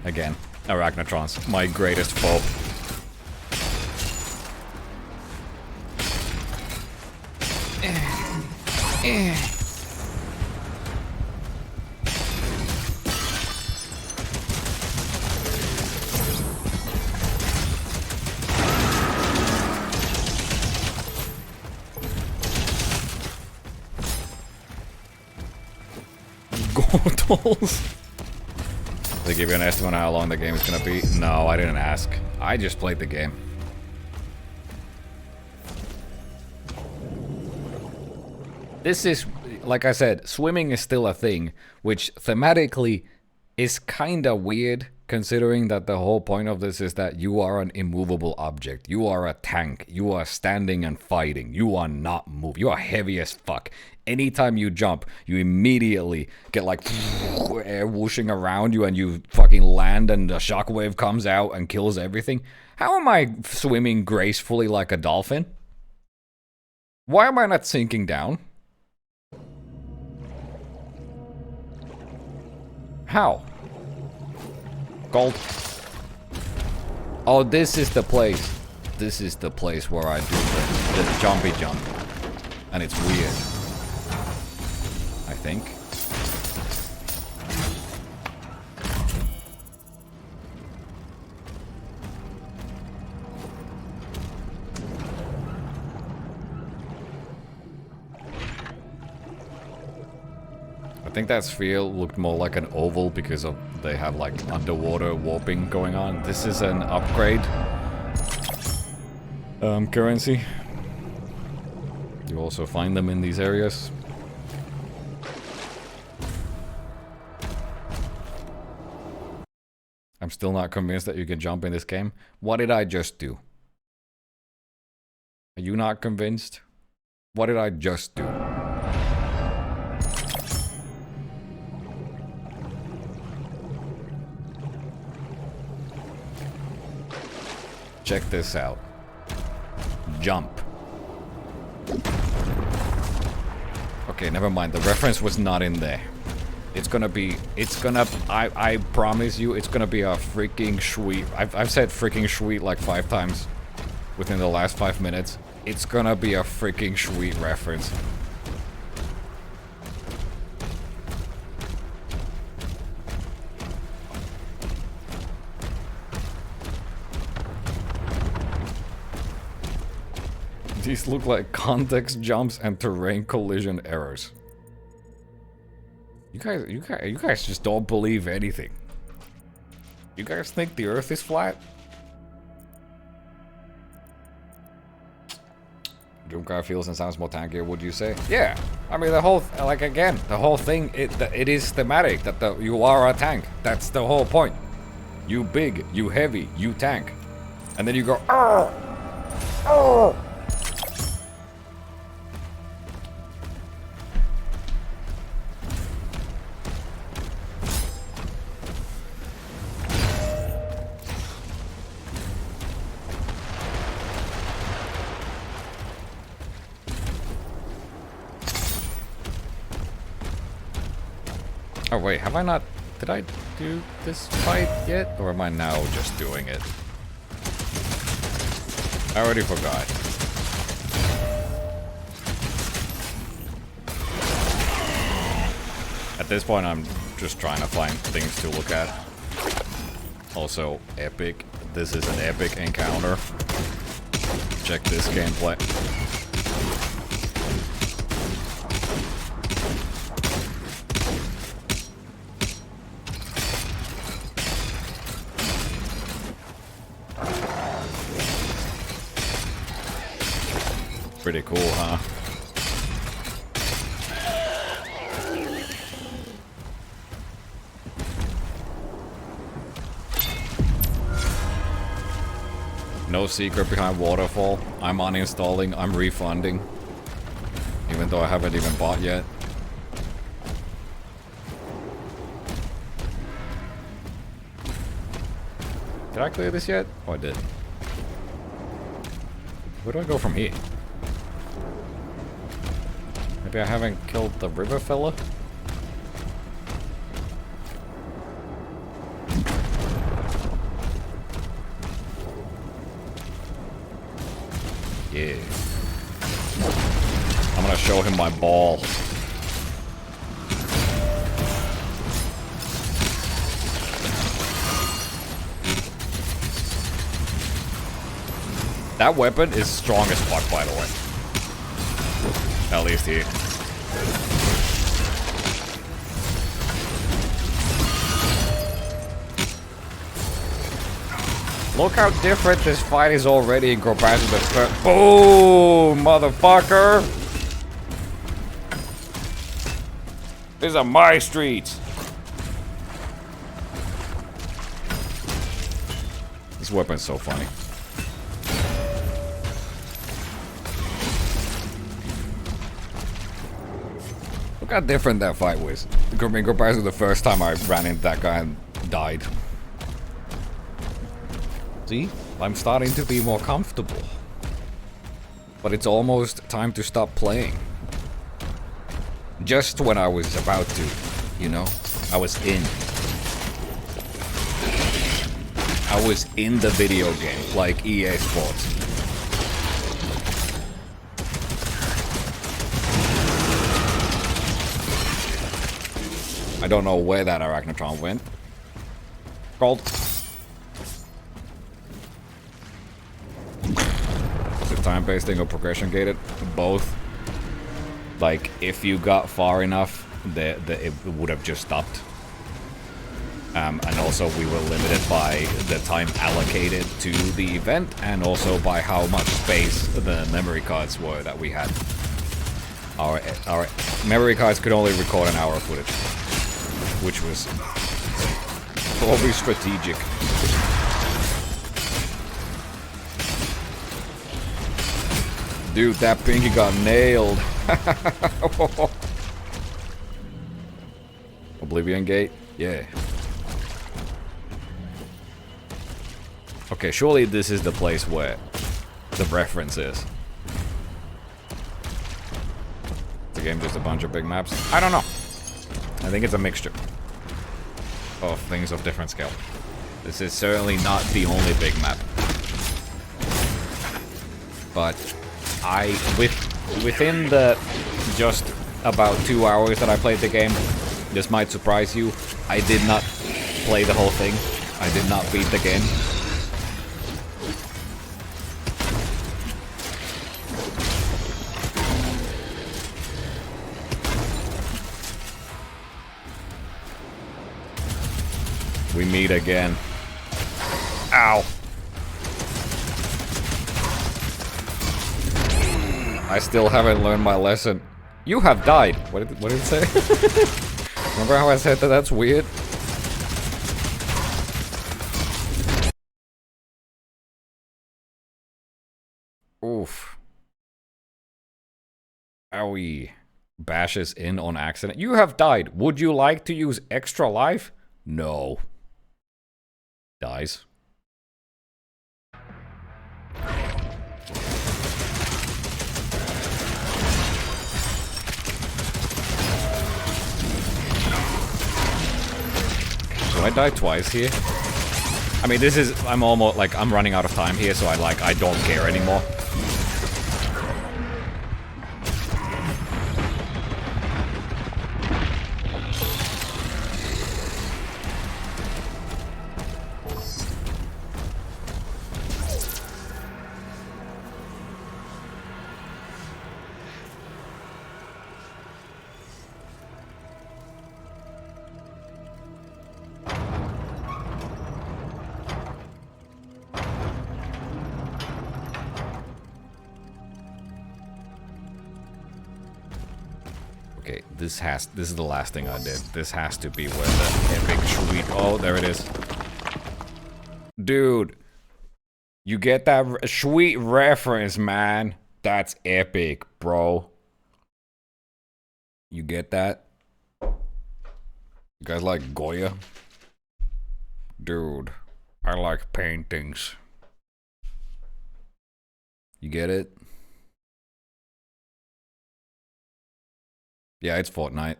Again, Arachnotrons, my greatest foe. Gortles. They give you an estimate on how long the game is gonna be? No, I didn't ask. I just played the game. This is, like I said, swimming is still a thing, which thematically is kinda weird, considering that the whole point of this is that you are an immovable object. You are a tank. You are standing and fighting. You are not moving. You are heavy as fuck. Anytime you jump, you immediately get like air whooshing around you and you fucking land and the shockwave comes out and kills everything. How am I swimming gracefully like a dolphin? Why am I not sinking down? How? Gold. Oh, this is the place. This is the place where I do the jumpy jump. And it's weird. I think. I think that sphere looked more like an oval because of they have like underwater warping going on. This is an upgrade currency. You also find them in these areas. I'm still not convinced that you can jump in this game. What did I just do? Are you not convinced? What did I just do? Check this out. Jump. Okay, never mind. The reference was not in there. It's gonna, I promise you, it's gonna be a freaking sweet. I've said freaking sweet like 5 times within the last 5 minutes. It's gonna be a freaking sweet reference. These look like context jumps and terrain collision errors. You guys just don't believe anything. You guys think the Earth is flat? Doomguy feels and sounds more tankier, would you say? Yeah. I mean, the whole, like again, the whole thing, it is thematic that you are a tank. That's the whole point. You big, you heavy, you tank. And then you go, oh, oh. Oh wait, have I not... Did I do this fight yet? Or am I now just doing it? I already forgot. At this point, I'm just trying to find things to look at. Also, epic. This is an epic encounter. Check this gameplay. Pretty cool, huh? No secret behind Waterfall. I'm uninstalling, I'm refunding. Even though I haven't even bought yet. Did I clear this yet? Oh, I did. Where do I go from here? Maybe I haven't killed the river fella? Yeah. I'm gonna show him my ball. That weapon is strong as fuck, by the way. At least here. Look how different this fight is already in comparison to the first. Boom, motherfucker! These are my streets. This weapon's so funny. Look how different that fight was in comparison to the first time I ran into that guy and died. See? I'm starting to be more comfortable. But it's almost time to stop playing. Just when I was about to, you know? I was in. I was in the video game, like EA Sports. I don't know where that Arachnotron went. Called. Is it time-based thing or progression gated? Both. Like, if you got far enough, it would have just stopped. And also we were limited by the time allocated to the event, and also by how much space the memory cards were that we had. Our memory cards could only record an hour of footage, which was probably strategic. Dude, that pinky got nailed. Oblivion Gate? Yeah. Okay, surely this is the place where the reference is. The game just a bunch of big maps? I don't know. I think it's a mixture of things of different scale. This is certainly not the only big map. But within the just about 2 hours that I played the game, this might surprise you, I did not play the whole thing. I did not beat the game. We meet again. Ow. I still haven't learned my lesson. You have died. What did it say? Remember how I said that that's weird? Oof. Owie. Bashes in on accident. You have died. Would you like to use extra life? No. Dies. Do I die twice here? I mean, this is, I'm almost, like, I'm running out of time here, so I don't care anymore. Okay, this is the last thing I did. This has to be where the epic sweet. Oh, there it is. Dude, you get that sweet reference, man. That's epic, bro. You get that? You guys like Goya? Dude, I like paintings. You get it? Yeah, it's Fortnite.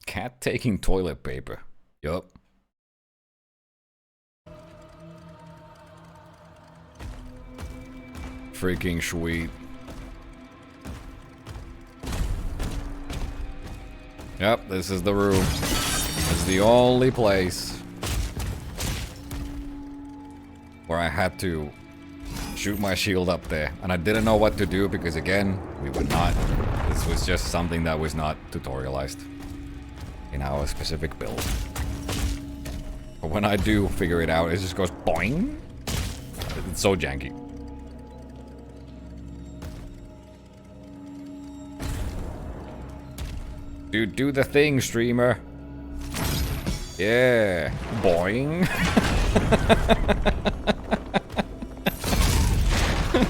Cat taking toilet paper. Yup. Freaking sweet. Yep, this is the room. This is the only place where I had to shoot my shield up there. And I didn't know what to do because, again, we were not... This was just something that was not tutorialized. in our specific build. But when I do figure it out, it just goes boing. It's so janky. Dude, do the thing, streamer. Yeah. Boing.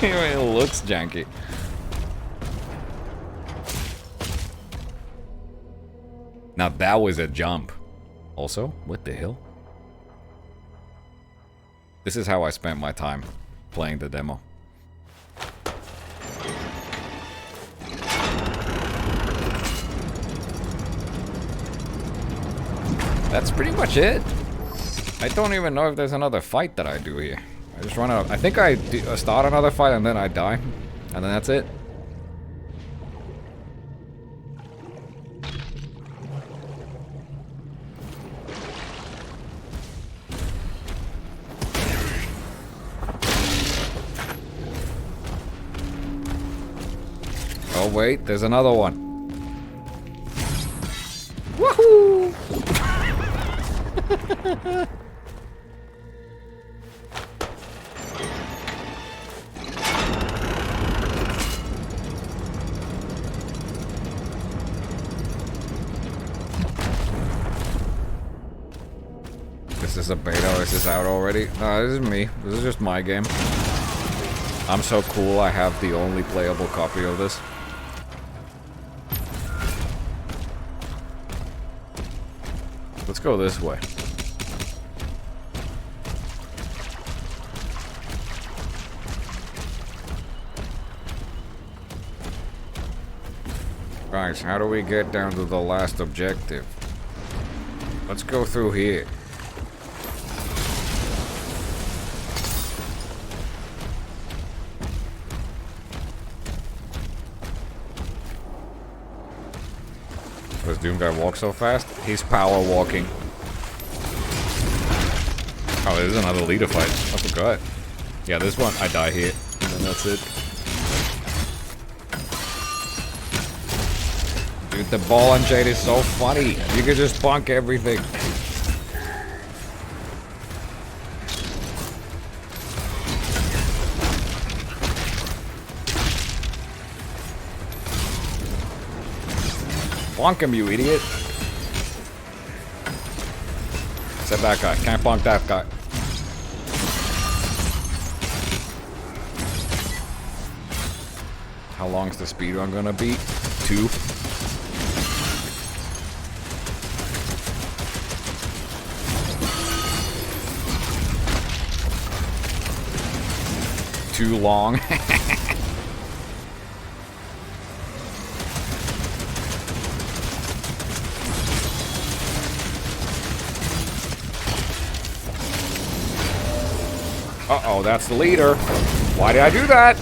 It looks janky. Now that was a jump. Also, what the hell? This is how I spent my time playing the demo. That's pretty much it. I don't even know if there's another fight that I do here. I just run out. I think I start another fight and then I die. And then that's it. Oh wait, there's another one. Woohoo! This is a beta, or is this out already? No, this is me. This is just my game. I'm so cool, I have the only playable copy of this. Let's go this way. Guys, how do we get down to the last objective? Let's go through here. Does Doom guy walk so fast? He's power walking. Oh, there's another leader fight. I forgot. Yeah, this one, I die here. And then that's it. Dude, the ball and Jade is so funny. You can just bunk everything. Bonk him, you idiot. Except that guy. Can't bonk that guy. How long's the speedrun gonna be? 2. Too long. Uh-oh, that's the leader. Why did I do that?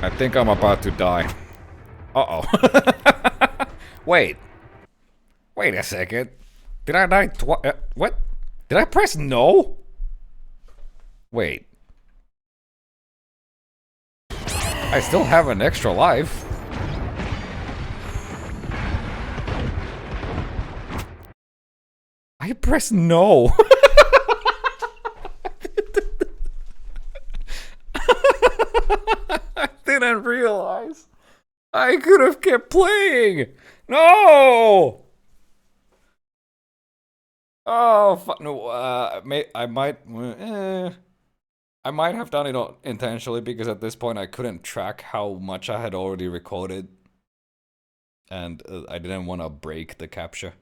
I think I'm about to die. Uh-oh. Wait. Wait a second. Did I die what? Did I press no? Wait. I still have an extra life. I pressed no. I didn't realize. I could have kept playing. No. Oh, fuck no. I might have done it intentionally because at this point I couldn't track how much I had already recorded, and I didn't want to break the capture.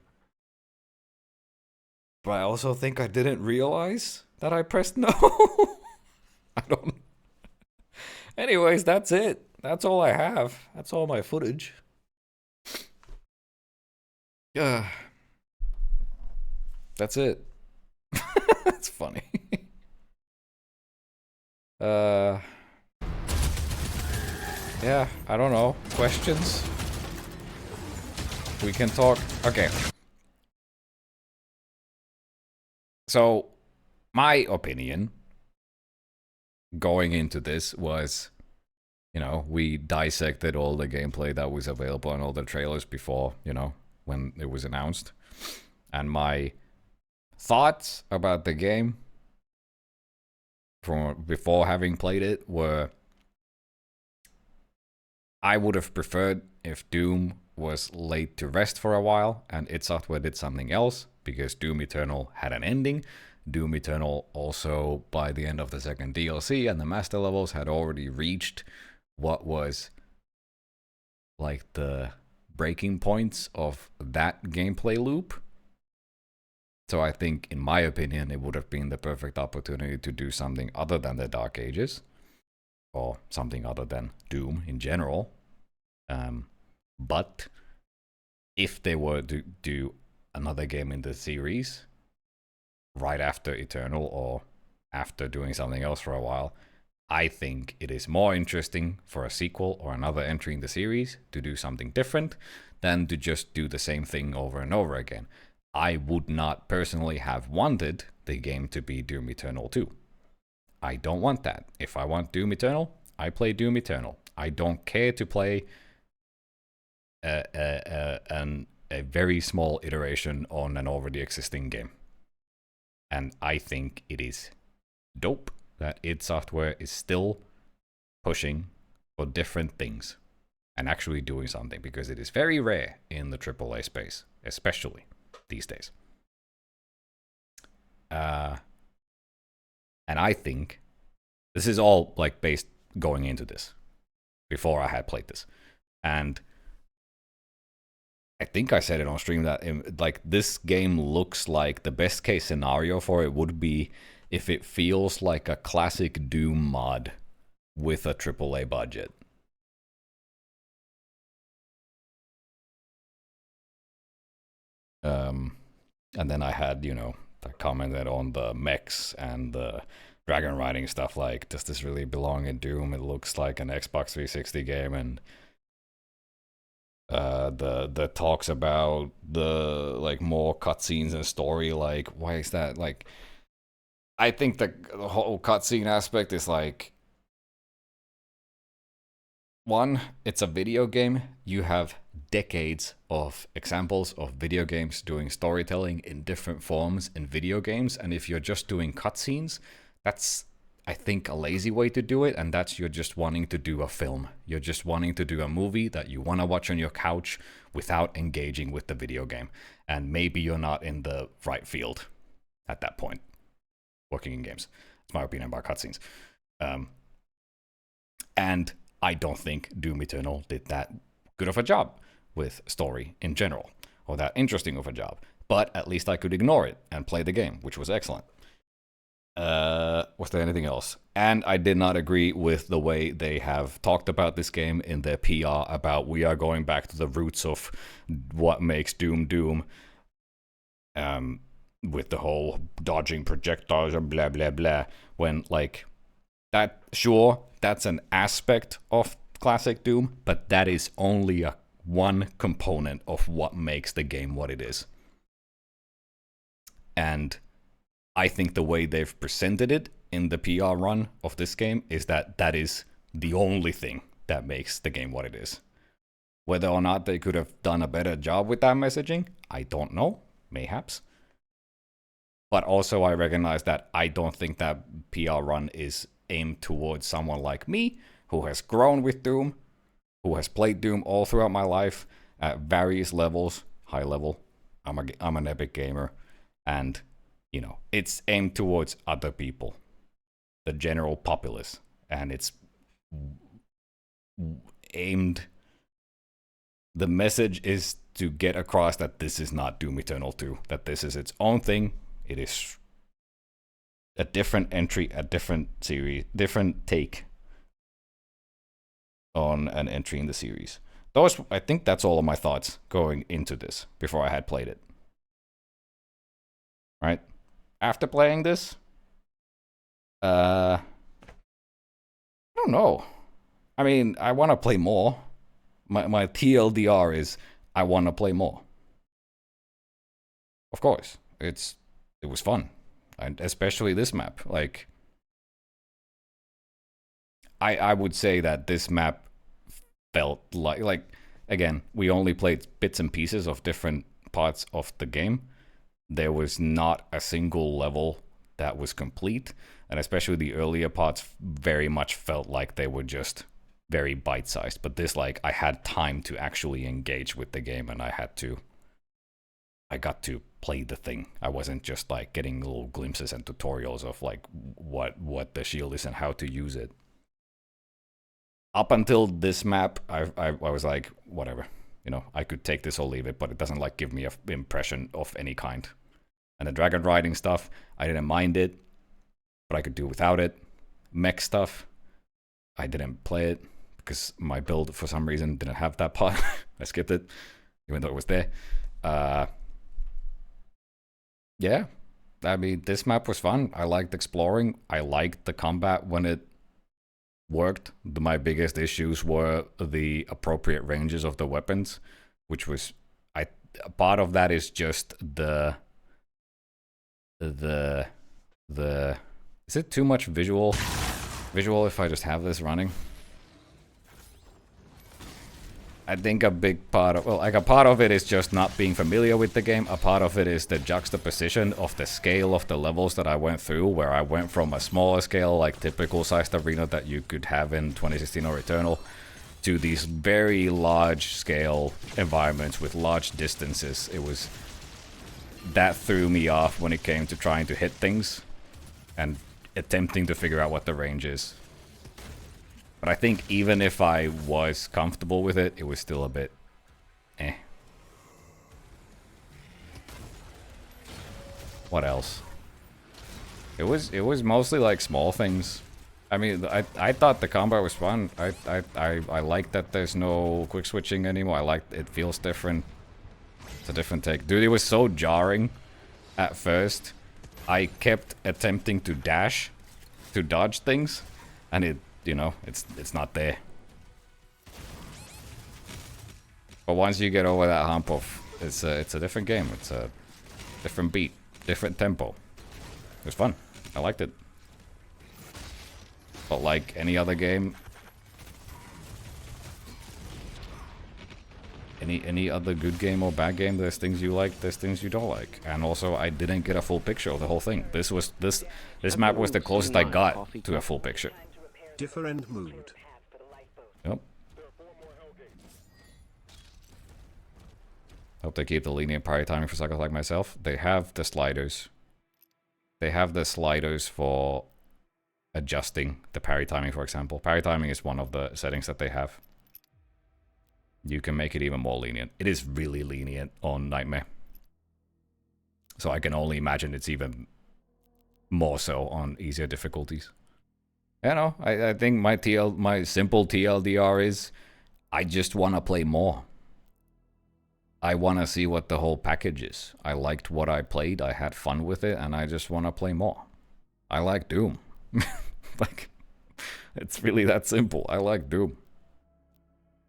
But I also think I didn't realize that I pressed no. I don't. Anyways, that's it. That's all I have. That's all my footage. Yeah. That's it. That's funny. Yeah, I don't know. Questions? We can talk. Okay. So, my opinion, going into this was, you know, we dissected all the gameplay that was available and all the trailers before, you know, when it was announced. And my thoughts about the game from before having played it were, I would have preferred if Doom was laid to rest for a while and id Software did something else, because Doom Eternal had an ending. Doom Eternal also, by the end of the second DLC and the master levels, had already reached what was like the breaking points of that gameplay loop. So I think, in my opinion, it would have been the perfect opportunity to do something other than the Dark Ages, or something other than Doom in general. But if they were to do another game in the series right after Eternal, or after doing something else for a while, I think it is more interesting for a sequel or another entry in the series to do something different than to just do the same thing over and over again. I would not personally have wanted the game to be Doom Eternal 2. I don't want that. If I want Doom Eternal, I play Doom Eternal. I don't care to play a very small iteration on an already existing game. And I think it is dope that id Software is still pushing for different things and actually doing something, because it is very rare in the AAA space, especially these days. And I think this is all like based going into this, before I had played this. And I think I said it on stream that like this game looks like the best case scenario for it would be if it feels like a classic Doom mod with a AAA budget. And then I had, you know, I commented on the mechs and the dragon riding stuff, like, does this really belong in Doom? It looks like an Xbox 360 game. And the talks about the like more cutscenes and story, like, why is that? Like, I think the whole cutscene aspect is like, one, it's a video game. You have decades of examples of video games doing storytelling in different forms in video games, and if you're just doing cutscenes, that's, I think, a lazy way to do it, and that's you're just wanting to do a film. You're just wanting to do a movie that you want to watch on your couch without engaging with the video game. And maybe you're not in the right field at that point, working in games. That's my opinion about cutscenes. And I don't think Doom Eternal did that good of a job with story in general, or that interesting of a job. But at least I could ignore it and play the game, which was excellent. Was there anything else? And I did not agree with the way they have talked about this game in their PR about we are going back to the roots of what makes Doom Doom, with the whole dodging projectiles and blah blah blah, when like that, sure, that's an aspect of classic Doom, but that is only a one component of what makes the game what it is. And I think the way they've presented it in the PR run of this game is that that is the only thing that makes the game what it is. Whether or not they could have done a better job with that messaging, I don't know, mayhaps. But also I recognize that I don't think that PR run is aimed towards someone like me, who has grown with Doom, who has played Doom all throughout my life at various levels, high level. I'm an epic gamer, and you know, it's aimed towards other people, the general populace, and it's aimed, the message is to get across that this is not Doom Eternal 2, that this is its own thing. It is a different entry, a different series, different take on an entry in the series. Those, I think that's all of my thoughts going into this before I had played it. Right? After playing this, I don't know. I mean, I want to play more. My TLDR is I want to play more. Of course, it was fun, and especially this map. Like, I would say that this map felt like again, we only played bits and pieces of different parts of the game. There was not a single level that was complete, and especially the earlier parts very much felt like they were just very bite-sized. But this, like, I had time to actually engage with the game, and I got to play the thing. I wasn't just like getting little glimpses and tutorials of like what the shield is and how to use it. Up until this map, I was like, whatever, you know, I could take this or leave it, but it doesn't like give me an impression of any kind. And the dragon riding stuff, I didn't mind it, but I could do without it. Mech stuff, I didn't play it because my build for some reason didn't have that part. I skipped it, even though it was there. Yeah, I mean, this map was fun. I liked exploring. I liked the combat when it worked. My biggest issues were the appropriate ranges of the weapons, which was part of that is just the is it too much visual if I just have this running? I think a big part of, well, like a part of it is just not being familiar with the game. A part of it is the juxtaposition of the scale of the levels that I went through, where I went from a smaller scale, like typical sized arena that you could have in 2016 or Eternal, to these very large scale environments with large distances. It was, that threw me off when it came to trying to hit things and attempting to figure out what the range is. But I think even if I was comfortable with it, it was still a bit eh. What else? It was mostly like small things. I mean, I thought the combat was fun. I like that there's no quick switching anymore. I like it feels different. It's a different take. Dude, it was so jarring at first. I kept attempting to dash, to dodge things, and it, you know, it's not there. But once you get over that hump of, it's a different game. It's a different beat, different tempo. It was fun. I liked it. But like any other game, any other good game or bad game, there's things you like, there's things you don't like. And also, I didn't get a full picture of the whole thing. This map was the closest I got to a full picture. Different mood. Yep. Hope they keep the lenient parry timing for suckers like myself. They have the sliders. They have the sliders for adjusting the parry timing, for example. Parry timing is one of the settings that they have. You can make it even more lenient. It is really lenient on Nightmare. So I can only imagine it's even more so on easier difficulties. You know, I think my simple TLDR is I just want to play more. I want to see what the whole package is. I liked what I played, I had fun with it, and I just want to play more. I like Doom. Like, it's really that simple. I like Doom.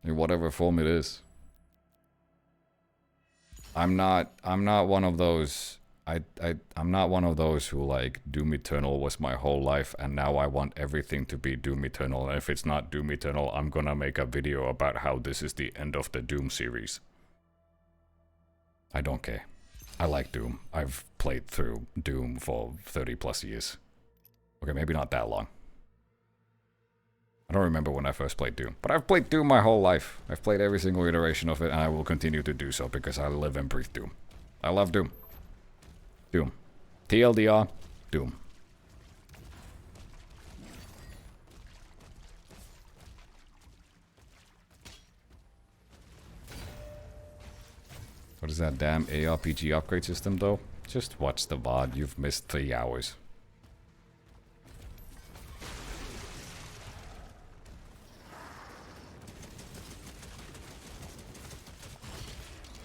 In whatever form it is. I'm not one of those. I'm not one of those who like Doom Eternal was my whole life and now I want everything to be Doom Eternal, and if it's not Doom Eternal, I'm gonna make a video about how this is the end of the Doom series. I don't care. I like Doom. I've played through Doom for 30 plus years. Okay, maybe not that long. I don't remember when I first played Doom, but I've played Doom my whole life. I've played every single iteration of it, and I will continue to do so because I live and breathe Doom. I love Doom. Doom. TLDR, Doom. What is that damn ARPG upgrade system, though? Just watch the VOD. You've missed 3 hours.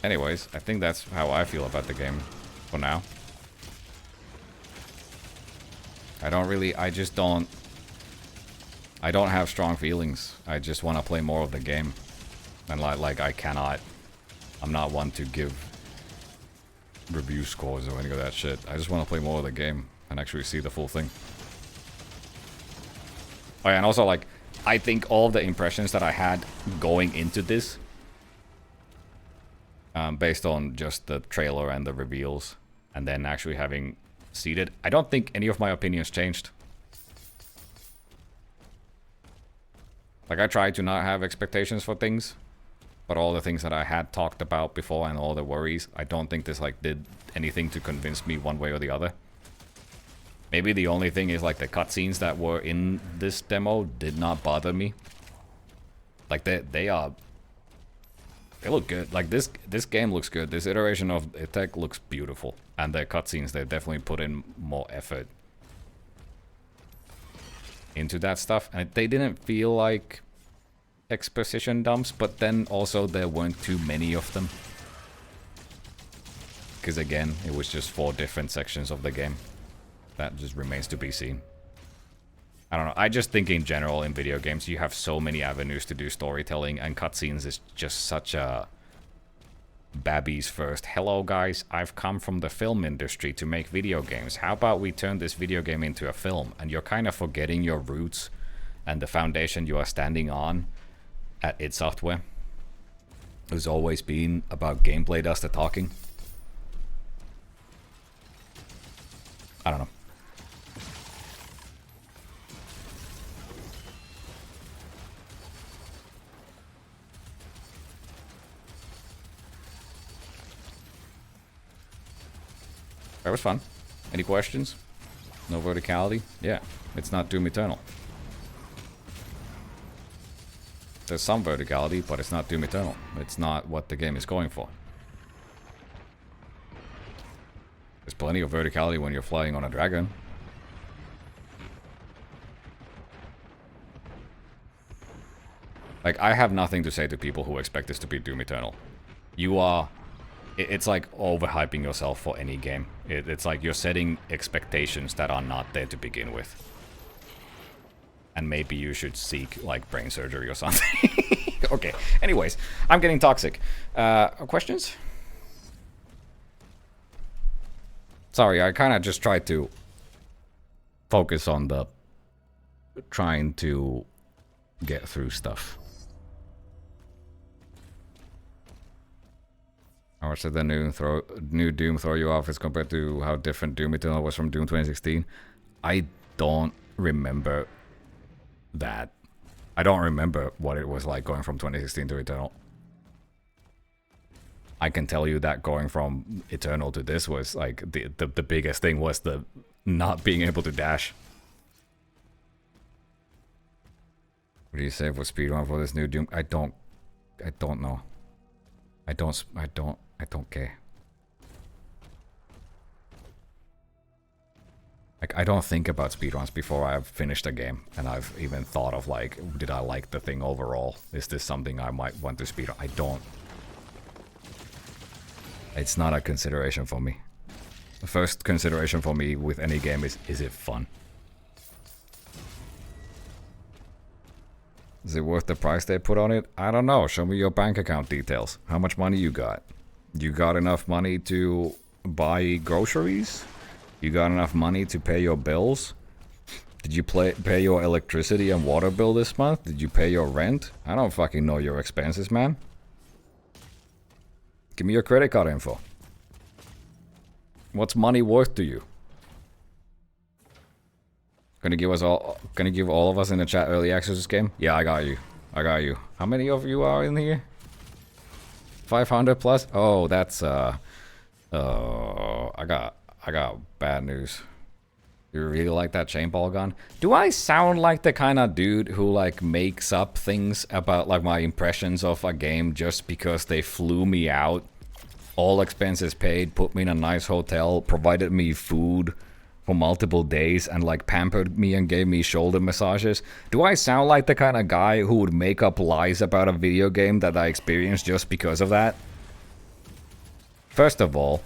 Anyways, I think that's how I feel about the game for now. I don't have strong feelings. I just want to play more of the game. And I'm not one to give review scores or any of that shit. I just want to play more of the game and actually see the full thing. Oh yeah, and also like, I think all the impressions that I had going into this, based on just the trailer and the reveals, and then actually having seen it, I don't think any of my opinions changed. Like, I try to not have expectations for things, but all the things that I had talked about before and all the worries, I don't think this like did anything to convince me one way or the other. Maybe the only thing is like the cutscenes that were in this demo did not bother me. Like they look good. Like this game looks good. This iteration of tech looks beautiful, and the cutscenes, they definitely put in more effort into that stuff, and they didn't feel like exposition dumps, but then also there weren't too many of them, because again, it was just 4 different sections of the game. That just remains to be seen. I don't know, I just think in general in video games you have so many avenues to do storytelling, and cutscenes is just such a Babby's first. Hello guys, I've come from the film industry to make video games. How about we turn this video game into a film? And you're kind of forgetting your roots and the foundation you are standing on at id Software. It's always been about gameplay does the talking. I don't know. That was fun. Any questions? No verticality? Yeah, it's not Doom Eternal. There's some verticality, but it's not Doom Eternal. It's not what the game is going for. There's plenty of verticality when you're flying on a dragon. Like, I have nothing to say to people who expect this to be Doom Eternal. You are... It's like overhyping yourself for any game. It's like you're setting expectations that are not there to begin with. And maybe you should seek, like, brain surgery or something. Okay, anyways, I'm getting toxic. Questions? Sorry, I kind of just tried to focus on the trying to get through stuff. How much did the new Doom throw you off as compared to how different Doom Eternal was from Doom 2016? I don't remember that. I don't remember what it was like going from 2016 to Eternal. I can tell you that going from Eternal to this was like the biggest thing was the not being able to dash. What do you say for speedrun for this new Doom? I don't know. I don't care. Like, I don't think about speedruns before I've finished a game, and I've even thought of, like, did I like the thing overall? Is this something I might want to speedrun? I don't. It's not a consideration for me. The first consideration for me with any game is it fun? Is it worth the price they put on it? I don't know. Show me your bank account details. How much money you got? You got enough money to buy groceries? You got enough money to pay your bills? Did you pay your electricity and water bill this month? Did you pay your rent? I don't fucking know your expenses, man. Give me your credit card info. What's money worth to you? Gonna give all of us in the chat early access to this game? Yeah, I got you. I got you. How many of you are in here? 500 plus? Oh, that's I got bad news. You really like that chainball gun? Do I sound like the kind of dude who like makes up things about like my impressions of a game just because they flew me out? All expenses paid, put me in a nice hotel, provided me food for multiple days, and like pampered me and gave me shoulder massages? Do I sound like the kind of guy who would make up lies about a video game that I experienced just because of that? First of all,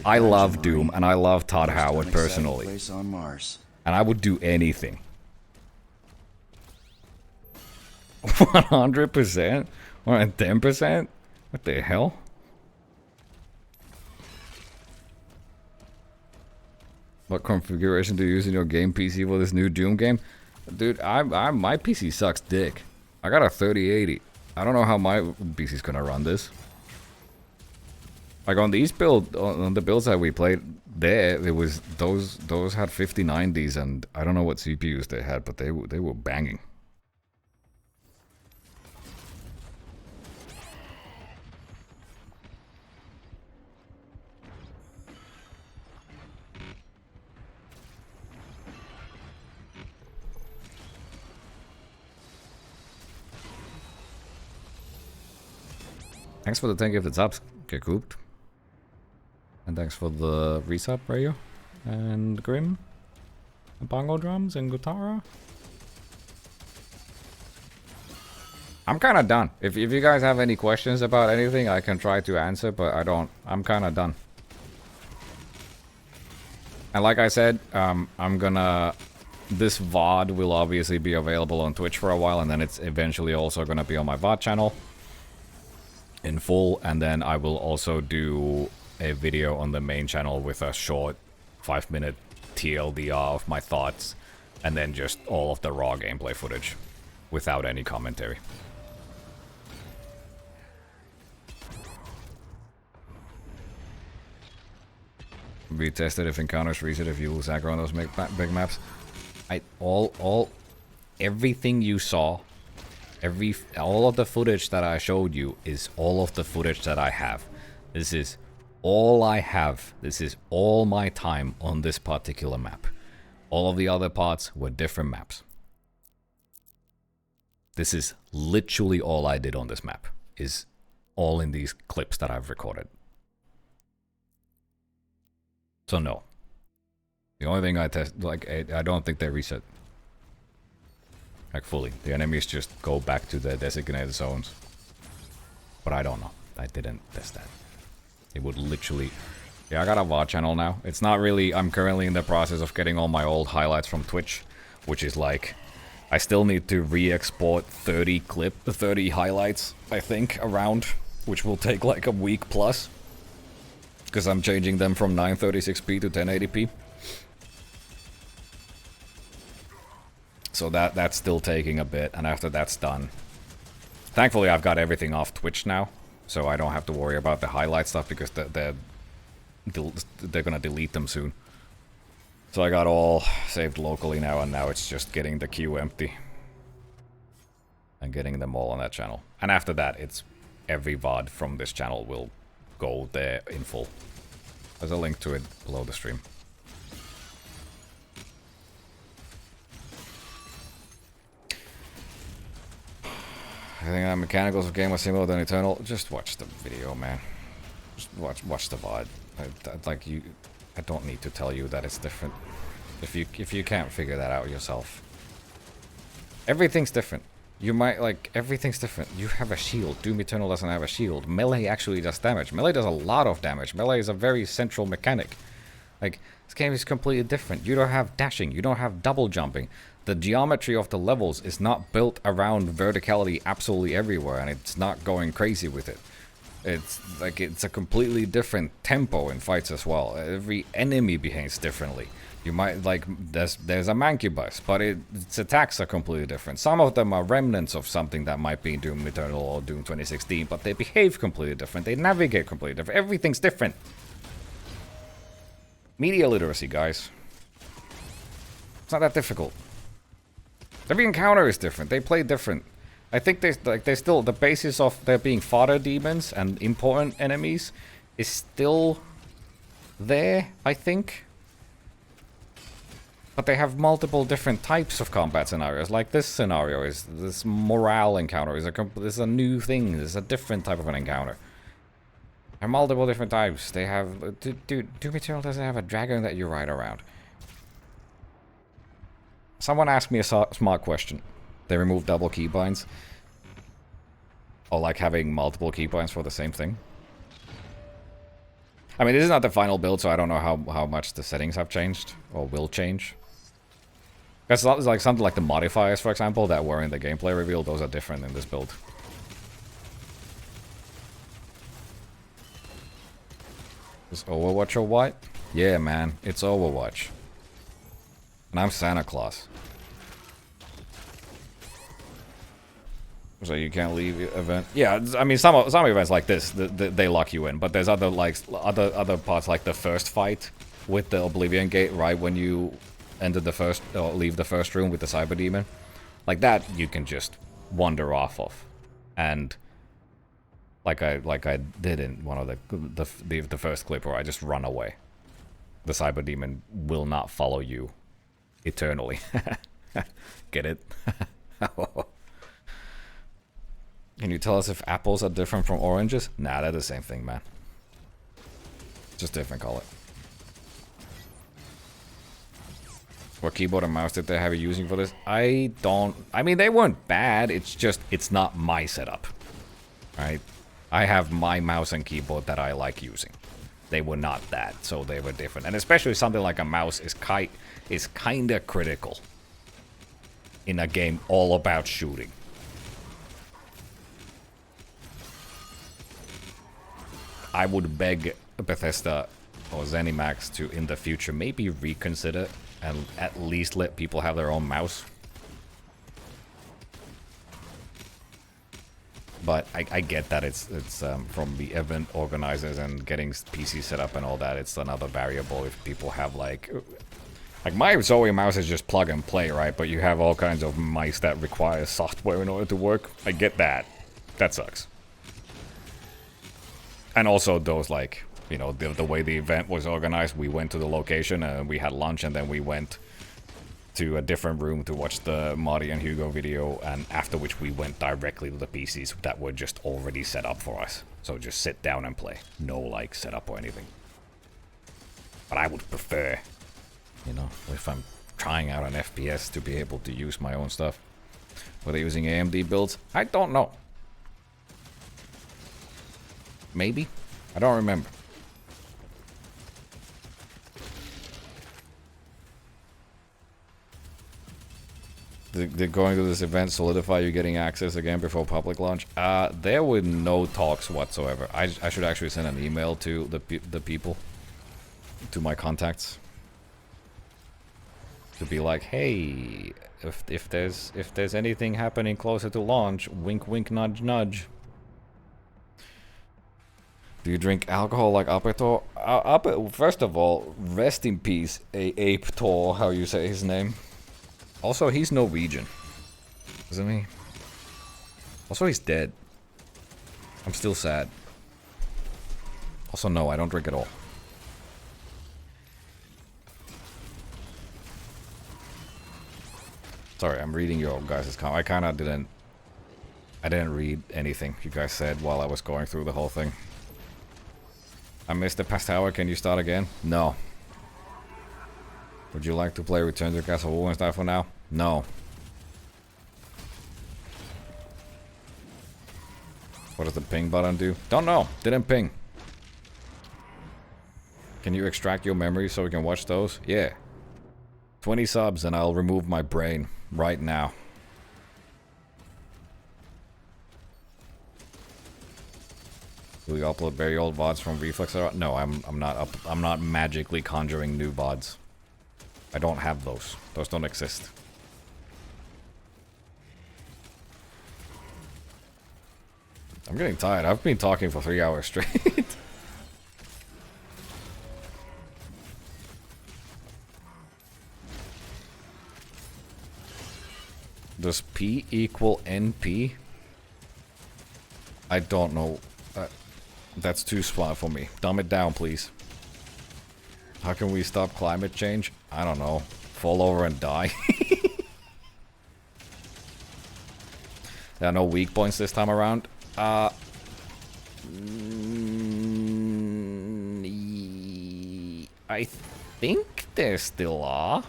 I love Doom, and I love Todd Howard personally. And I would do anything. 100%? 110%? What the hell? What configuration do you use in your game PC for this new Doom game? Dude, my PC sucks dick. I got a 3080. I don't know how my PC's gonna run this. Like on these on the builds that we played there, it was those had 5090s, and I don't know what CPUs they had, but they were banging. Thanks for the 10 gifted subs, get cooped. And thanks for the resub, Rayo. And Grim. And bongo drums and Gutara. I'm kinda done. If you guys have any questions about anything, I can try to answer, but I don't. I'm kinda done. And like I said, I'm gonna... This VOD will obviously be available on Twitch for a while, and then it's eventually also gonna be on my VOD channel. In full, and then I will also do a video on the main channel with a short 5-minute TLDR of my thoughts, and then just all of the raw gameplay footage without any commentary. Retested if encounters reset if you lose aggro on those big maps. Everything you saw, all of the footage that I showed you is all of the footage that I have. This is all I have. This is all my time on this particular map. All of the other parts were different maps. This is literally all I did on this map. Is all in these clips that I've recorded. So no. The only thing I test, like, I don't think they reset. Like fully. The enemies just go back to their designated zones. But I don't know. I didn't test that. It would literally... Yeah, I got a VOD channel now. It's not really... I'm currently in the process of getting all my old highlights from Twitch. Which is like... I still need to re-export 30 highlights, I think, around. Which will take like a week plus. Because I'm changing them from 936p to 1080p. So that's still taking a bit, and after that's done... Thankfully, I've got everything off Twitch now, so I don't have to worry about the highlight stuff, because they're gonna delete them soon. So I got all saved locally now, and now it's just getting the queue empty. And getting them all on that channel. And after that, it's every VOD from this channel will go there in full. There's a link to it below the stream. I think the mechanicals of game are similar than Eternal. Just watch the video, man. Just watch the VOD. I don't need to tell you that it's different. If you can't figure that out yourself. Everything's different. You might, like, everything's different. You have a shield. Doom Eternal doesn't have a shield. Melee actually does damage. Melee does a lot of damage. Melee is a very central mechanic. Like, this game is completely different. You don't have dashing. You don't have double jumping. The geometry of the levels is not built around verticality absolutely everywhere, and it's not going crazy with it. It's like, it's a completely different tempo in fights as well. Every enemy behaves differently. You might, like, there's a Mancubus, but its attacks are completely different. Some of them are remnants of something that might be in Doom Eternal or Doom 2016, but they behave completely different. They navigate completely different. Everything's different. Media literacy, guys. It's not that difficult. Every encounter is different. They play different. I think they still, the basis of there being fodder demons and important enemies is still there, I think. But they have multiple different types of combat scenarios. Like this scenario is this morale encounter is a new thing. It's a different type of an encounter. There are multiple different types. They have Doom Eternal doesn't have a dragon that you ride around. Someone asked me a smart question. They removed double keybinds. Or like having multiple keybinds for the same thing. I mean, this is not the final build, so I don't know how much the settings have changed. Or will change. Because like something like the modifiers, for example, that were in the gameplay reveal, those are different in this build. Is Overwatch or what? Yeah, man, it's Overwatch. And I'm Santa Claus. So you can't leave the event. Yeah, I mean some events like this, they lock you in, but there's other like other parts like the first fight with the Oblivion Gate, right when you enter the first or leave the first room with the Cyber Demon, like that you can just wander off of, and like I did in one of the first clip where I just run away. The Cyber Demon will not follow you eternally. Get it? Can you tell us if apples are different from oranges? Nah, they're the same thing, man. Just different color. What keyboard and mouse did they have you using for this? I mean, they weren't bad. It's just, it's not my setup. Right? I have my mouse and keyboard that I like using. They were not that, so they were different. And especially something like a mouse is kinda critical in a game all about shooting. I would beg Bethesda or ZeniMax to, in the future, maybe reconsider and at least let people have their own mouse. But I get that it's from the event organizers and getting PC set up and all that. It's another variable if people have like my Zoe mouse is just plug and play, right? But you have all kinds of mice that require software in order to work. I get that. That sucks. And also those, like, you know, the way the event was organized, we went to the location and we had lunch and then we went to a different room to watch the Marty and Hugo video, and after which we went directly to the PCs that were just already set up for us. So just sit down and play. No, like, setup or anything. But I would prefer, you know, if I'm trying out an FPS to be able to use my own stuff. Were they using AMD builds? I don't know. Maybe? I don't remember. Did going to this event solidify you getting access again before public launch? There were no talks whatsoever. I should actually send an email to the people, to my contacts, to be like, hey, if there's anything happening closer to launch, wink wink nudge nudge. Do you drink alcohol like Apetor? First of all, rest in peace, Apetor, how you say his name. Also, he's Norwegian, isn't he? Also, he's dead. I'm still sad. Also, no, I don't drink at all. Sorry, I'm reading your guys' comment. I kind of didn't read anything you guys said while I was going through the whole thing. I missed the past hour. Can you start again? No. Would you like to play Return to Castle Wolfenstein for now? No. What does the ping button do? Don't know. Didn't ping. Can you extract your memories so we can watch those? Yeah. 20 subs and I'll remove my brain right now. Do we upload very old VODs from Reflex? No, I'm not magically conjuring new VODs. I don't have those. Those don't exist. I'm getting tired. I've been talking for 3 hours straight. Does P equal NP? I don't know. That's too smart for me. Dumb it down, please. How can we stop climate change? I don't know. Fall over and die. There are no weak points this time around. I think there still are.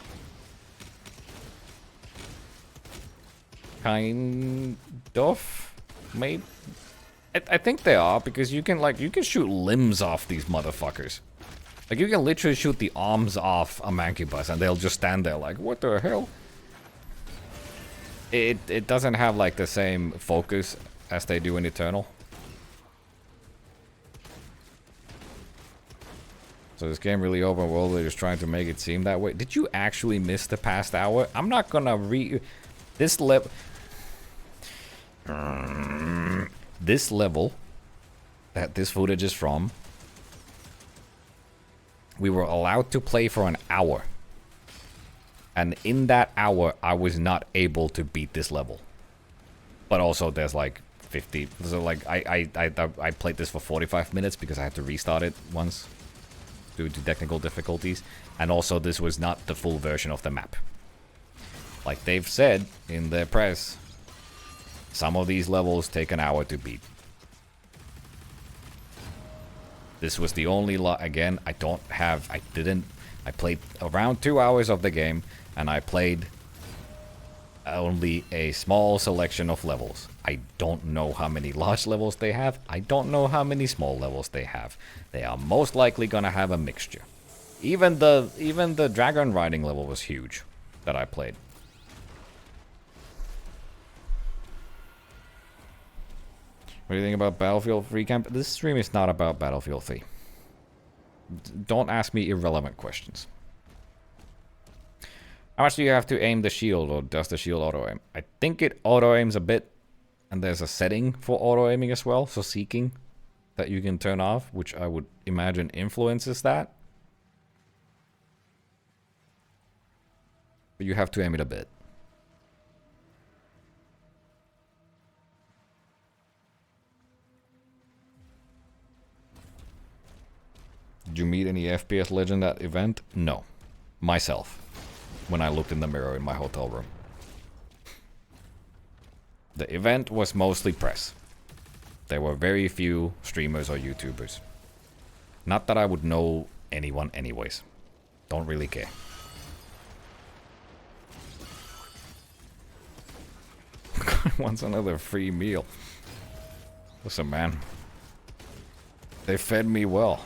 Kind of. Maybe. I think they are, because you can shoot limbs off these motherfuckers. Like, you can literally shoot the arms off a Mancubus and they'll just stand there like, what the hell? It doesn't have like the same focus as they do in Eternal. So this game really open world, they're just trying to make it seem that way. Did you actually miss the past hour? I'm not gonna this This level that this footage is from, we were allowed to play for an hour. And in that hour, I was not able to beat this level. But also, there's like 50. So like, I played this for 45 minutes because I had to restart it once due to technical difficulties. And also, this was not the full version of the map. Like they've said in their press, some of these levels take an hour to beat. This was the only again, I played around 2 hours of the game, and I played only a small selection of levels. I don't know how many large levels they have. I don't know how many small levels they have. They are most likely gonna have a mixture. Even the dragon riding level was huge that I played. What do you think about Battlefield 3 camp? This stream is not about Battlefield 3. Don't ask me irrelevant questions. How much do you have to aim the shield, or does the shield auto-aim? I think it auto-aims a bit, and there's a setting for auto-aiming as well, so seeking, that you can turn off, which I would imagine influences that. But you have to aim it a bit. Did you meet any FPS legend at event? No. Myself. When I looked in the mirror in my hotel room. The event was mostly press. There were very few streamers or YouTubers. Not that I would know anyone anyways. Don't really care. Wants another free meal. Listen, man. They fed me well.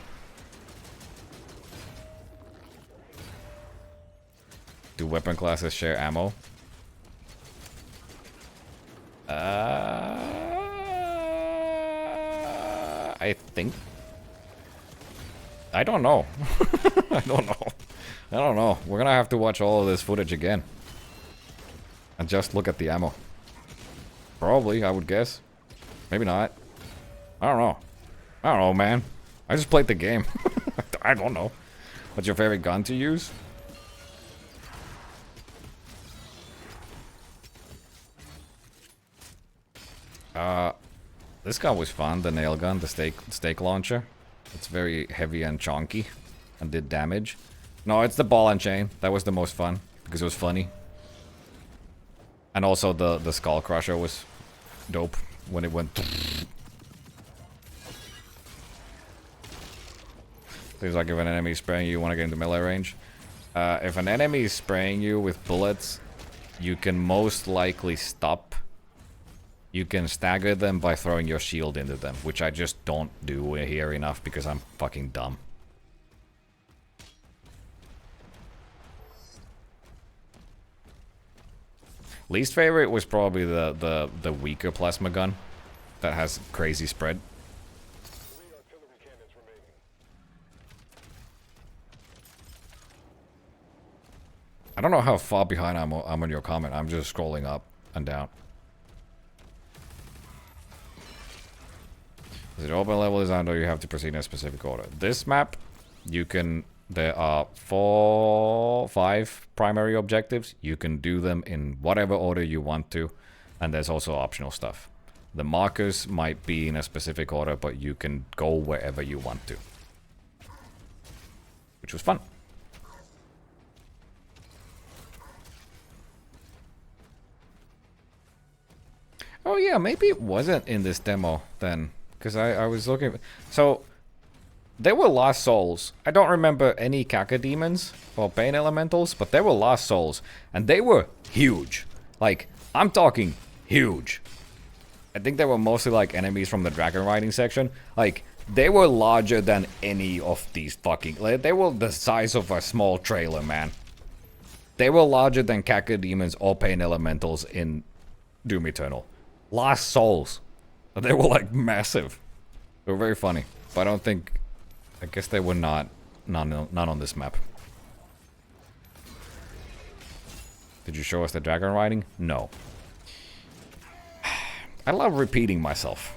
Do weapon classes share ammo? I think. I don't know. I don't know. I don't know. We're gonna have to watch all of this footage again. And just look at the ammo. Probably, I would guess. Maybe not. I don't know. I don't know, man. I just played the game. I don't know. What's your favorite gun to use? This gun was fun, the nail gun, the stake launcher. It's very heavy and chunky and did damage. No, it's the ball and chain. That was the most fun because it was funny. And also the skull crusher was dope when it went. Seems like if an enemy is spraying you, you want to get into melee range. If an enemy is spraying you with bullets, you can most likely stop. You can stagger them by throwing your shield into them, which I just don't do here enough because I'm fucking dumb. Least favorite was probably the weaker plasma gun that has crazy spread. I don't know how far behind I'm on your comment. I'm just scrolling up and down. Is it open level design or you have to proceed in a specific order? This map, you can... There are 5 primary objectives. You can do them in whatever order you want to. And there's also optional stuff. The markers might be in a specific order, but you can go wherever you want to. Which was fun. Oh yeah, maybe it wasn't in this demo then. Because I was looking... So, there were Lost Souls. I don't remember any Caca Demons or Pain Elementals, but there were Lost Souls. And they were huge. Like, I'm talking huge. I think they were mostly like enemies from the dragon riding section. Like, they were larger than any of these fucking... Like, they were the size of a small trailer, man. They were larger than Caca Demons or Pain Elementals in Doom Eternal. Lost Souls. They were like massive. They were very funny. But I don't think... I guess they were not on this map. Did you show us the dragon riding? No. I love repeating myself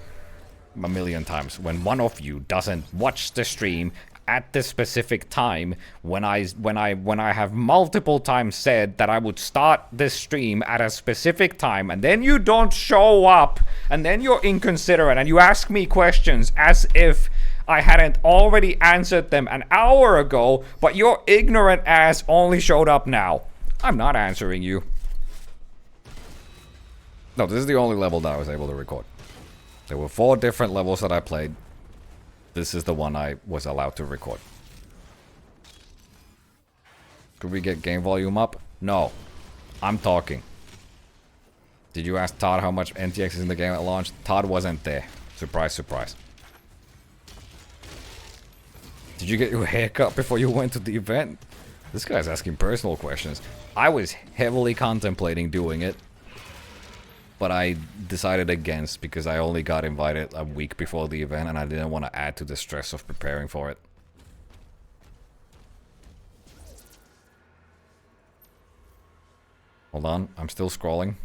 a million times when one of you doesn't watch the stream at this specific time when I have multiple times said that I would start this stream at a specific time, and then you don't show up, and then you're inconsiderate and you ask me questions as if I hadn't already answered them an hour ago, but your ignorant ass only showed up now. I'm not answering you. No, this is the only level that I was able to record. There were 4 different levels that I played. This is the one I was allowed to record. Could we get game volume up? No. I'm talking. Did you ask Todd how much NTX is in the game at launch? Todd wasn't there. Surprise, surprise. Did you get your haircut before you went to the event? This guy's asking personal questions. I was heavily contemplating doing it, but I decided against because I only got invited a week before the event and I didn't want to add to the stress of preparing for it. Hold on, I'm still scrolling.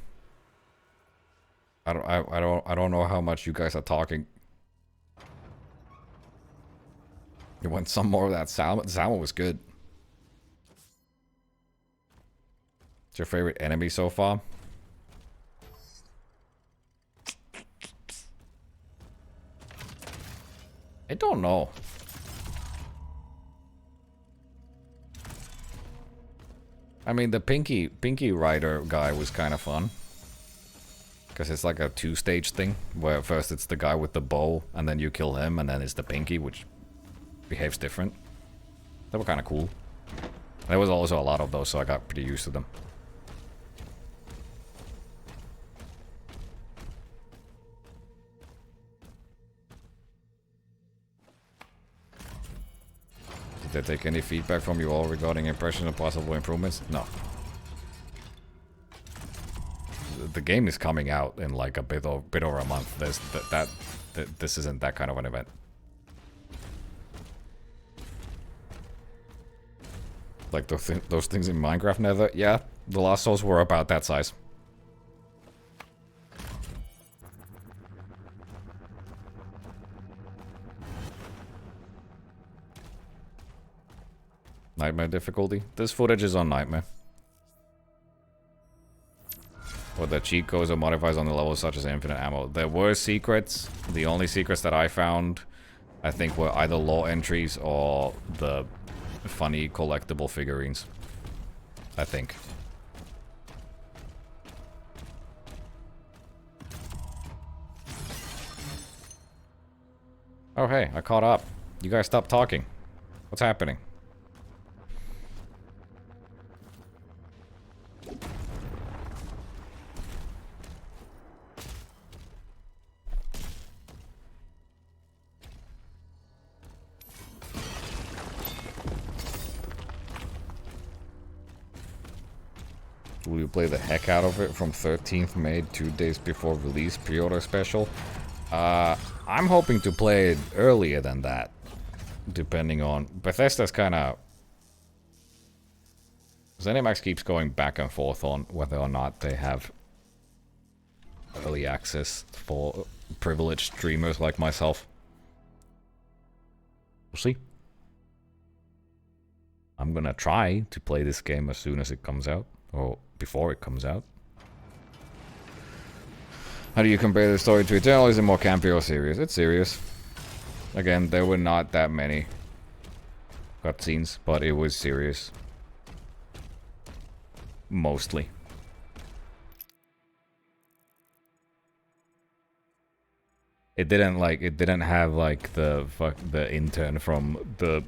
I don't know how much you guys are talking. You want some more of that salmon? The salmon was good. What's your favorite enemy so far? I don't know. I mean, the Pinky Rider guy was kind of fun. Because it's like a 2-stage thing, where first it's the guy with the bow, and then you kill him, and then it's the Pinky, which behaves different. They were kind of cool. There was also a lot of those, so I got pretty used to them. Did they take any feedback from you all regarding impressions and possible improvements? No. The game is coming out in like a bit over a month. This isn't that kind of an event. Like those things in Minecraft Nether? Yeah, the Lost Souls were about that size. Nightmare difficulty? This footage is on Nightmare. Or the cheat codes or modifiers on the levels such as infinite ammo. There were secrets. The only secrets that I found, I think, were either law entries or the funny collectible figurines. I think. Oh hey, I caught up. You guys stopped talking. What's happening? Will you play the heck out of it from 13th May, 2 days before release, pre-order special? I'm hoping to play it earlier than that, depending on... Bethesda's kind of... ZeniMax keeps going back and forth on whether or not they have early access for privileged streamers like myself. We'll see. I'm gonna try to play this game as soon as it comes out. Or before it comes out. How do you compare the story to Eternal? Is it more campy or serious? It's serious. Again, there were not that many cutscenes, but it was serious. Mostly. It didn't have like the intern from the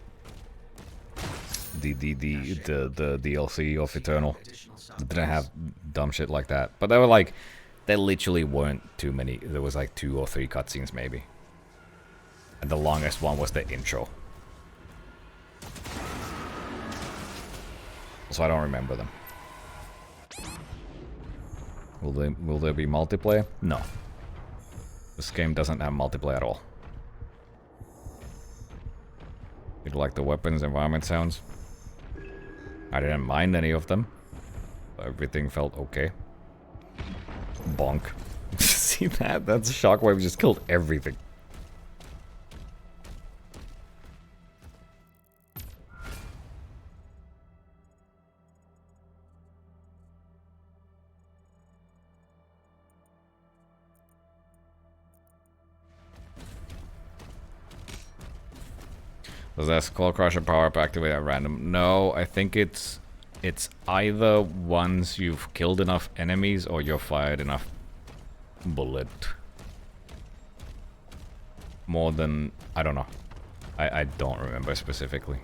DLC of Eternal. It didn't have dumb shit like that. But there literally weren't too many. There was like 2 or 3 cutscenes maybe. And the longest one was the intro. So I don't remember them. Will there be multiplayer? No. This game doesn't have multiplayer at all. You like the weapons environment sounds? I didn't mind any of them. Everything felt okay. Bonk. see that? That's a shockwave just killed everything. Does that Skull Crusher power-up activate at random? No, I think it's either once you've killed enough enemies or you're fired enough bullet. More than... I don't know. I don't remember specifically.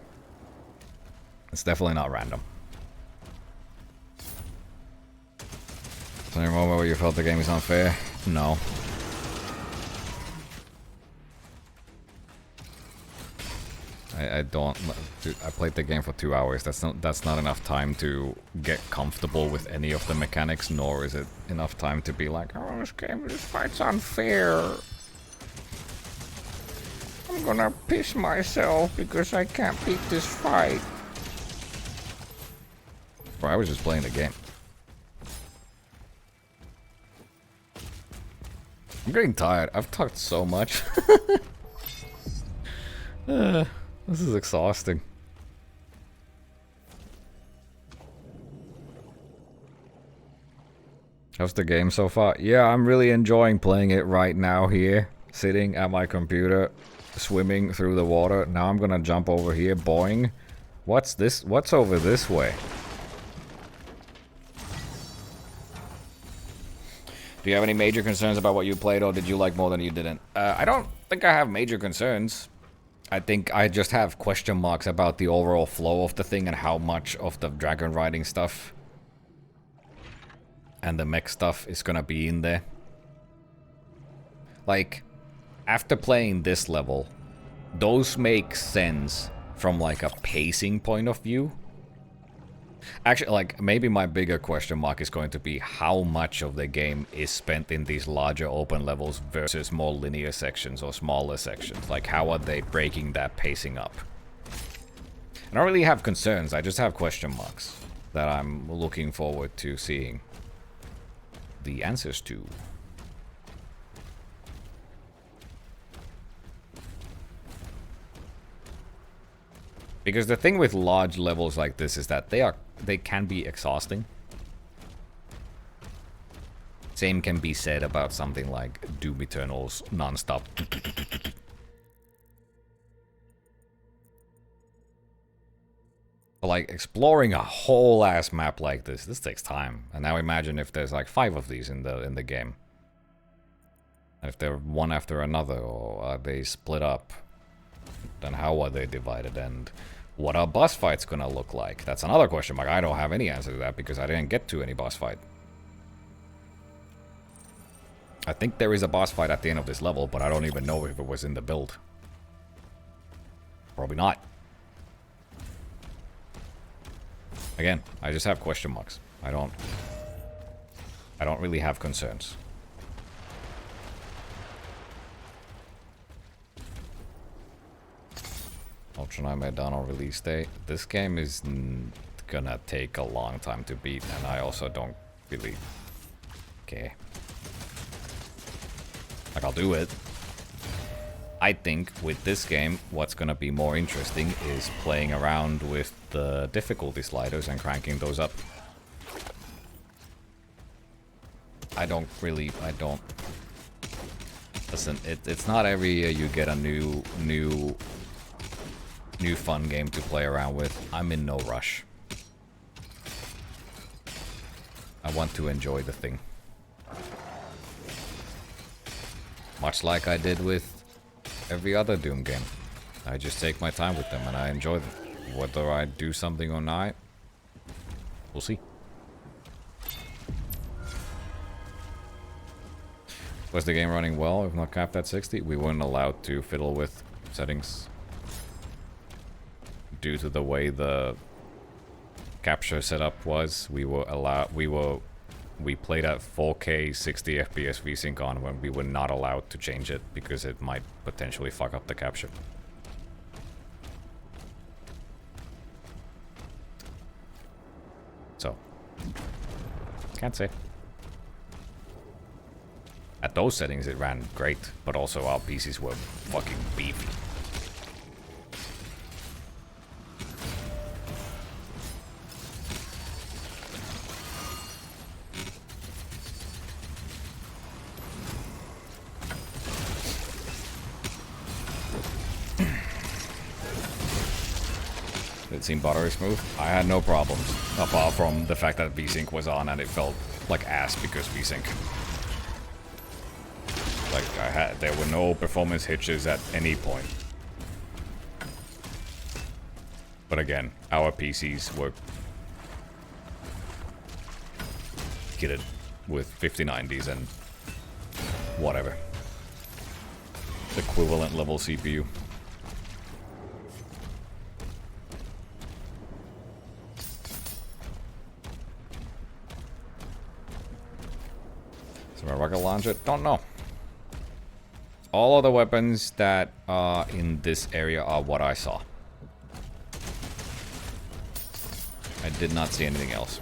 It's definitely not random. Is there a moment where you felt the game is unfair? No. I don't. Dude, I played the game for 2 hours. That's not enough time to get comfortable with any of the mechanics, nor is it enough time to be like, oh, this fight's unfair. I'm gonna piss myself because I can't beat this fight. Bro, I was just playing the game. I'm getting tired. I've talked so much. This is exhausting. How's the game so far? Yeah, I'm really enjoying playing it right now here. Sitting at my computer, swimming through the water. Now I'm gonna jump over here, boing. What's this? What's over this way? Do you have any major concerns about what you played, or did you like more than you didn't? I don't think I have major concerns. I think I just have question marks about the overall flow of the thing and how much of the dragon riding stuff and the mech stuff is gonna be in there. Like, after playing this level, those make sense from like a pacing point of view. Actually, like, maybe my bigger question mark is going to be how much of the game is spent in these larger open levels versus more linear sections or smaller sections. Like, how are they breaking that pacing up? I don't really have concerns, I just have question marks that I'm looking forward to seeing the answers to. Because the thing with large levels like this is that they can be exhausting. Same can be said about something like Doom Eternal's non-stop. Like, exploring a whole ass map like this takes time. And now imagine if there's like 5 of these in the game. And if they're one after another, or are they split up? Then how are they divided, and what are boss fights gonna look like? That's another question mark. I don't have any answer to that because I didn't get to any boss fight. I think there is a boss fight at the end of this level, but I don't even know if it was in the build. Probably not. Again, I just have question marks. I don't really have concerns. Ultra Nightmare Dawn on release day. This game is gonna take a long time to beat, and I also don't really care. Like, I'll do it. I think with this game, what's gonna be more interesting is playing around with the difficulty sliders and cranking those up. I don't... Listen, it's not every year you get a new fun game to play around with. I'm in no rush. I want to enjoy the thing. Much like I did with every other Doom game. I just take my time with them and I enjoy them. Whether I do something or not, we'll see. Was the game running well if not capped at 60? We weren't allowed to fiddle with settings due to the way the capture setup was. We played at 4K 60 FPS VSync on when we were not allowed to change it because it might potentially fuck up the capture. So, can't say. At those settings it ran great, but also our PCs were fucking beefy. It seemed buttery smooth. I had no problems, apart from the fact that VSync was on and it felt like ass because VSync. Like there were no performance hitches at any point. But again, our PCs were kitted with 5090s and whatever. Equivalent level CPU. So my rocket launcher? Don't know. All of the weapons that are in this area are what I saw. I did not see anything else.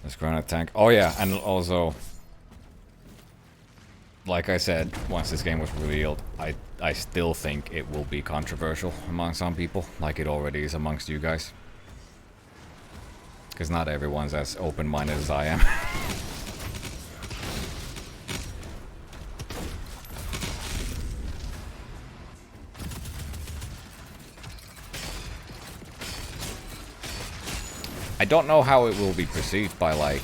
This granite tank. Oh yeah, and also, like I said, once this game was revealed, I still think it will be controversial among some people, like it already is amongst you guys. Because not everyone's as open-minded as I am. I don't know how it will be perceived by, like,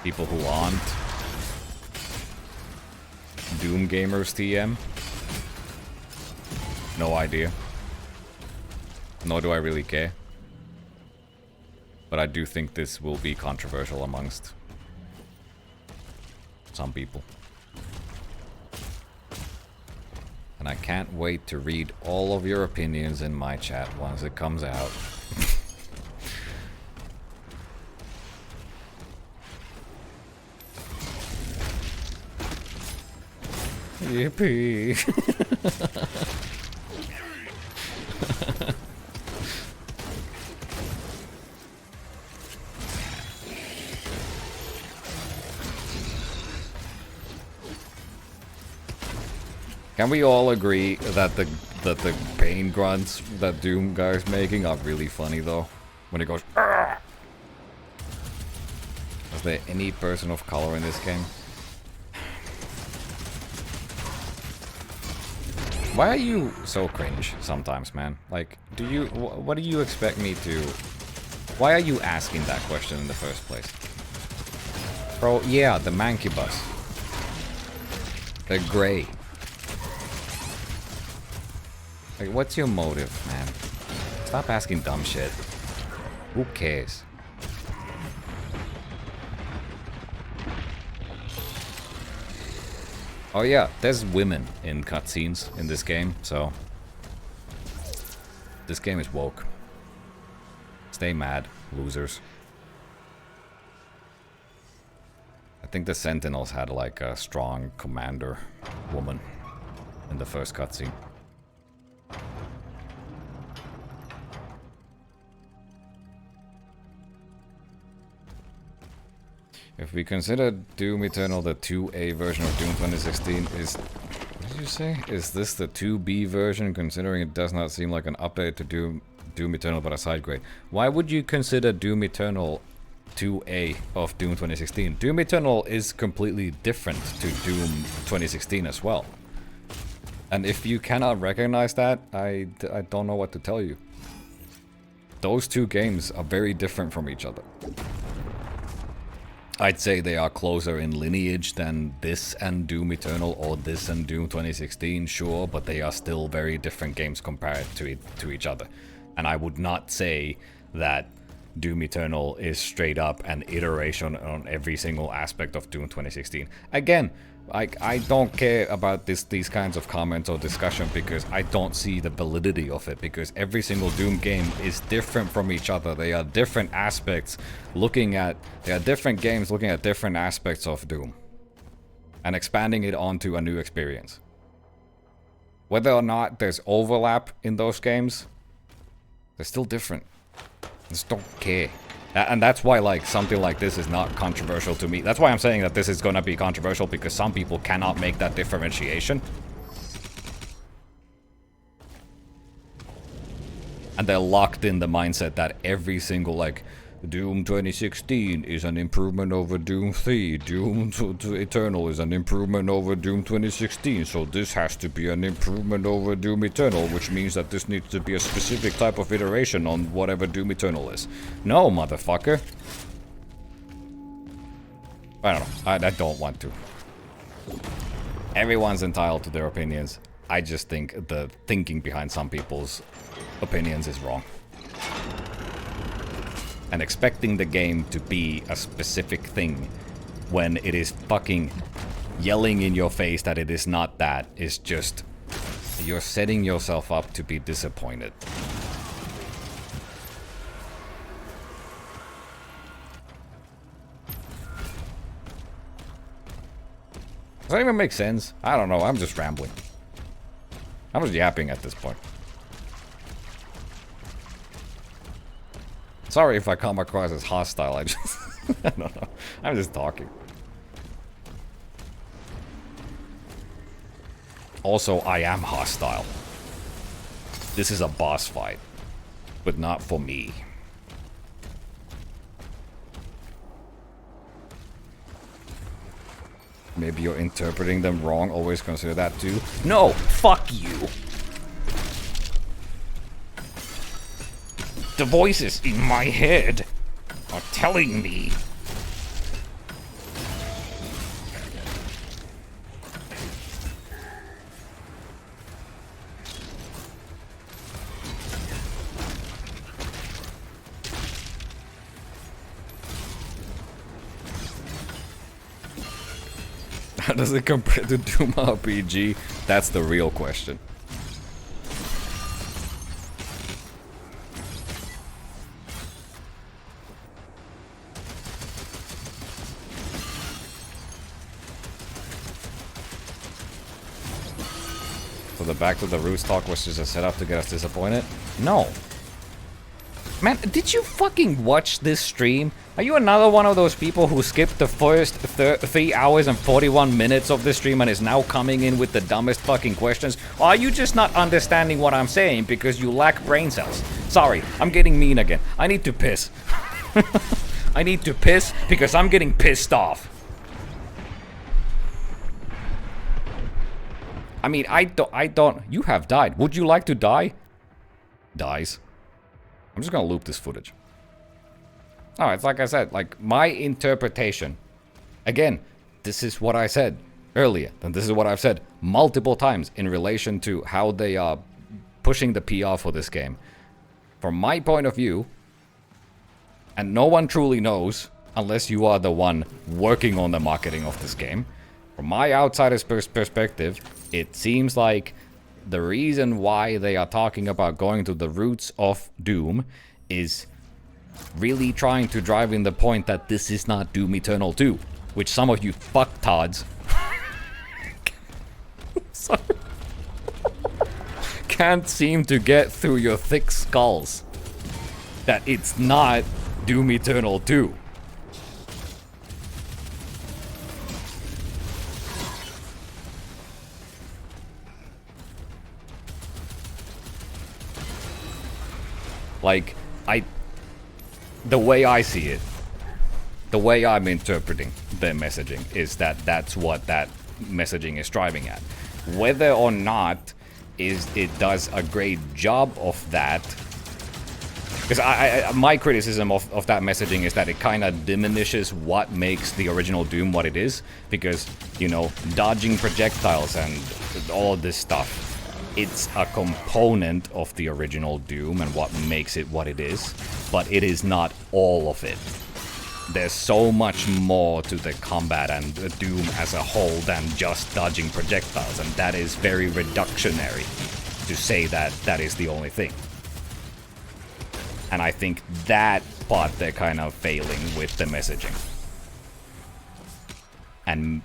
people who aren't Doom gamers TM. No idea. Nor do I really care. But I do think this will be controversial amongst some people. And I can't wait to read all of your opinions in my chat once it comes out. Yippee! Can we all agree that the pain grunts that Doom guy's making are really funny though? When it goes, "Argh!" Is there any person of color in this game? Why are you so cringe sometimes, man? Like, what do you expect me to... Why are you asking that question in the first place? Bro, yeah, the mancubus. They're gray. Like, what's your motive, man? Stop asking dumb shit. Who cares? Oh yeah, there's women in cutscenes in this game, so... This game is woke. Stay mad, losers. I think the Sentinels had like a strong commander woman in the first cutscene. If we consider Doom Eternal the 2A version of Doom 2016, what did you say? Is this the 2B version, considering it does not seem like an update to Doom Eternal but a side grade? Why would you consider Doom Eternal 2A of Doom 2016? Doom Eternal is completely different to Doom 2016 as well. And if you cannot recognize that, I don't know what to tell you. Those two games are very different from each other. I'd say they are closer in lineage than this and Doom Eternal or this and Doom 2016, sure, but they are still very different games compared to each other. And I would not say that Doom Eternal is straight up an iteration on every single aspect of Doom 2016. Again, I don't care about these kinds of comments or discussion because I don't see the validity of it, because every single Doom game is different from each other. They are different aspects they are different games looking at different aspects of Doom. and expanding it onto a new experience. Whether or not there's overlap in those games, they're still different. I just don't care. And that's why, like, something like this is not controversial to me. That's why I'm saying that this is gonna be controversial, because some people cannot make that differentiation. And they're locked in the mindset that every single, like, Doom 2016 is an improvement over Doom 3. Doom to Eternal is an improvement over Doom 2016. So this has to be an improvement over Doom Eternal, which means that this needs to be a specific type of iteration on whatever Doom Eternal is. No, motherfucker. I don't know. I don't want to. Everyone's entitled to their opinions. I just think the thinking behind some people's opinions is wrong. And expecting the game to be a specific thing when it is fucking yelling in your face that it is not that is just... You're setting yourself up to be disappointed. Does that even make sense? I don't know, I'm just rambling. I'm just yapping at this point. Sorry if I come across as hostile, I just... I don't know. I'm just talking. Also, I am hostile. This is a boss fight. But not for me. Maybe you're interpreting them wrong, always consider that too. No! Fuck you! The voices in my head are telling me. How does it compare to Doom RPG? That's the real question. So the back to the roots talk was just a setup to get us disappointed? No. Man, did you fucking watch this stream? Are you another one of those people who skipped the first 3 hours and 41 minutes of this stream and is now coming in with the dumbest fucking questions? Or are you just not understanding what I'm saying because you lack brain cells? Sorry, I'm getting mean again. I need to piss. I need to piss because I'm getting pissed off. I mean, I don't... You have died. Would you like to die? Dies. I'm just gonna loop this footage. Oh, it's like I said, like, my interpretation. Again, this is what I said earlier, and this is what I've said multiple times in relation to how they are pushing the PR for this game. From my point of view, and no one truly knows, unless you are the one working on the marketing of this game, from my outsider's perspective, it seems like the reason why they are talking about going to the roots of Doom is really trying to drive in the point that this is not Doom Eternal 2, which some of you fucktards can't seem to get through your thick skulls. That it's not Doom Eternal 2. Like, the way I see it, the way I'm interpreting the messaging is that that's what that messaging is striving at. Whether or not it does a great job of that, because my criticism of that messaging is that it kind of diminishes what makes the original Doom what it is, because, you know, dodging projectiles and all of this stuff, it's a component of the original Doom and what makes it what it is, but it is not all of it. There's so much more to the combat and the Doom as a whole than just dodging projectiles, and that is very reductionary to say that that is the only thing. And I think that part they're kind of failing with the messaging. And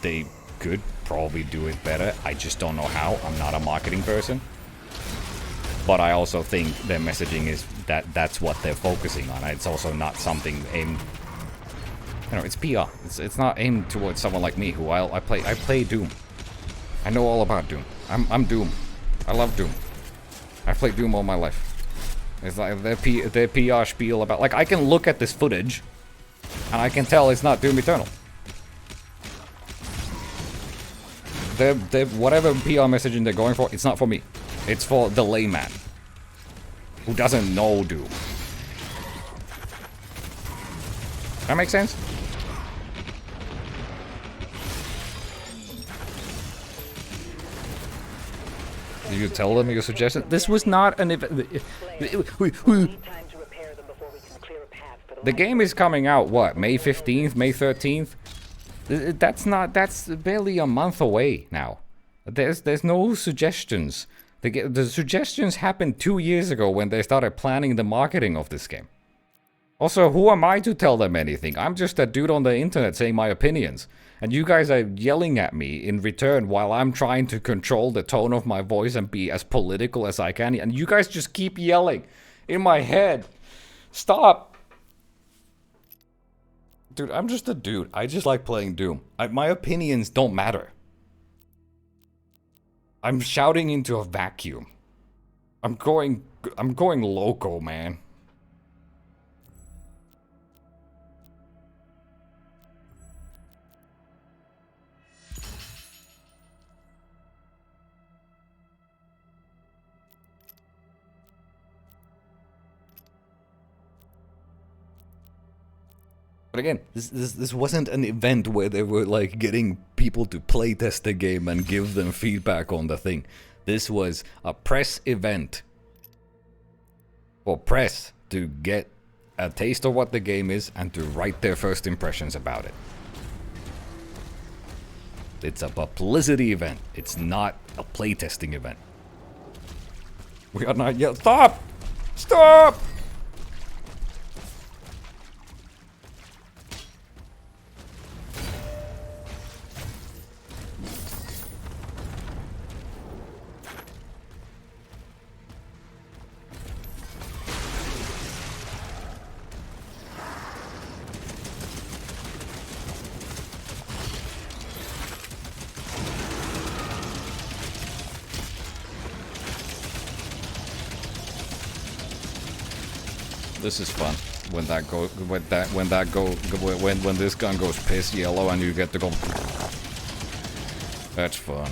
they could probably do it better. I just don't know how. I'm not a marketing person. But I also think their messaging is that's what they're focusing on. It's also not something aimed... You know, it's PR. It's not aimed towards someone like me who I play Doom. I know all about Doom. I'm Doom. I love Doom. I played Doom all my life. It's like their PR spiel about... Like, I can look at this footage, and I can tell it's not Doom Eternal. Whatever PR messaging they're going for, it's not for me. It's for the layman who doesn't know Doom. That makes sense? Did you tell them your suggestion? This was not an event. The game is coming out, what, May 15th, May 13th? That's barely a month away now. There's no suggestions. The suggestions happened 2 years ago when they started planning the marketing of this game. Also, who am I to tell them anything? I'm just a dude on the internet saying my opinions. And you guys are yelling at me in return while I'm trying to control the tone of my voice and be as political as I can. And you guys just keep yelling in my head. Stop. Dude, I'm just a dude. I just like playing Doom. My opinions don't matter. I'm shouting into a vacuum. I'm going loco, man. But again, this wasn't an event where they were like getting people to play test the game and give them feedback on the thing. This was a press event for press to get a taste of what the game is and to write their first impressions about it. It's a publicity event. It's not a playtesting event. We are not yet. Stop! Stop! This is fun when this gun goes piss yellow and you get to go. That's fun.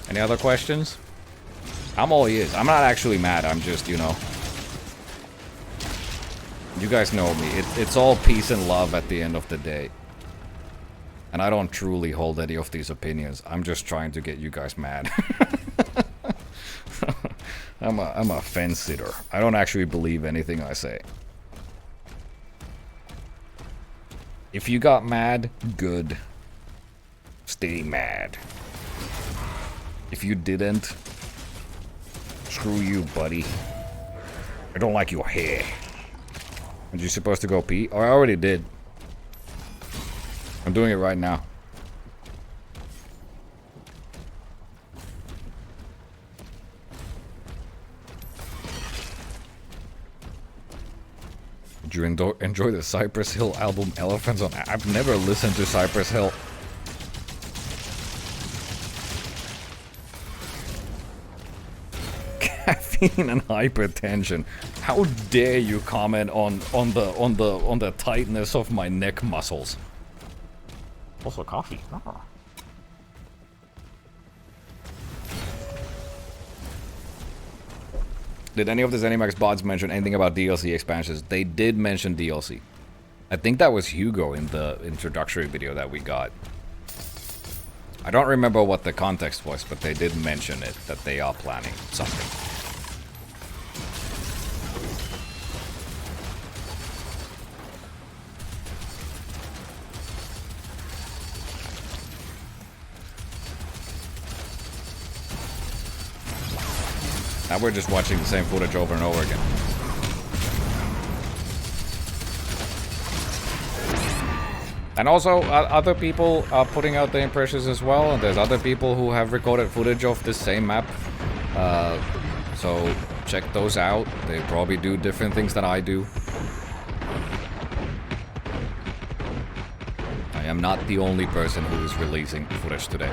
Any other questions? I'm all ears. I'm not actually mad. I'm just, you know. You guys know me. It's all peace and love at the end of the day. And I don't truly hold any of these opinions. I'm just trying to get you guys mad. I'm a fence sitter. I don't actually believe anything I say. If you got mad, good. Stay mad. If you didn't, screw you, buddy. I don't like your hair. Are you supposed to go pee? Oh, I already did. I'm doing it right now. Did you enjoy the Cypress Hill album Elephants on... I've never listened to Cypress Hill. Caffeine and hypertension. How dare you comment on the tightness of my neck muscles? Also coffee. Oh. Did any of the ZeniMax bots mention anything about DLC expansions? They did mention DLC. I think that was Hugo in the introductory video that we got. I don't remember what the context was, but they did mention it, that they are planning something. Now we're just watching the same footage over and over again. And also, other people are putting out their impressions as well, and there's other people who have recorded footage of this same map. So check those out. They probably do different things than I do. I am not the only person who is releasing footage today.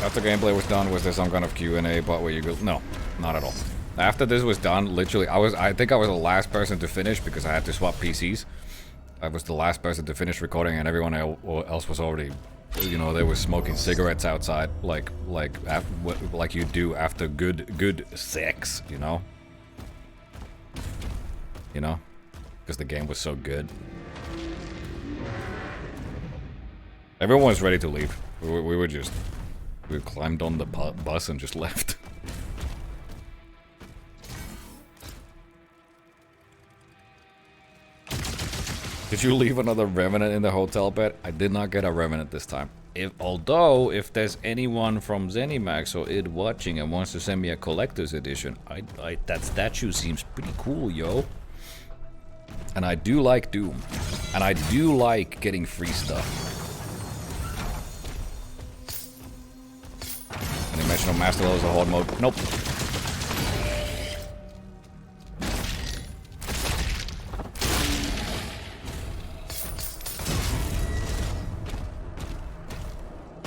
After gameplay was done, was there some kind of Q&A bot where you go? No, not at all. After this was done, literally, I think I was the last person to finish because I had to swap PCs. I was the last person to finish recording, and everyone else was already, you know, they were smoking cigarettes outside, like you do after good sex, you know? You know? Because the game was so good. Everyone was ready to leave. We were just... We climbed on the bus and just left. Did you leave another Revenant in the hotel bed? I did not get a Revenant this time. Although, if there's anyone from ZeniMax or id watching and wants to send me a collector's edition, that statue seems pretty cool, yo. And I do like Doom. And I do like getting free stuff. Dimensional Master Level is a hard mode. Nope.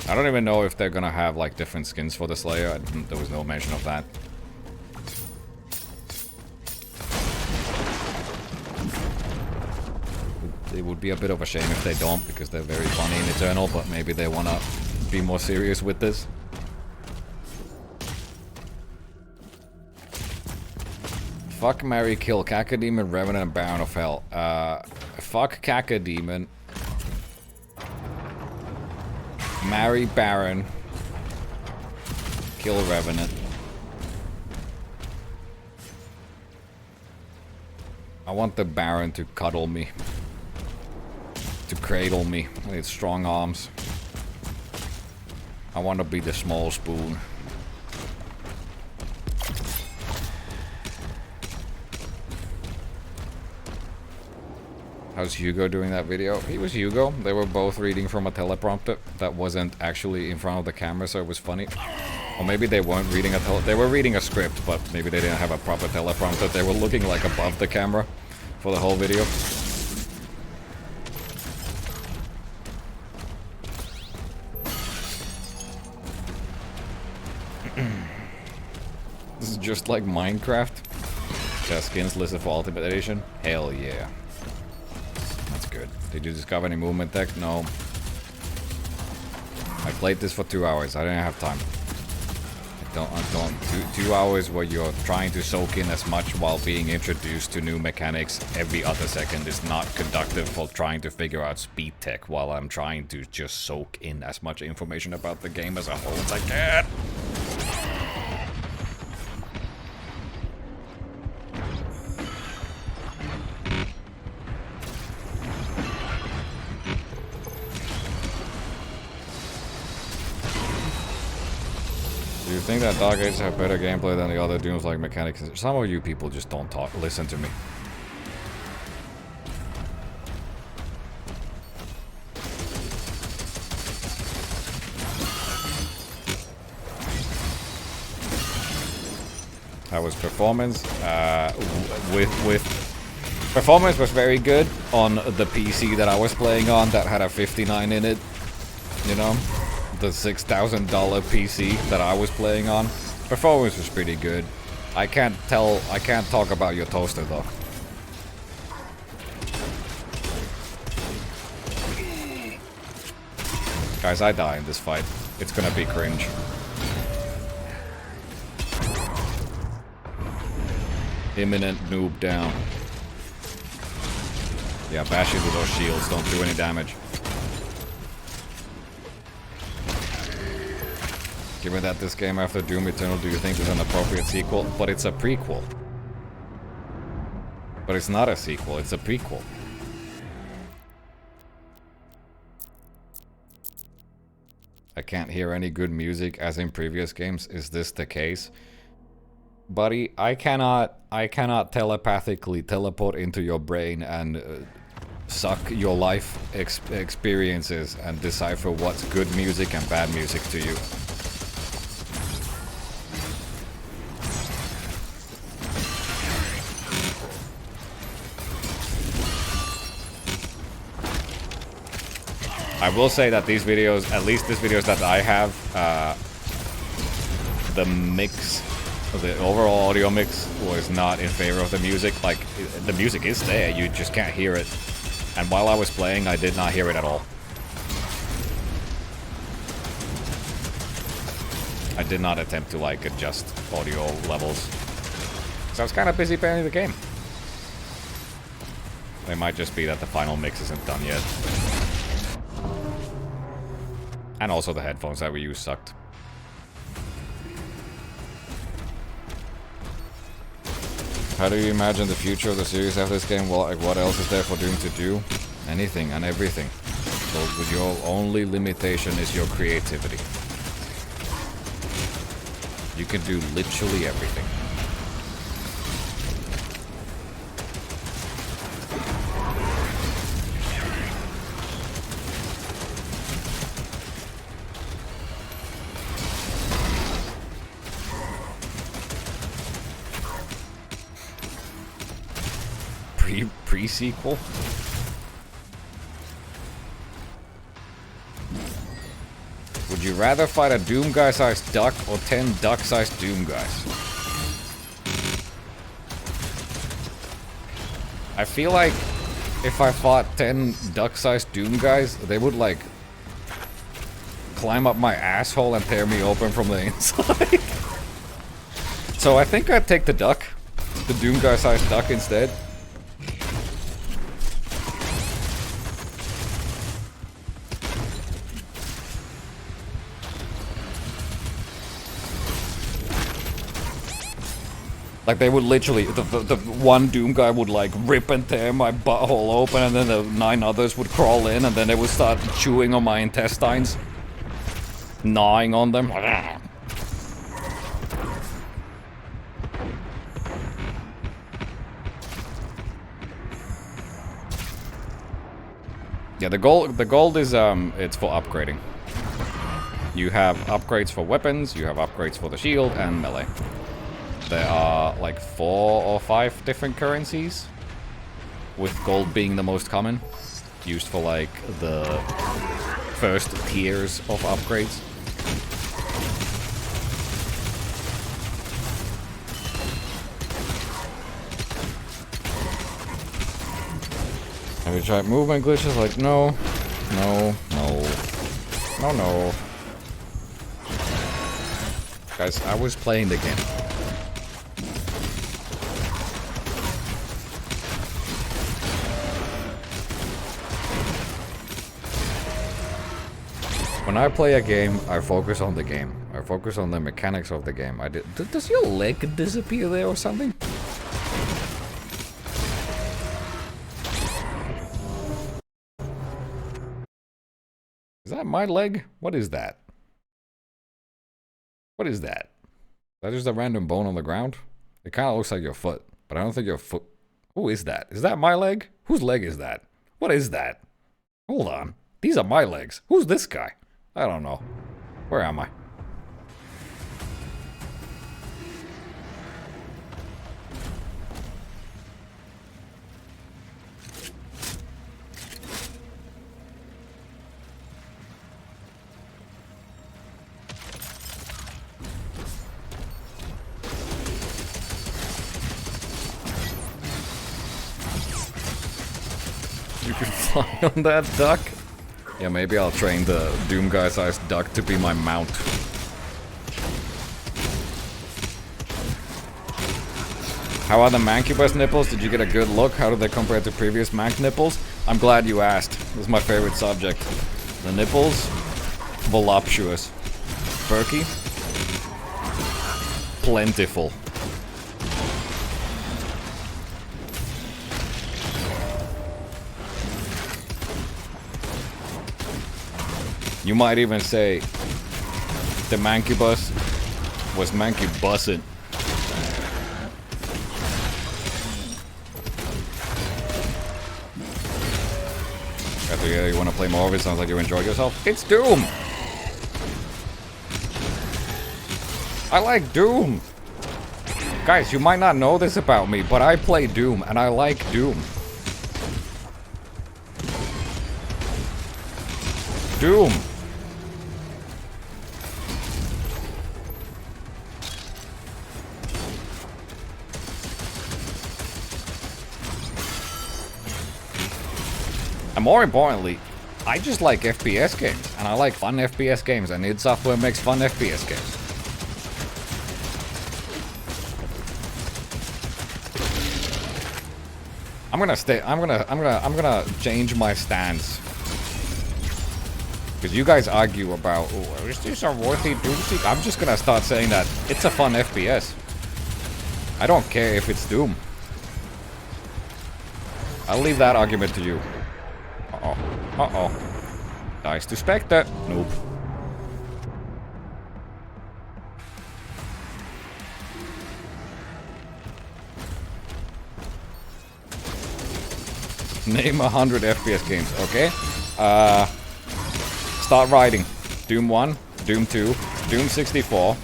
I don't even know if they're gonna have like different skins for the Slayer. There was no mention of that. It would be a bit of a shame if they don't, because they're very funny in Eternal, but maybe they wanna be more serious with this. Fuck, marry, kill Cacodemon, Revenant, and Baron of Hell. Fuck Cacodemon. Marry Baron. Kill Revenant. I want the Baron to cuddle me. To cradle me with its strong arms. I want to be the small spoon. How's Hugo doing that video? He was Hugo. They were both reading from a teleprompter that wasn't actually in front of the camera, so it was funny. Or maybe they weren't reading they were reading a script, but maybe they didn't have a proper teleprompter. They were looking like above the camera for the whole video. This is just like Minecraft. Got skins listed for Ultimate Edition. Hell yeah. Good. Did you discover any movement tech? No. I played this for 2 hours. I didn't have time. I don't. 2 hours where you're trying to soak in as much while being introduced to new mechanics every other second is not conductive for trying to figure out speed tech while I'm trying to just soak in as much information about the game as a whole as I can. Do you think that Dark Ages have better gameplay than the other Dooms like mechanics? Some of you people just don't listen to me. How was performance? Performance was very good on the PC that I was playing on that had a 59 in it, you know? The $6,000 PC that I was playing on. Performance was pretty good. I can't talk about your toaster though. Guys, I die in this fight. It's gonna be cringe. Imminent noob down. Yeah, bash into those shields, don't do any damage. Given that this game after Doom Eternal, do you think is an appropriate sequel? But it's a prequel. But it's not a sequel, it's a prequel. I can't hear any good music as in previous games. Is this the case? Buddy, I cannot telepathically teleport into your brain and suck your life experiences and decipher what's good music and bad music to you. I will say that these videos, at least these videos that I have, the mix, the overall audio mix was not in favor of the music. Like, the music is there, you just can't hear it. And while I was playing, I did not hear it at all. I did not attempt to, like, adjust audio levels. So I was kind of busy playing the game. It might just be that the final mix isn't done yet. And also the headphones that we used sucked. How do you imagine the future of the series after this game? Well, like, what else is there for Doom to do? Anything and everything. So with your only limitation is your creativity. You can do literally everything. Pre-sequel? Would you rather fight a Doom guy-sized duck or 10 duck-sized Doom guys? I feel like if I fought 10 duck-sized Doom guys, they would like climb up my asshole and tear me open from the inside. So I think I'd take the duck, the Doom guy-sized duck instead. Like, they would literally, the one Doom guy would like rip and tear my butthole open, and then the 9 others would crawl in, and then they would start chewing on my intestines. Gnawing on them. Yeah, the gold is, it's for upgrading. You have upgrades for weapons, you have upgrades for the shield, and melee. There are like 4 or 5 different currencies, with gold being the most common, used for like the first tiers of upgrades. Have you tried movement glitches? Like, no. Guys, I was playing the game. When I play a game, I focus on the game. I focus on the mechanics of the game. Does your leg disappear there or something? Is that my leg? What is that? What is that? Is that just a random bone on the ground? It kind of looks like your foot, but I don't think your foot... Who is that? Is that my leg? Whose leg is that? What is that? Hold on. These are my legs. Who's this guy? I don't know. Where am I? You can fly on that duck? Yeah, maybe I'll train the Doom guy-sized duck to be my mount. How are the Mancubus nipples? Did you get a good look? How do they compare to previous Manc nipples? I'm glad you asked. This is my favorite subject. The nipples, voluptuous. Perky, plentiful. You might even say The monkey bus was monkey bussin'. After you want to play more of it, sounds like you enjoyed yourself. It's Doom! I like Doom! Guys, you might not know this about me, but I play Doom, and I like Doom. Doom! And more importantly, I just like FPS games, and I like fun FPS games, and id Software makes fun FPS games. I'm gonna change my stance. Because you guys argue about, oh, is this a worthy Doom sequel? I'm just gonna start saying that it's a fun FPS. I don't care if it's Doom. I'll leave that argument to you. Uh-oh. Uh-oh. Dice to Spectre. Nope. Name 100 FPS games, okay? Start writing. Doom 1, Doom 2, Doom 64,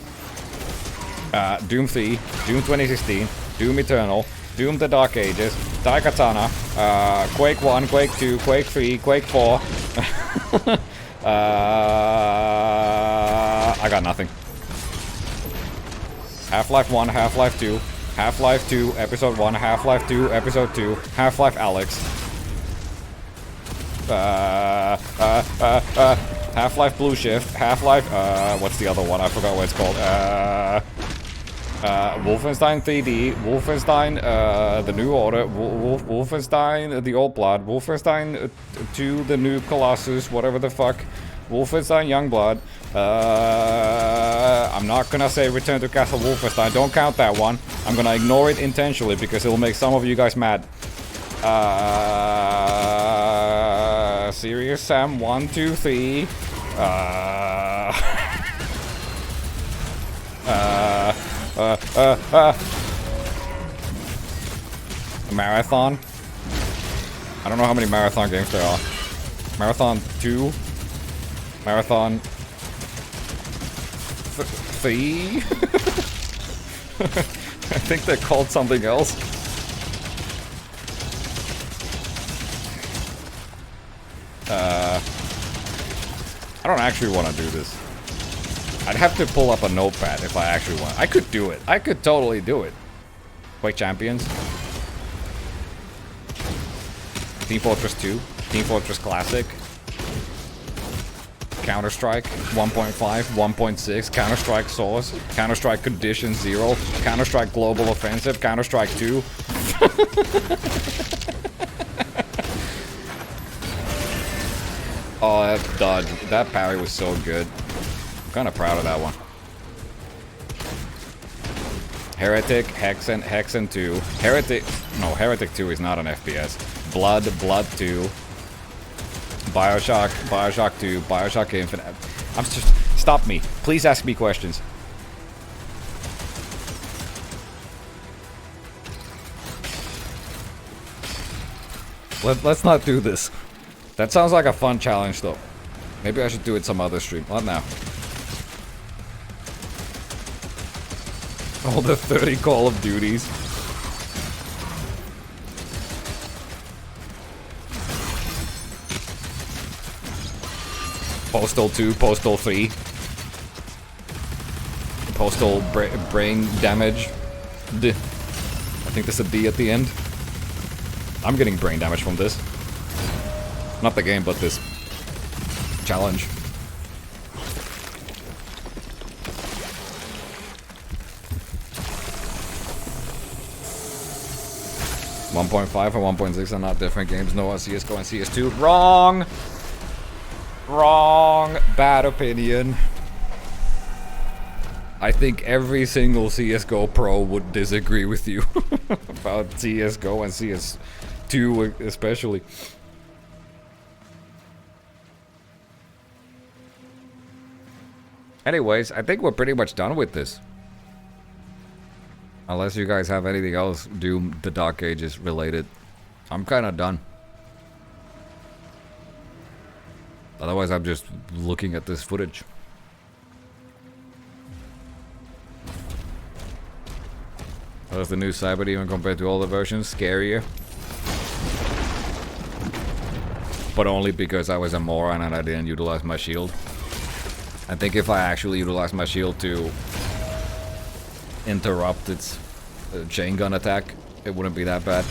Doom 3, Doom 2016, Doom Eternal, Doom the Dark Ages, Daikatana, Quake 1, Quake 2, Quake 3, Quake 4. I got nothing. Half-Life 1, Half-Life 2, Half-Life 2, Episode 1, Half-Life 2, Episode 2, Half-Life Alyx. Half-Life Blue Shift, Half-Life, what's the other one? I forgot what it's called. Wolfenstein 3D, Wolfenstein, The New Order, Wolfenstein, The Old Blood, Wolfenstein 2, The New Colossus, whatever the fuck, Wolfenstein Youngblood. I'm not gonna say Return to Castle Wolfenstein, don't count that one. I'm gonna ignore it intentionally because it'll make some of you guys mad. Serious Sam 1, 2, 3. Marathon. I don't know how many marathon games there are. Marathon 2. Marathon 3. I think they're called something else. I don't actually want to do this. I'd have to pull up a notepad if I actually want. I could do it. I could totally do it. Quake Champions. Team Fortress 2. Team Fortress Classic. Counter-Strike 1.5, 1.6. Counter-Strike Source. Counter-Strike Condition 0. Counter-Strike Global Offensive. Counter-Strike 2. Oh, that dodge. That parry was so good. I'm kind of proud of that one. Heretic, Hexen 2. Heretic 2 is not an FPS. Blood 2. Bioshock 2. Bioshock Infinite. I'm just... Stop me. Please ask me questions. Let's not do this. That sounds like a fun challenge, though. Maybe I should do it some other stream. Not now. All the 30 Call of Duties. Postal 2, Postal 3. Postal brain damage. D. I think there's a D at the end. I'm getting brain damage from this. Not the game, but this challenge. .5 and 1.6 are not different games. No, CSGO and CS2. Wrong! Wrong! Bad opinion. I think every single CSGO pro would disagree with you about CSGO and CS2 especially. Anyways, I think we're pretty much done with this. Unless you guys have anything else Doom the Dark Ages related. I'm kind of done. Otherwise, I'm just looking at this footage. Does the new Cyber Demon compared to all the versions scarier? But only because I was a moron and I didn't utilize my shield. I think if I actually utilized my shield to interrupt its chain gun attack, it wouldn't be that bad.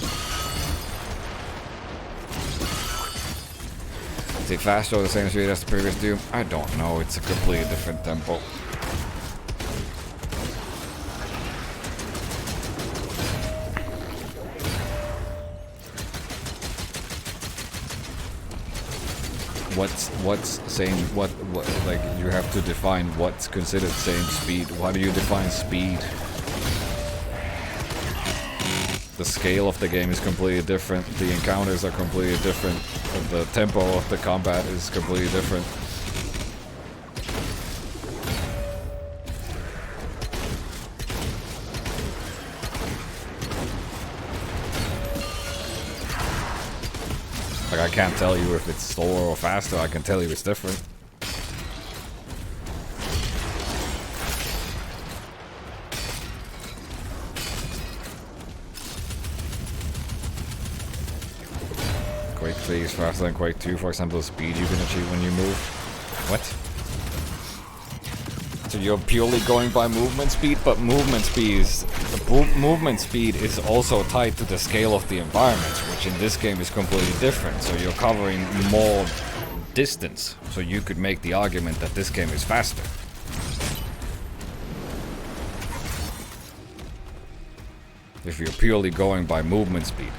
Is it faster or the same speed as the previous Doom? I don't know, it's a completely different tempo. What's same, what like, you have to define what's considered same speed. How do you define speed? The scale of the game is completely different, the encounters are completely different, the tempo of the combat is completely different. Like, I can't tell you if it's slower or faster, I can tell you it's different. Quake 3 is faster than Quake 2, for example, the speed you can achieve when you move. What? So you're purely going by movement speed, but movement speed is also tied to the scale of the environment, which in this game is completely different. So you're covering more distance, so you could make the argument that this game is faster. If you're purely going by movement speed.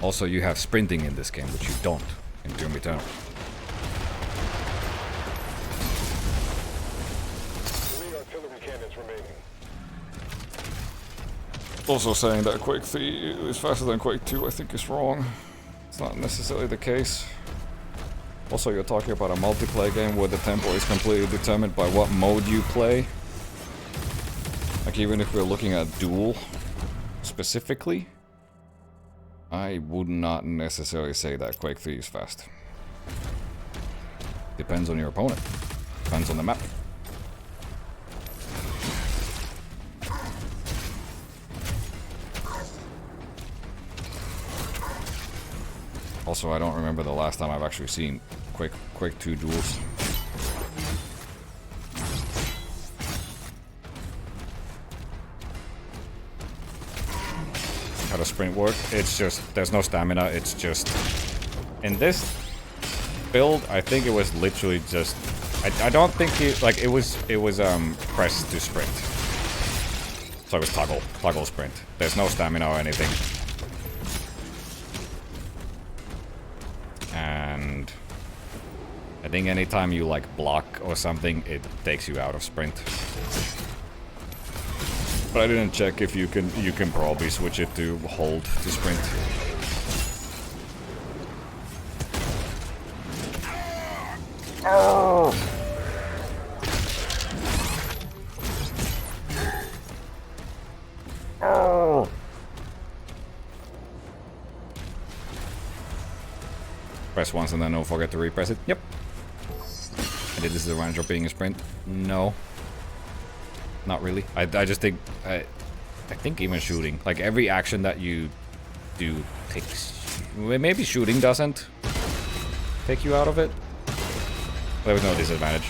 Also, you have sprinting in this game, which you don't in Doom Eternal. Also saying that Quake 3 is faster than Quake 2 I think is wrong. It's not necessarily the case. Also, you're talking about a multiplayer game where the tempo is completely determined by what mode you play. Like, even if we're looking at duel specifically, I would not necessarily say that Quake 3 is fast. Depends on your opponent. Depends on the map. Also, I don't remember the last time I've actually seen Quake 2 duels. How does sprint work? It's just, there's no stamina, it's just... In this build, I think it was literally just... I don't think it was press to sprint. So it was toggle sprint. There's no stamina or anything. And I think anytime you like block or something, it takes you out of sprint. But I didn't check if you can probably switch it to hold to sprint. Oh. Oh. Press once and then don't forget to repress it. Yep. And this is the advantage of being a sprint. No. Not really. I just think... I think even shooting. Like, every action that you do takes... Maybe shooting doesn't take you out of it. There's no disadvantage.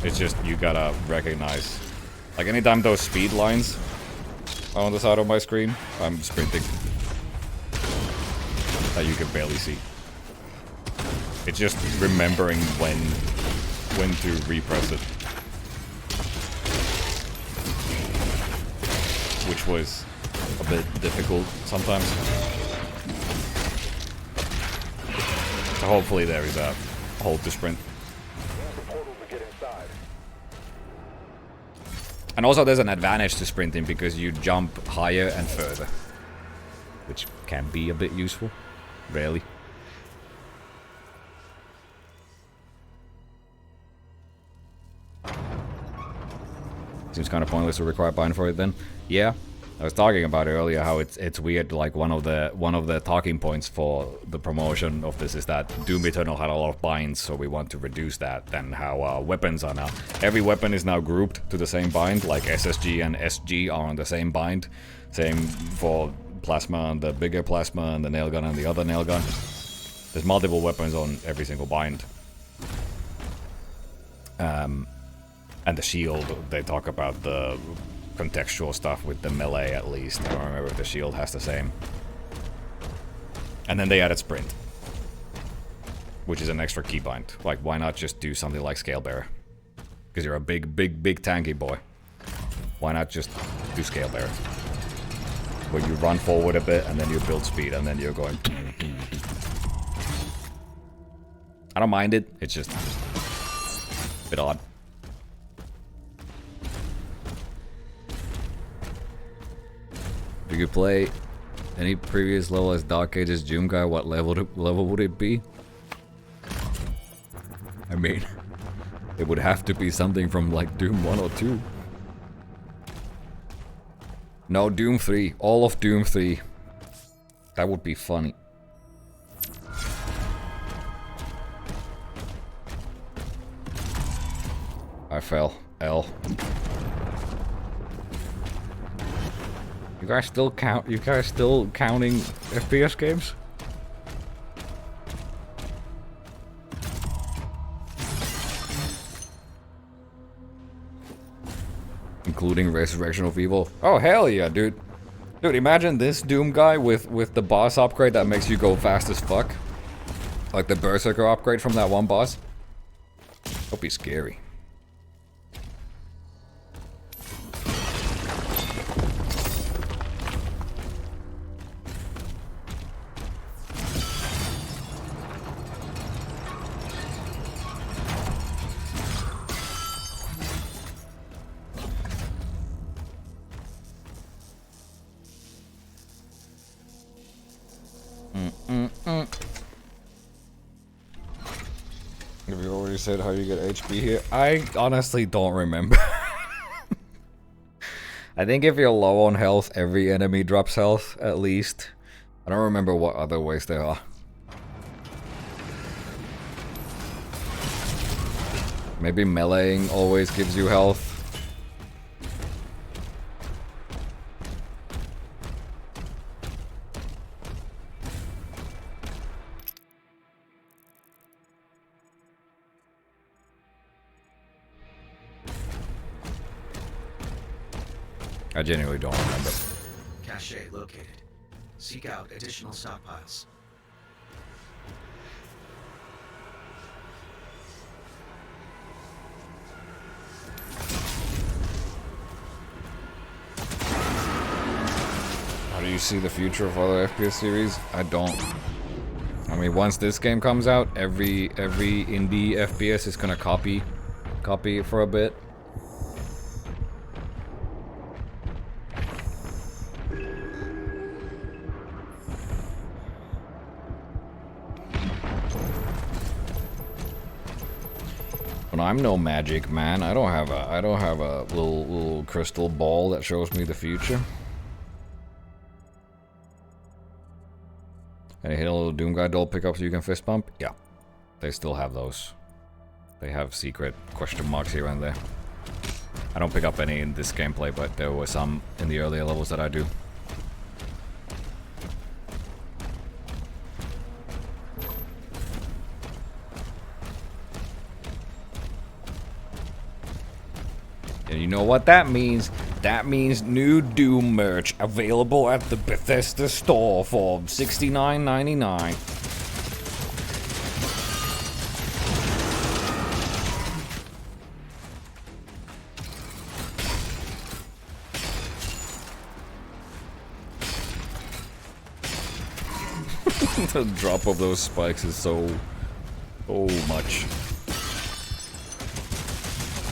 It's just you gotta recognize... Like, anytime those speed lines are on the side of my screen, I'm sprinting. That you can barely see. It's just remembering when to repress it. Which was a bit difficult sometimes. So hopefully there is a hold to sprint. And also there's an advantage to sprinting because you jump higher and further. Which can be a bit useful. Rarely. Seems kind of pointless to require bind for it then. Yeah, I was talking about it earlier how it's weird. Like one of the talking points for the promotion of this is that Doom Eternal had a lot of binds, so we want to reduce that. Then how weapons are now, every weapon is now grouped to the same bind. Like SSG and SG are on the same bind. Same for plasma and the bigger plasma and the nail gun and the other nail gun. There's multiple weapons on every single bind. And the shield, they talk about the contextual stuff with the melee at least. I don't remember if the shield has the same. And then they added sprint, which is an extra keybind. Like, why not just do something like Scale Bearer? Because you're a big tanky boy. Why not just do Scale Bearer? Where you run forward a bit and then you build speed and then you're going... I don't mind it, it's just a bit odd. If you could play any previous level as Dark Ages Doom guy, what level would it be? I mean, it would have to be something from like Doom 1 or 2. No, Doom 3. All of Doom 3. That would be funny. I fell. L. You guys still counting FPS games? Including Resurrection of Evil. Oh hell yeah, dude. Dude, imagine this Doom guy with the boss upgrade that makes you go fast as fuck. Like the Berserker upgrade from that one boss. That'll be scary. Have you already said how you get HP here? I honestly don't remember. I think if you're low on health, every enemy drops health, at least. I don't remember what other ways there are. Maybe meleeing always gives you health. I genuinely don't remember. Cache located. Seek out additional stockpiles. How do you see the future of other FPS series? I don't. I mean, once this game comes out, every indie FPS is gonna copy it for a bit. But I'm no magic man. I don't have a little crystal ball that shows me the future. And you hit a little Doom Guy doll pickup so you can fist bump? Yeah. They still have those. They have secret question marks here and there. I don't pick up any in this gameplay, but there were some in the earlier levels that I do. And you know what that means? That means new Doom merch available at the Bethesda store for $69.99. The drop of those spikes is so much.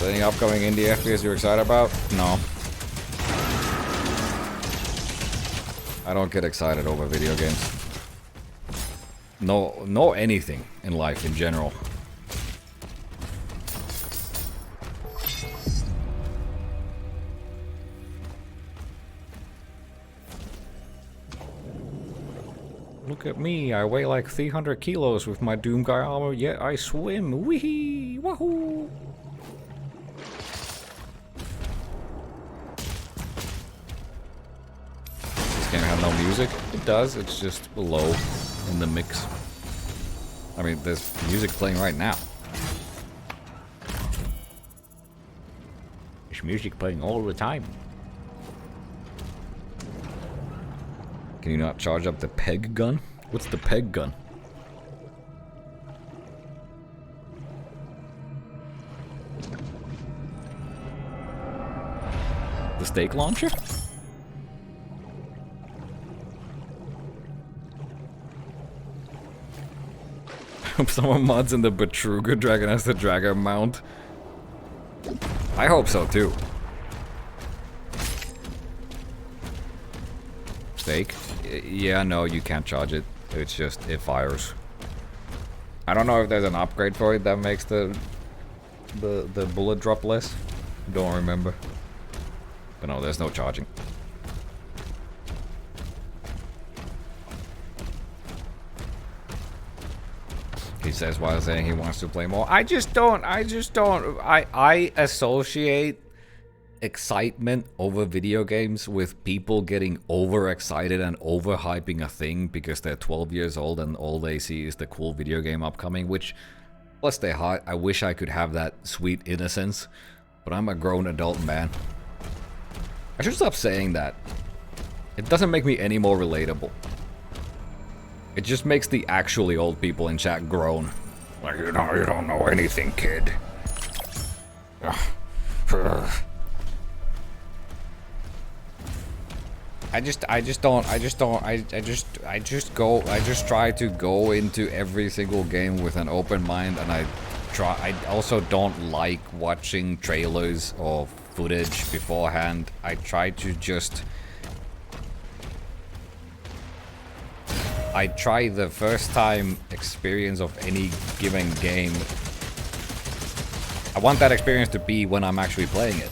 Any upcoming indie FPS you're excited about? No. I don't get excited over video games. No anything in life in general. Look at me, I weigh like 300 kilos with my Doomguy armor, yet I swim. Wee wahoo! This game have no music? It does, it's just low in the mix. I mean, there's music playing right now. There's music playing all the time. Can you not charge up the peg gun? What's the peg gun? The steak launcher? Hope someone mods in the Betruga Dragon as the Dragon mount. I hope so too. Steak? Yeah, no, you can't charge it. It's just, it fires. I don't know if there's an upgrade for it that makes the bullet drop less. Don't remember. But no, there's no charging. He says while saying he wants to play more. I associate excitement over video games with people getting overexcited and overhyping a thing because they're 12 years old and all they see is the cool video game upcoming, which, bless their heart, I wish I could have that sweet innocence, but I'm a grown adult man. I should stop saying that. It doesn't make me any more relatable. It just makes the actually old people in chat groan. Like, you don't know anything, kid. I just try to go into every single game with an open mind, and I also don't like watching trailers or footage beforehand. I try to just try the first time experience of any given game. I want that experience to be when I'm actually playing it.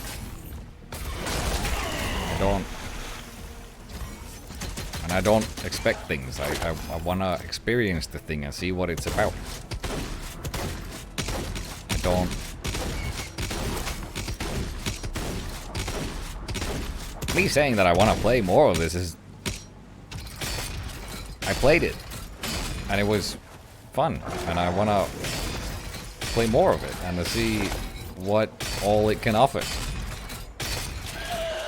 I don't expect things. I wanna experience the thing and see what it's about. Me saying that I wanna play more of this is... I played it, and it was fun, and I wanna play more of it, and to see what all it can offer.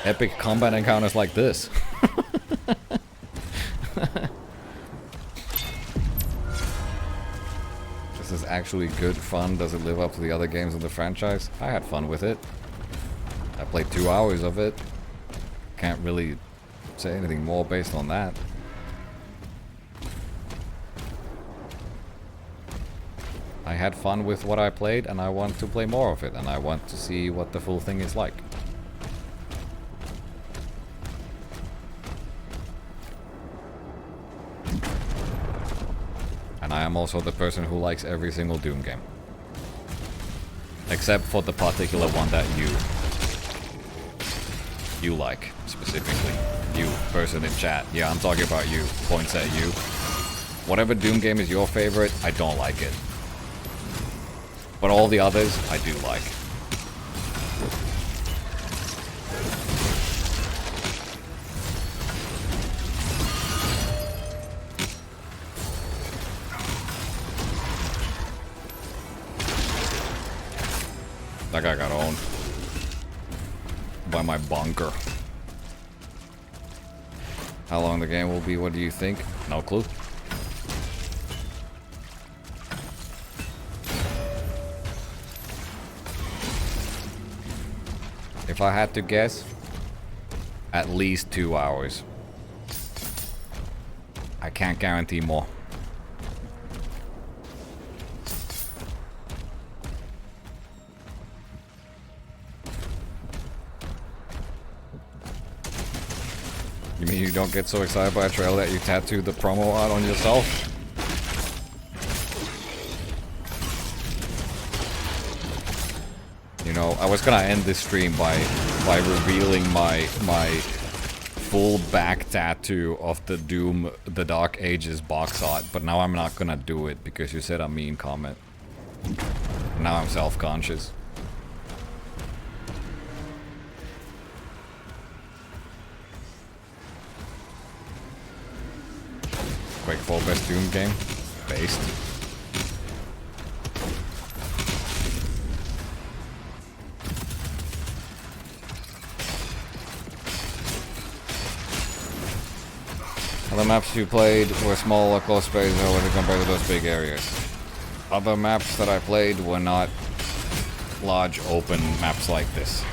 Epic combat encounters like this. This is actually good fun. Does it live up to the other games in the franchise? I had fun with it. I played 2 hours of it. Can't really say anything more based on that. I had fun with what I played, and I want to play more of it, and I want to see what the full thing is like. And I am also the person who likes every single Doom game. Except for the particular one that you like, specifically. You, person in chat. Yeah, I'm talking about you. Points at you. Whatever Doom game is your favorite, I don't like it. But all the others, I do like. That guy got owned by my bunker. How long the game will be, what do you think? No clue. If I had to guess, at least 2 hours. I can't guarantee more. You mean you don't get so excited by a trailer that you tattoo the promo art on yourself? You know, I was gonna end this stream by revealing my full back tattoo of the Doom The Dark Ages box art, but now I'm not gonna do it because you said a mean comment. Now I'm self-conscious. Quake 4 best Doom game? Based. Other maps you played were small or close spaces, however, compared to those big areas. Other maps that I played were not large open maps like this.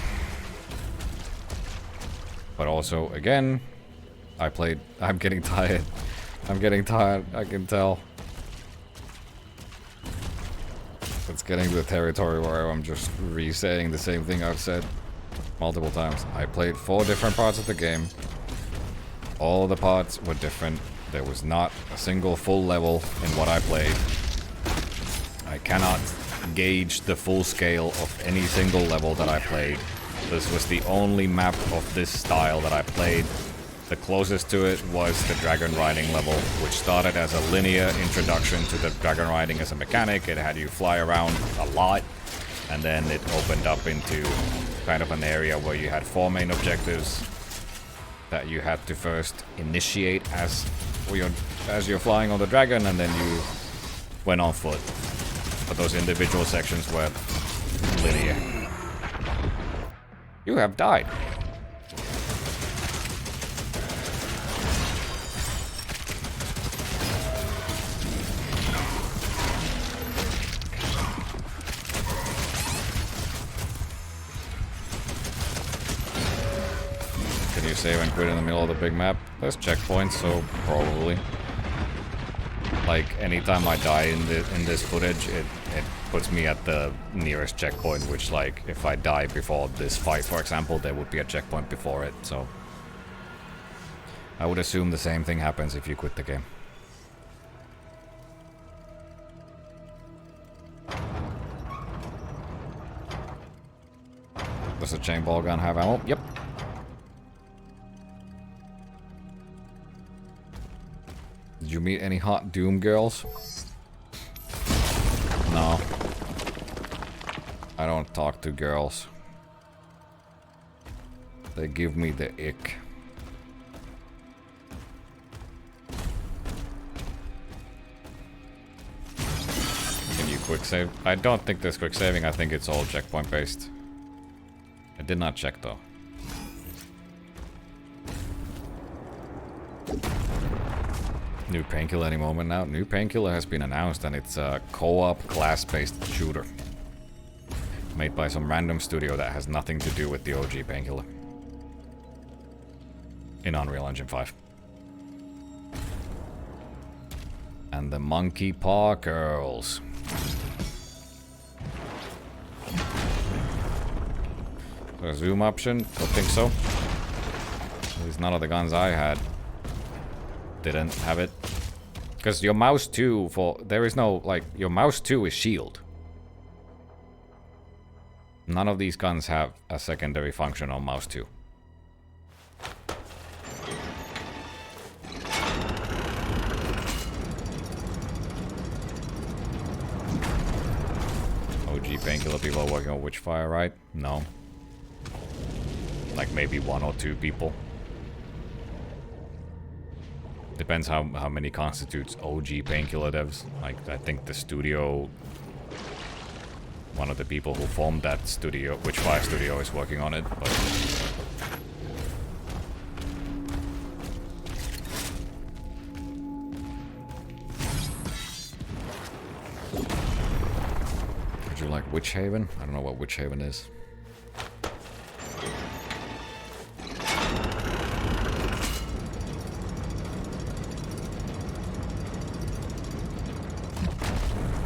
But also, again, I'm getting tired. I'm getting tired, I can tell. It's getting to the territory where I'm just re-saying the same thing I've said multiple times. I played 4 different parts of the game. All of the parts were different. There was not a single full level in what I played. I cannot gauge the full scale of any single level that I played. This was the only map of this style that I played. The closest to it was the dragon riding level, which started as a linear introduction to the dragon riding as a mechanic. It had you fly around a lot, and then it opened up into kind of an area where you had 4 main objectives that you had to first initiate as you're flying on the dragon, and then you went on foot. But those individual sections were linear. You have died. Can you save and quit in the middle of the big map? There's checkpoints, so probably. Like, anytime I die in this footage, it puts me at the nearest checkpoint, which, like, if I die before this fight, for example, there would be a checkpoint before it, so... I would assume the same thing happens if you quit the game. Does a chain ball gun have ammo? Yep. Did you meet any hot Doom girls? No. I don't talk to girls. They give me the ick. Can you quick save? I don't think there's quick saving. I think it's all checkpoint based. I did not check though. New Painkiller any moment now. New Painkiller has been announced, and it's a co-op class-based shooter. Made by some random studio that has nothing to do with the OG Painkiller. In Unreal Engine 5. And the Monkey Paw Girls. So a zoom option? Don't think so. At least none of the guns I had didn't have it. Because your mouse 2 there is no, like, your mouse 2 is shield. None of these guns have a secondary function on mouse 2. OG Painkiller people are working on Witchfire, right? No. Like maybe 1 or 2 people. Depends how many constitutes OG Painkiller devs. Like, I think the studio... One of the people who formed that studio, Witchfire Studio, is working on it, but... Would you like Witch Haven? I don't know what Witch Haven is.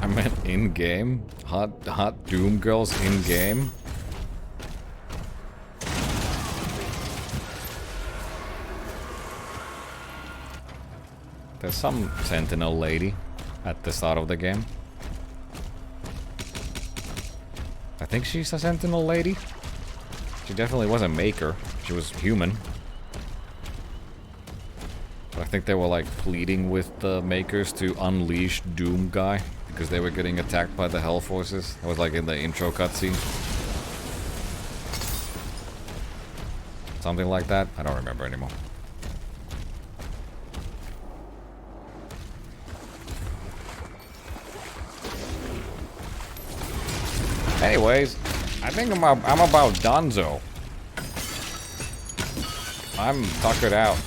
I meant in-game? Hot Doom girls in-game? There's some Sentinel lady at the start of the game. I think she's a Sentinel lady. She definitely wasn't Maker. She was human. think they were like pleading with the makers to unleash Doom Guy because they were getting attacked by the Hell Forces. It was like in the intro cutscene. Something like that. I don't remember anymore. Anyways, I think I'm about donezo. I'm tuckered out.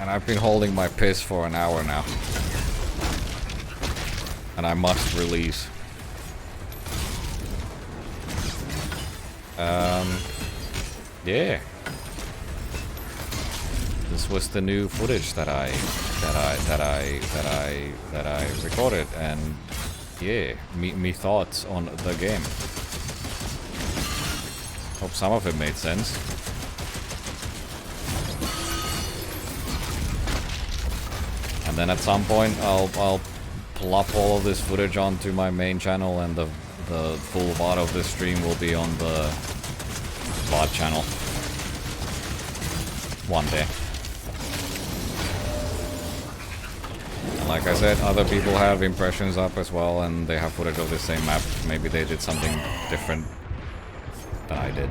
And I've been holding my piss for an hour now. And I must release. Yeah. This was the new footage that I recorded, and yeah, me thoughts on the game. Hope some of it made sense. And then at some point I'll plop all of this footage onto my main channel, and the full VOD of this stream will be on the VOD channel one day. And like I said, other people have impressions up as well, and they have footage of the same map. Maybe they did something different than I did.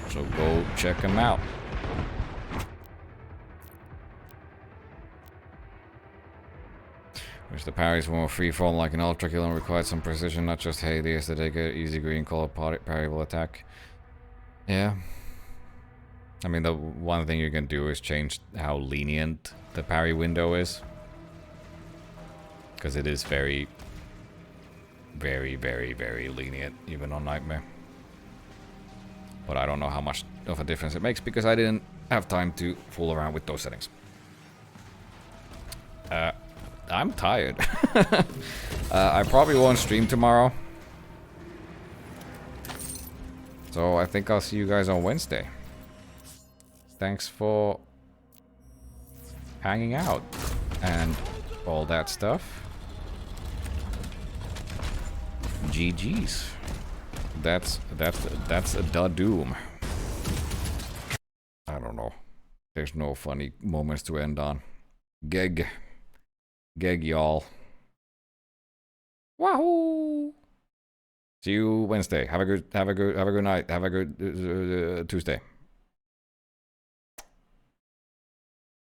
So go check them out. Wish the parries were more freeform like an Ultra Kill and required some precision, not just hey, the aesthetic, easy green color parry will attack. Yeah. I mean, the one thing you can do is change how lenient the parry window is. Because it is very, very, very, very lenient, even on Nightmare. But I don't know how much of a difference it makes, because I didn't have time to fool around with those settings. I'm tired. I probably won't stream tomorrow. So I think I'll see you guys on Wednesday. Thanks for hanging out and all that stuff. GG's. That's the doom. I don't know. There's no funny moments to end on. Geg, y'all. Wahoo! See you Wednesday. Have a good night. Have a good Tuesday.